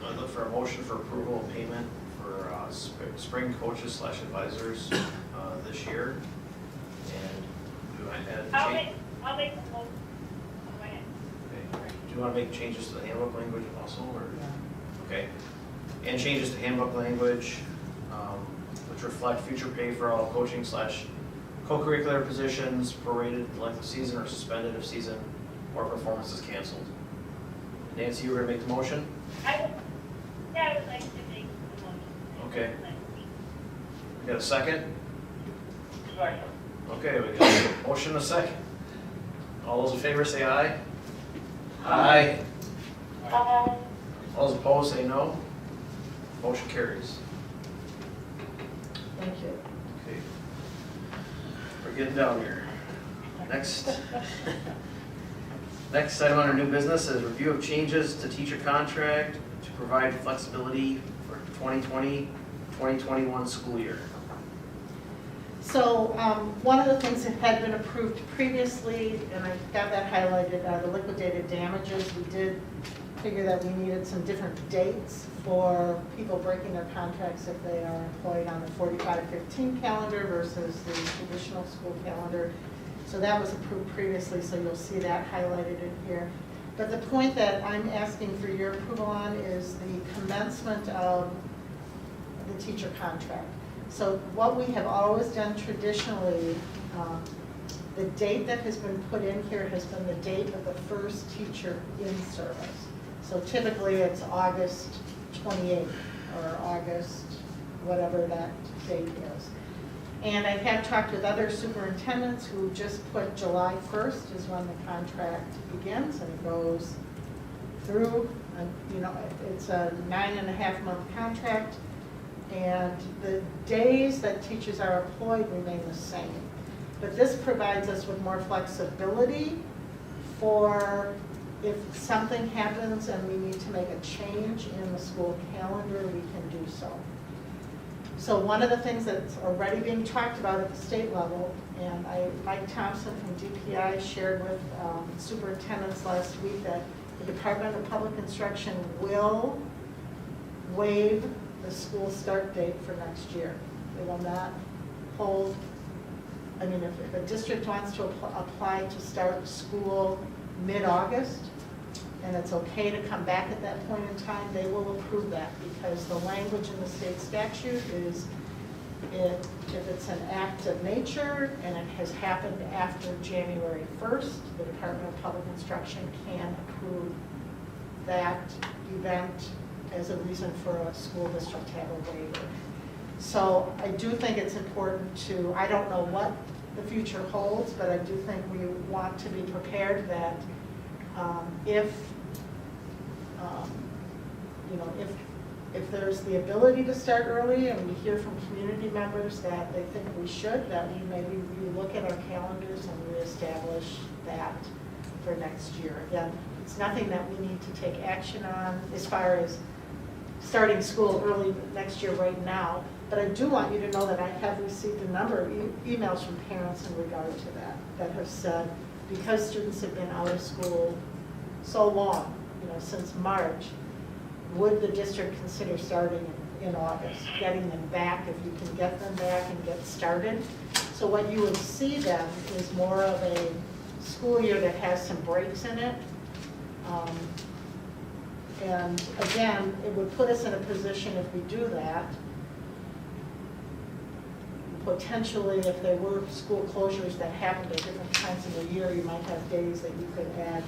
I look for a motion for approval of payment for spring coaches / advisors this year. And do want to add I'll change? make a motion. Go ahead. Okay. Do you want to make changes to the handbook language also, or? Okay. And changes to handbook language, which reflect future pay for all coaching / co-curricular positions, prorated length of season or suspended if season or performance is canceled. Nancy, you were gonna make the motion? I would like to make the motion. Okay. We got a second? Second. Okay, we got a motion and a second. All those in favor say aye. Aye. All those opposed say no. Motion carries. Thank you. Okay. We're getting down here. Next item under new business is review of changes to teacher contract to provide flexibility for 2020-2021 school year. So one of the things that had been approved previously, and I got that highlighted, are the liquidated damages. We did figure that we needed some different dates for people breaking their contracts if they are employed on the 45-15 calendar versus the traditional school calendar. So that was approved previously, so you'll see that highlighted in here. But the point that I'm asking for your approval on is the commencement of the teacher contract. So what we have always done traditionally, the date that has been put in here has been the date of the first teacher in service. So typically it's August 28th or August, whatever that date is. And I have talked with other superintendents who just put July 1st is when the contract begins and goes through, it's a 9.5-month contract. And the days that teachers are employed remain the same. But this provides us with more flexibility for if something happens and we need to make a change in the school calendar, we can do so. So one of the things that's already being talked about at the state level, and Mike Thompson from DPI shared with superintendents last week that the Department of Public Instruction will waive the school start date for next year. They will not hold, if a district wants to apply to start school mid-August, and it's okay to come back at that point in time, they will approve that because the language in the state statute is if it's an act of nature and it has happened after January 1st, the Department of Public Instruction can approve that event as a reason for a school district to have a waiver. So I do think it's important to, I don't know what the future holds, but I do think we want to be prepared that if there's the ability to start early and we hear from community members that they think we should, that we maybe relook at our calendars and reestablish that for next year. Again, it's nothing that we need to take action on as far as starting school early next year right now, but I do want you to know that I have received a number of emails from parents in regard to that have said, because students have been out of school so long, since March, would the district consider starting in August, getting them back if you can get them back and get started? So what you would see then is more of a school year that has some breaks in it. And again, it would put us in a position if we do that, potentially if there were school closures that happened at different times in the year, you might have days that you could add,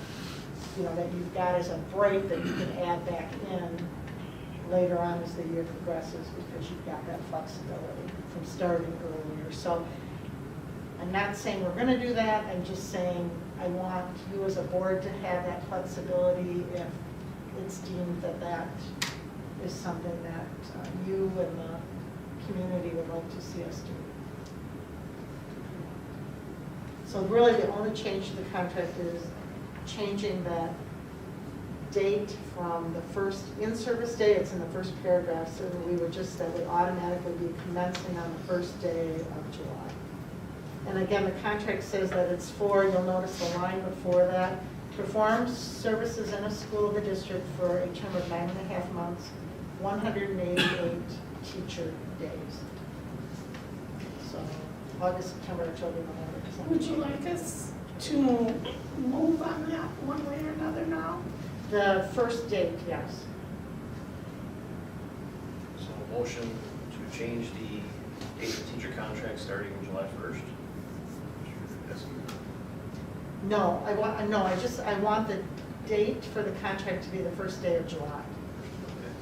that you've got as a break that you can add back in later on as the year progresses because you've got that flexibility from starting earlier. So I'm not saying we're going to do that, I'm just saying I want you as a board to have that flexibility if it's deemed that that is something that you and the community would like to see us do. So really the only change to the contract is changing that date from the first in-service day, it's in the first paragraph, so that we would just, that would automatically be commencing on the first day of July. And again, the contract says that it's for, you'll notice the line before that, performs services in a school of the district for a term of 9.5 months, 188 teacher days. So August, September, October, November, December. Would you like us to move on that one way or another now? The first date, yes. So a motion to change the date of teacher contract starting July 1st. No, I want the date for the contract to be the first day of July.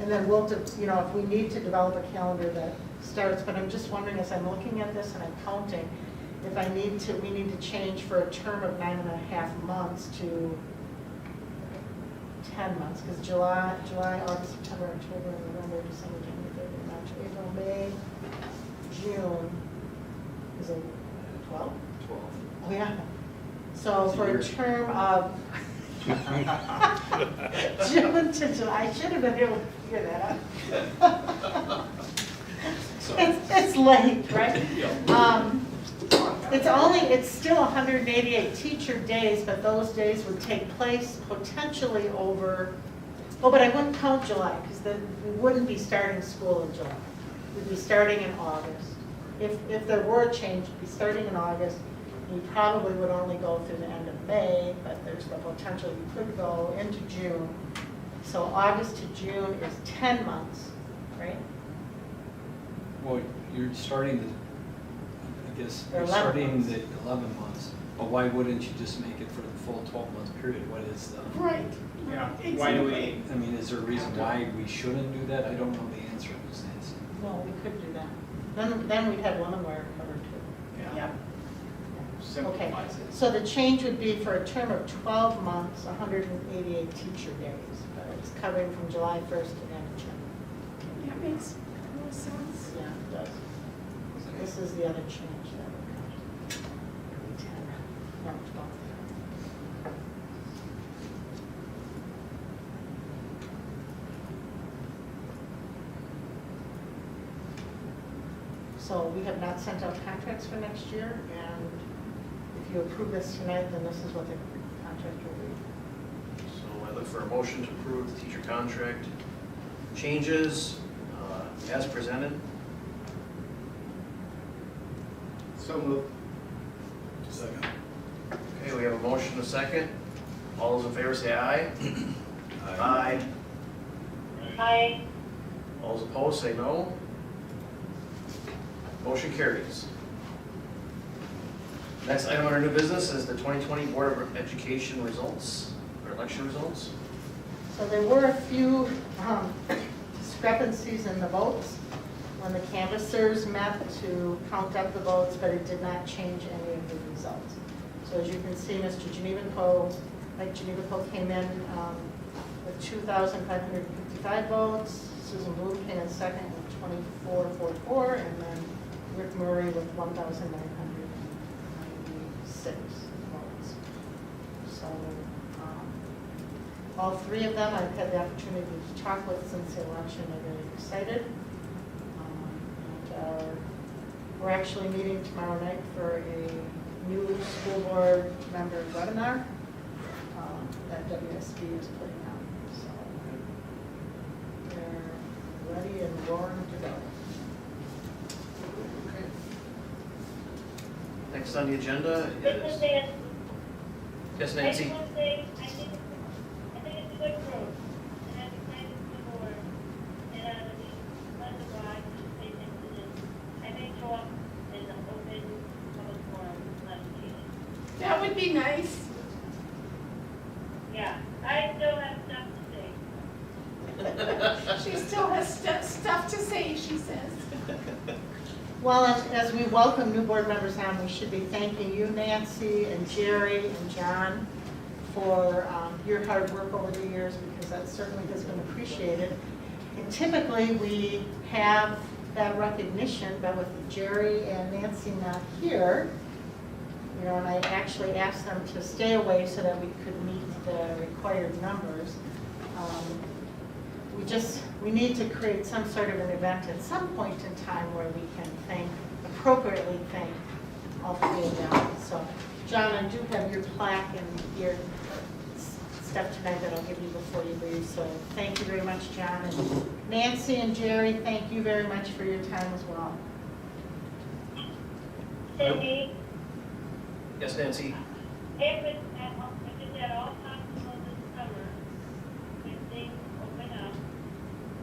And then we'll, you know, if we need to develop a calendar that starts, but I'm just wondering, as I'm looking at this and I'm counting, if we need to change for a term of 9.5 months to 10 months, because July, August, September, October, November, December, January, February, March, April, May, June, is it 12? 12. Oh, yeah. So for a term of June to July, I should have been able to figure that out. It's late, right? It's still 188 teacher days, but those days would take place potentially over, but I wouldn't count July, because then we wouldn't be starting school in July. We'd be starting in August. If there were a change, it'd be starting in August. We probably would only go through the end of May, but there's the potential you could go into June. So August to June is 10 months, right? Well, you're starting the, I guess, Or you're 11 starting months. the 11 months, but why wouldn't you just make it for the full 12-month period? What is the, Right. Yeah, why do we, I mean, is there a reason why we shouldn't do that? I don't know the answer to this, Nancy. No, we could do that. Then we'd have one wire covered too. yeah, Yep. Okay, simplifies it. so the change would be for a term of 12 months, 188 teacher days, but it's covering from July 1st to the end of June. That makes more sense. Yeah, it does. This is the other change that would come. 10, no, 12. So we have not sent out contracts for next year, and if you approve this tonight, then this is what the contract will be. So I look for a motion to approve the teacher contract changes as presented. So moved. Second. Okay, we have a motion and a second. All those in favor say aye. Aye. Aye. All those opposed say no. Motion carries. Next item on our new business is the 2020 Board of Education results, or election results. So there were a few discrepancies in the votes when the canvassers met to count up the votes, but it did not change any of the results. So as you can see, Mr. Mike Genevico came in with 2,555 votes. Susan Bloom came in second with 2,444, and then Rick Murray with 1,996 votes. So all three of them I've had the opportunity to talk with since the election. They're very excited. We're actually meeting tomorrow night for a new school board member webinar that WSB is putting on. So they're ready and roaring to go. Okay. Next on the agenda Just to is, say, yes, I just Nancy? want to say, I think it's a good growth, and I'm excited for the board. And let the board say things to this. I may show up in the open public forum last meeting. That would be nice. Yeah, I still have stuff to say. She still has stuff to say, she says. Well, as we welcome new board members on, we should be thanking you, Nancy, and Jerry, and John, for your hard work over the years, because that certainly has been appreciated. And typically, we have that recognition, but with Jerry and Nancy not here, you know, and I actually asked them to stay away so that we could meet the required numbers. We need to create some sort of an event at some point in time where we can appropriately thank all three of them. So, John, I do have your plaque and your stuff tonight that I'll give you before you leave. So thank you very much, John. And Nancy and Jerry, thank you very much for your time as well. Cindy, Yes, Nancy? if it's at all possible this summer, when things open up,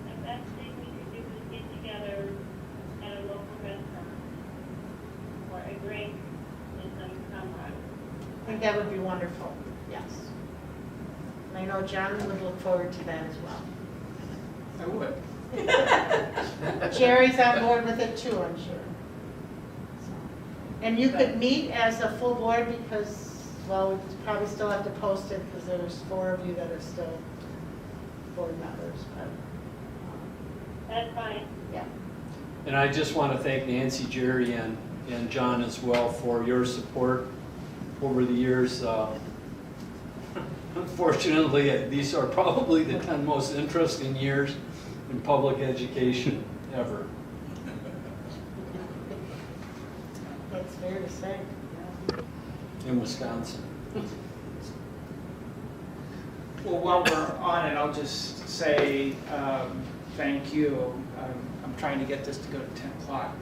the best thing we could do is get together at a local restaurant for a drink and some camaraderie. I think that would be wonderful, yes. And I know John would look forward to that as well. I would. Jerry's on board with it too, I'm sure. So, and you could meet as a full board because, well, we probably still have to post it because there's 4 of you that are still board members, but, That's fine. yeah. And I just want to thank Nancy, Jerry, and John as well for your support over the years. Unfortunately, these are probably the 10 most interesting years in public education ever. That's fair to say. In Wisconsin. Well, while we're on it, I'll just say thank you. I'm trying to get this to go to 10 o'clock.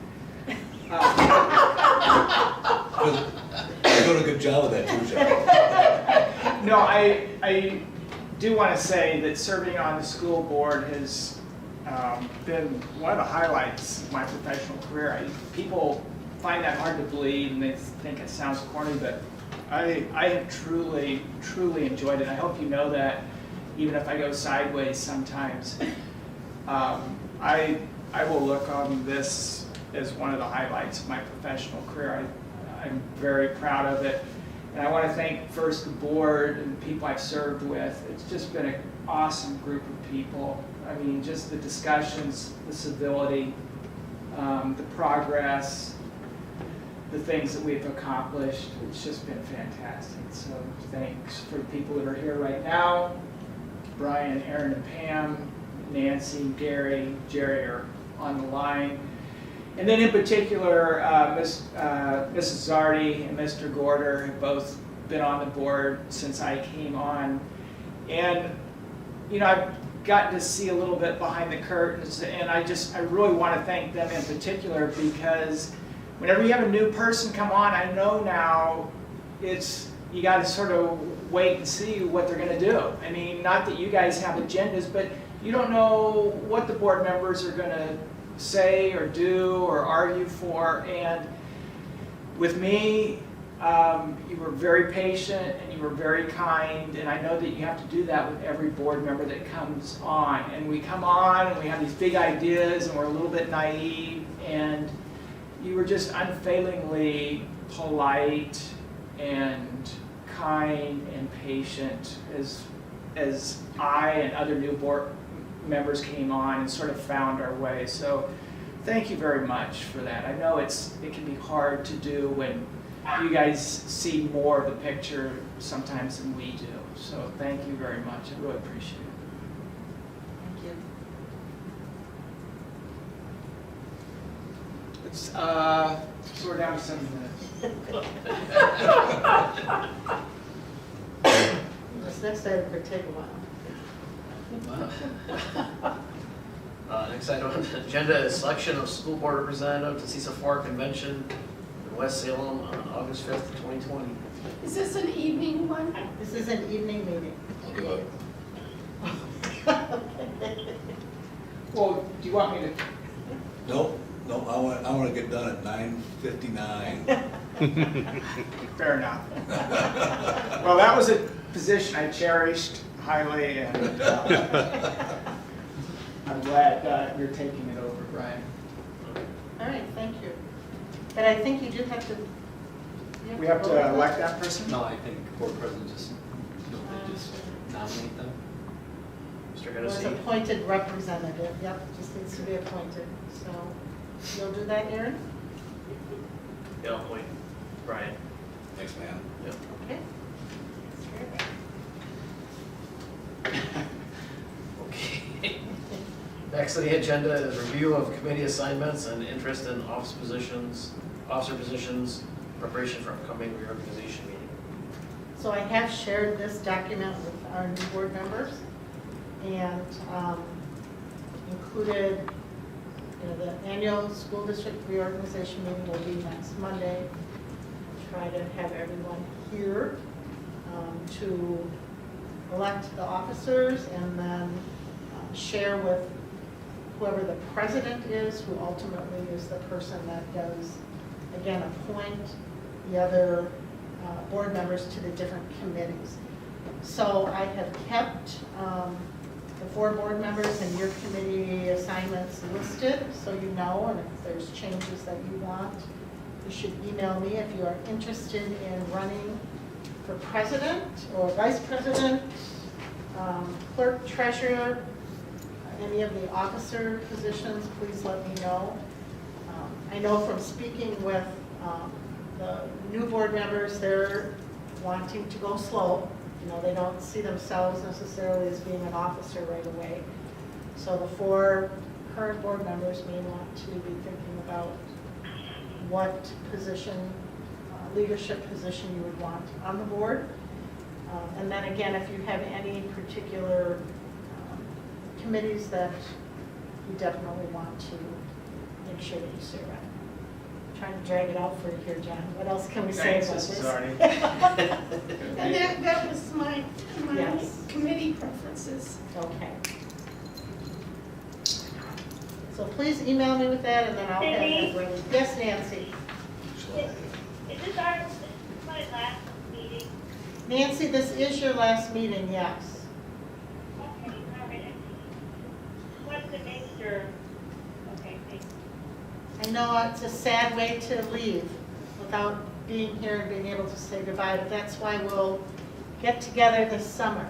You're doing a good job of that too, Jeff. No, I do want to say that serving on the school board has been one of the highlights of my professional career. People find that hard to believe and they think it sounds corny, but I have truly, truly enjoyed it. I hope you know that, even if I go sideways sometimes. I will look on this as one of the highlights of my professional career. I'm very proud of it. And I want to thank first the board and the people I've served with. It's just been an awesome group of people. I mean, just the discussions, the civility, the progress, the things that we've accomplished. It's just been fantastic. So thanks for the people that are here right now. Brian, Aaron, and Pam, Nancy, Gary, Jerry are on the line. And then in particular, Mrs. Zardi and Mr. Gorder have both been on the board since I came on. And, you know, I've gotten to see a little bit behind the curtains, and I really want to thank them in particular because whenever you have a new person come on, I know now you got to sort of wait and see what they're going to do. I mean, not that you guys have agendas, but you don't know what the board members are going to say or do or argue for. And with me, you were very patient and you were very kind, and I know that you have to do that with every board member that comes on. And we come on and we have these big ideas and we're a little bit naive, and you were just unfailingly polite and kind and patient as I and other new board members came on and sort of found our way. So thank you very much for that. I know it can be hard to do when you guys see more of the picture sometimes than we do. So thank you very much. I really appreciate it. Thank you. It's so we're down to 7 minutes. This next item could take a while. Next item on the agenda is selection of school board representative to CISA-4 convention in West Salem on August 5th, 2020. Is this an evening one? This is an evening meeting. I'll do it. Well, do you want me to? Nope, I want to get done at 9:59. Fair enough. Well, that was a position I cherished highly, and I'm glad you're taking it over, Brian. All right, thank you. But I think you do have to. We have to elect that person? No, I think board president just nominate them. Mr. Was Hennessy? appointed representative, yep, just needs to be appointed. So you'll do that, Aaron? Yeah, I'll appoint Brian. Thanks, man. Yep. Okay. Okay. Next on the agenda is review of committee assignments and interest in officer positions, preparation for upcoming reorganization meeting. So I have shared this document with our new board members and included the annual school district reorganization meeting will be next Monday. Try to have everyone here to elect the officers and then share with whoever the president is, who ultimately is the person that does, again, appoint the other board members to the different committees. So I have kept the 4 board members and your committee assignments listed, so you know, and if there's changes that you want, you should email me if you are interested in running for president or vice president, clerk, treasurer, any of the officer positions, please let me know. I know from speaking with the new board members, they're wanting to go slow. You know, they don't see themselves necessarily as being an officer right away. So the 4 current board members may want to be thinking about what position, leadership position you would want on the board. And then again, if you have any particular committees that you definitely want to make sure that you serve on. I'm trying to drag it out for you here, John. What else can we say about Thanks, this? Mrs. Arnie. And that was my Yes. committee preferences. Okay. So please email me with that and then I'll have that ready. Yes, Nancy. Is this my last meeting? Nancy, this is your last meeting, yes. Okay, all right. Want to make sure. Okay, thanks. I know it's a sad way to leave without being here and being able to say goodbye, but that's why we'll get together this summer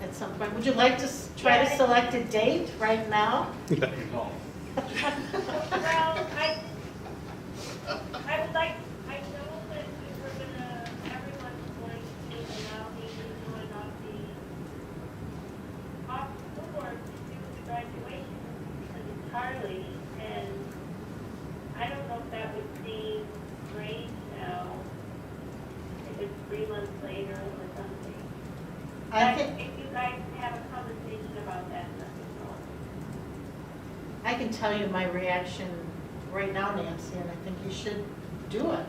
at some point. Would you like to try to select a date right now? No. Well, I would like, I know that everyone's going to allow me to join off the board to do the graduation because it's Harley, and I don't know if that would seem strange now, if it's 3 months later or something. I But think, if you guys have a conversation about that, let me know. I can tell you my reaction right now, Nancy, and I think you should do it.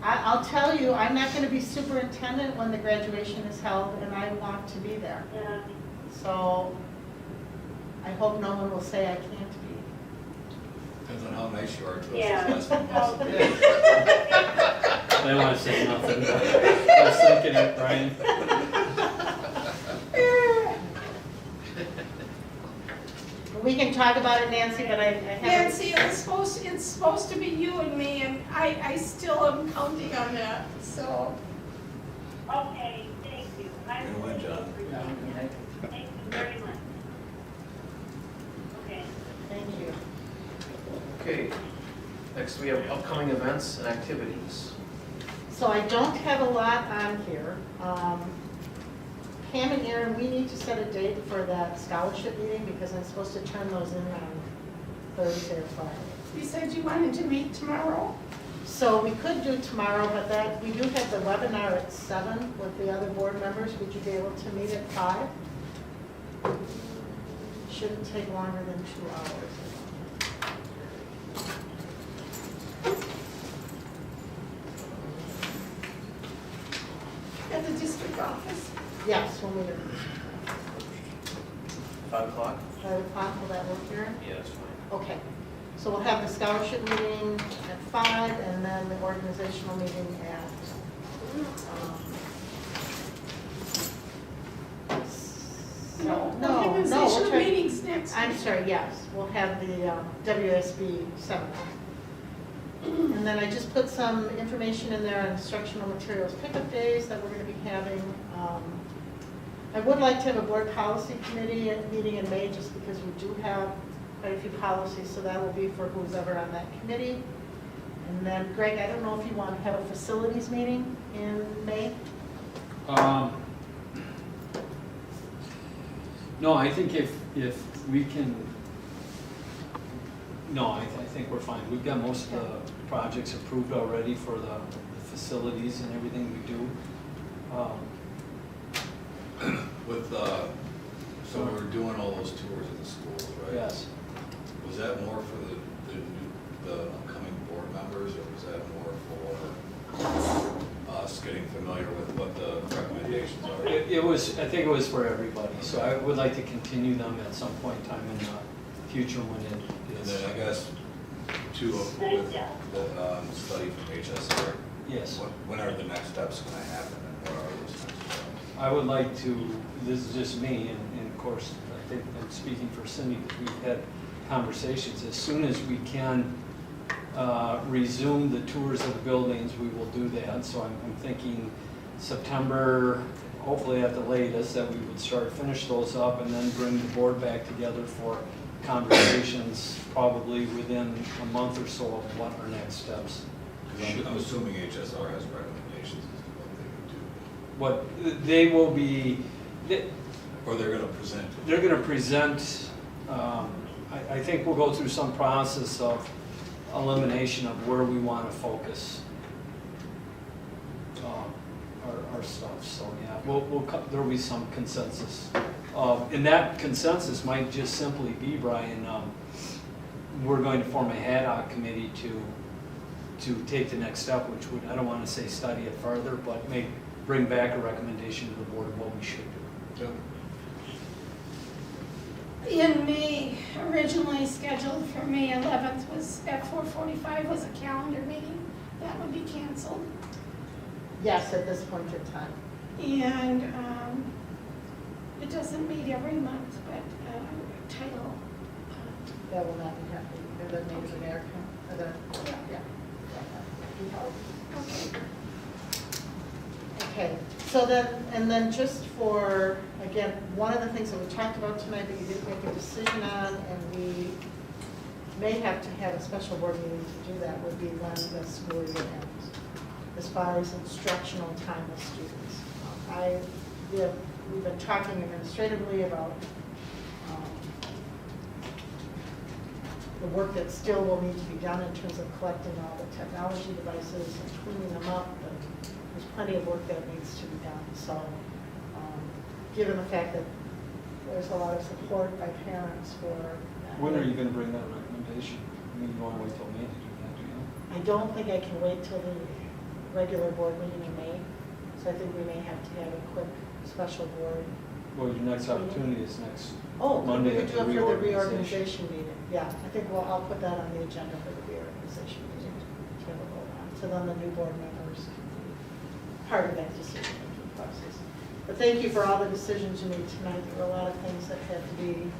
I'll tell you, I'm not going to be superintendent when the graduation is held, and I want to be there. Yeah. So I hope no one will say I can't be. Depends on how nice you are to us Yeah. this last few months. I don't want to say nothing, but I was thinking it, Brian. We can talk about it, Nancy, but I haven't. Nancy, it's supposed to be you and me, and I still am counting on that, so. Okay, thank you. I You're gonna win, John. appreciate it. Thank you very much. Okay. Thank you. Okay, next we have upcoming events and activities. So I don't have a lot on here. Pam and Aaron, we need to set a date for that scholarship meeting because I'm supposed to turn those in on Thursday or Friday. You said you wanted to meet tomorrow? So we could do tomorrow, but we do have the webinar at 7 with the other board members. Would you be able to meet at 5? Shouldn't take longer than 2 hours. At the district office? Yes, we'll meet at 5 o'clock? 5 o'clock. Will that work, Aaron? Yeah, that's fine. Okay, so we'll have the scholarship meeting at 5 and then the organizational meeting at, no, Organizational we'll try- meetings next I'm week. sorry, yes, we'll have the WSB seminar. And then I just put some information in there on instructional materials pickup days that we're going to be having. I would like to have a board policy committee meeting in May just because we do have quite a few policies, so that will be for who's ever on that committee. And then Greg, I don't know if you want to have a facilities meeting in May? No, I think if we can, no, I think we're fine. We've got most of the projects approved already for the facilities and everything we do. With, so we were doing all those tours of the schools, right? Yes. Was that more for the I think it was for everybody, so I would like to continue them at some point in time in the future when it And is. then I guess, too, with the study from HSR, Yes. when are the next steps gonna happen, and what are those next steps? I would like to, this is just me, and of course, I think I'm speaking for Cindy, because we've had conversations, as soon as we can resume the tours of the buildings, we will do that. So I'm thinking September, hopefully at the latest, that we would finish those up and then bring the board back together for conversations, probably within a month or so of what our next steps. 'Cause I'm assuming HSR has recommendations as to what they What they will be, could do, or they're gonna present. they're gonna present, I think we'll go through some process of elimination of where we wanna focus our stuff, so yeah, there'll be some consensus. And that consensus might just simply be, Brian, we're going to form a HADOC committee to take the next step, which would, I don't wanna say study it further, but bring back a recommendation to the board of what we should do. In May, originally scheduled for May 11th was at 4:45 was a calendar meeting. That would be canceled. Yes, at this point in time. And it doesn't meet every month, but title. That will not be happening. The Native American, yeah. Okay. Okay, so then, and then just for, again, one of the things that we talked about tonight that you didn't make a decision on, and we may have to have a special board meeting to do that, would be when the school year ends, as far as instructional time with students. We've been talking administratively about the work that still will need to be done in terms of collecting all the technology devices and cleaning them up, but there's plenty of work that needs to be done. So, given the fact that there's a lot of support by parents for that. When are you gonna bring that recommendation? I mean, you wanna wait till May to do that, do you? I don't think I can wait till the regular board meeting in May, so I think we may have to have a quick special board. Well, your next opportunity is next Oh, Monday we at could the do it for the reorganization. reorganization meeting. Yeah, I think I'll put that on the agenda for the reorganization meeting to have a vote on. So then the new board members can be part of that decision-making process. But thank you for all the decisions you made tonight. There were a lot of things that had to be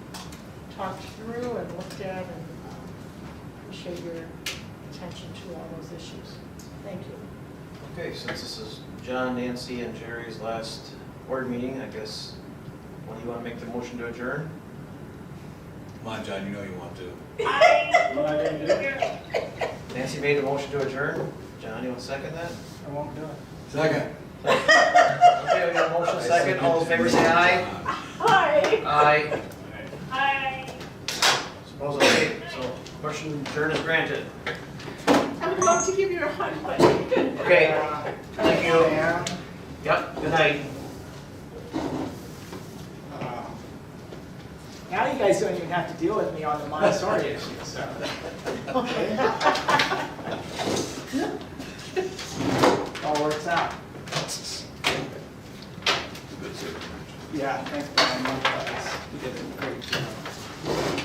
talked through and looked at, and appreciate your attention to all those issues. Thank you. Okay, since this is John, Nancy, and Jerry's last board meeting, I guess, when do you want to make the motion to adjourn? Come on, John, you know you want to. Nancy made a motion to adjourn. John, you want to second that? I won't do it. Second. Okay, we got a motion second. All those in favor say aye. Hi. Aye. Hi. Suppose okay, so motion adjourn is granted. I would love to give you a hug, but you couldn't. Okay, thank you. Yep, good night. Now you guys don't even have to deal with me on the Montessori issue, so. All works out. Yeah, thanks very much, guys. You did a great job.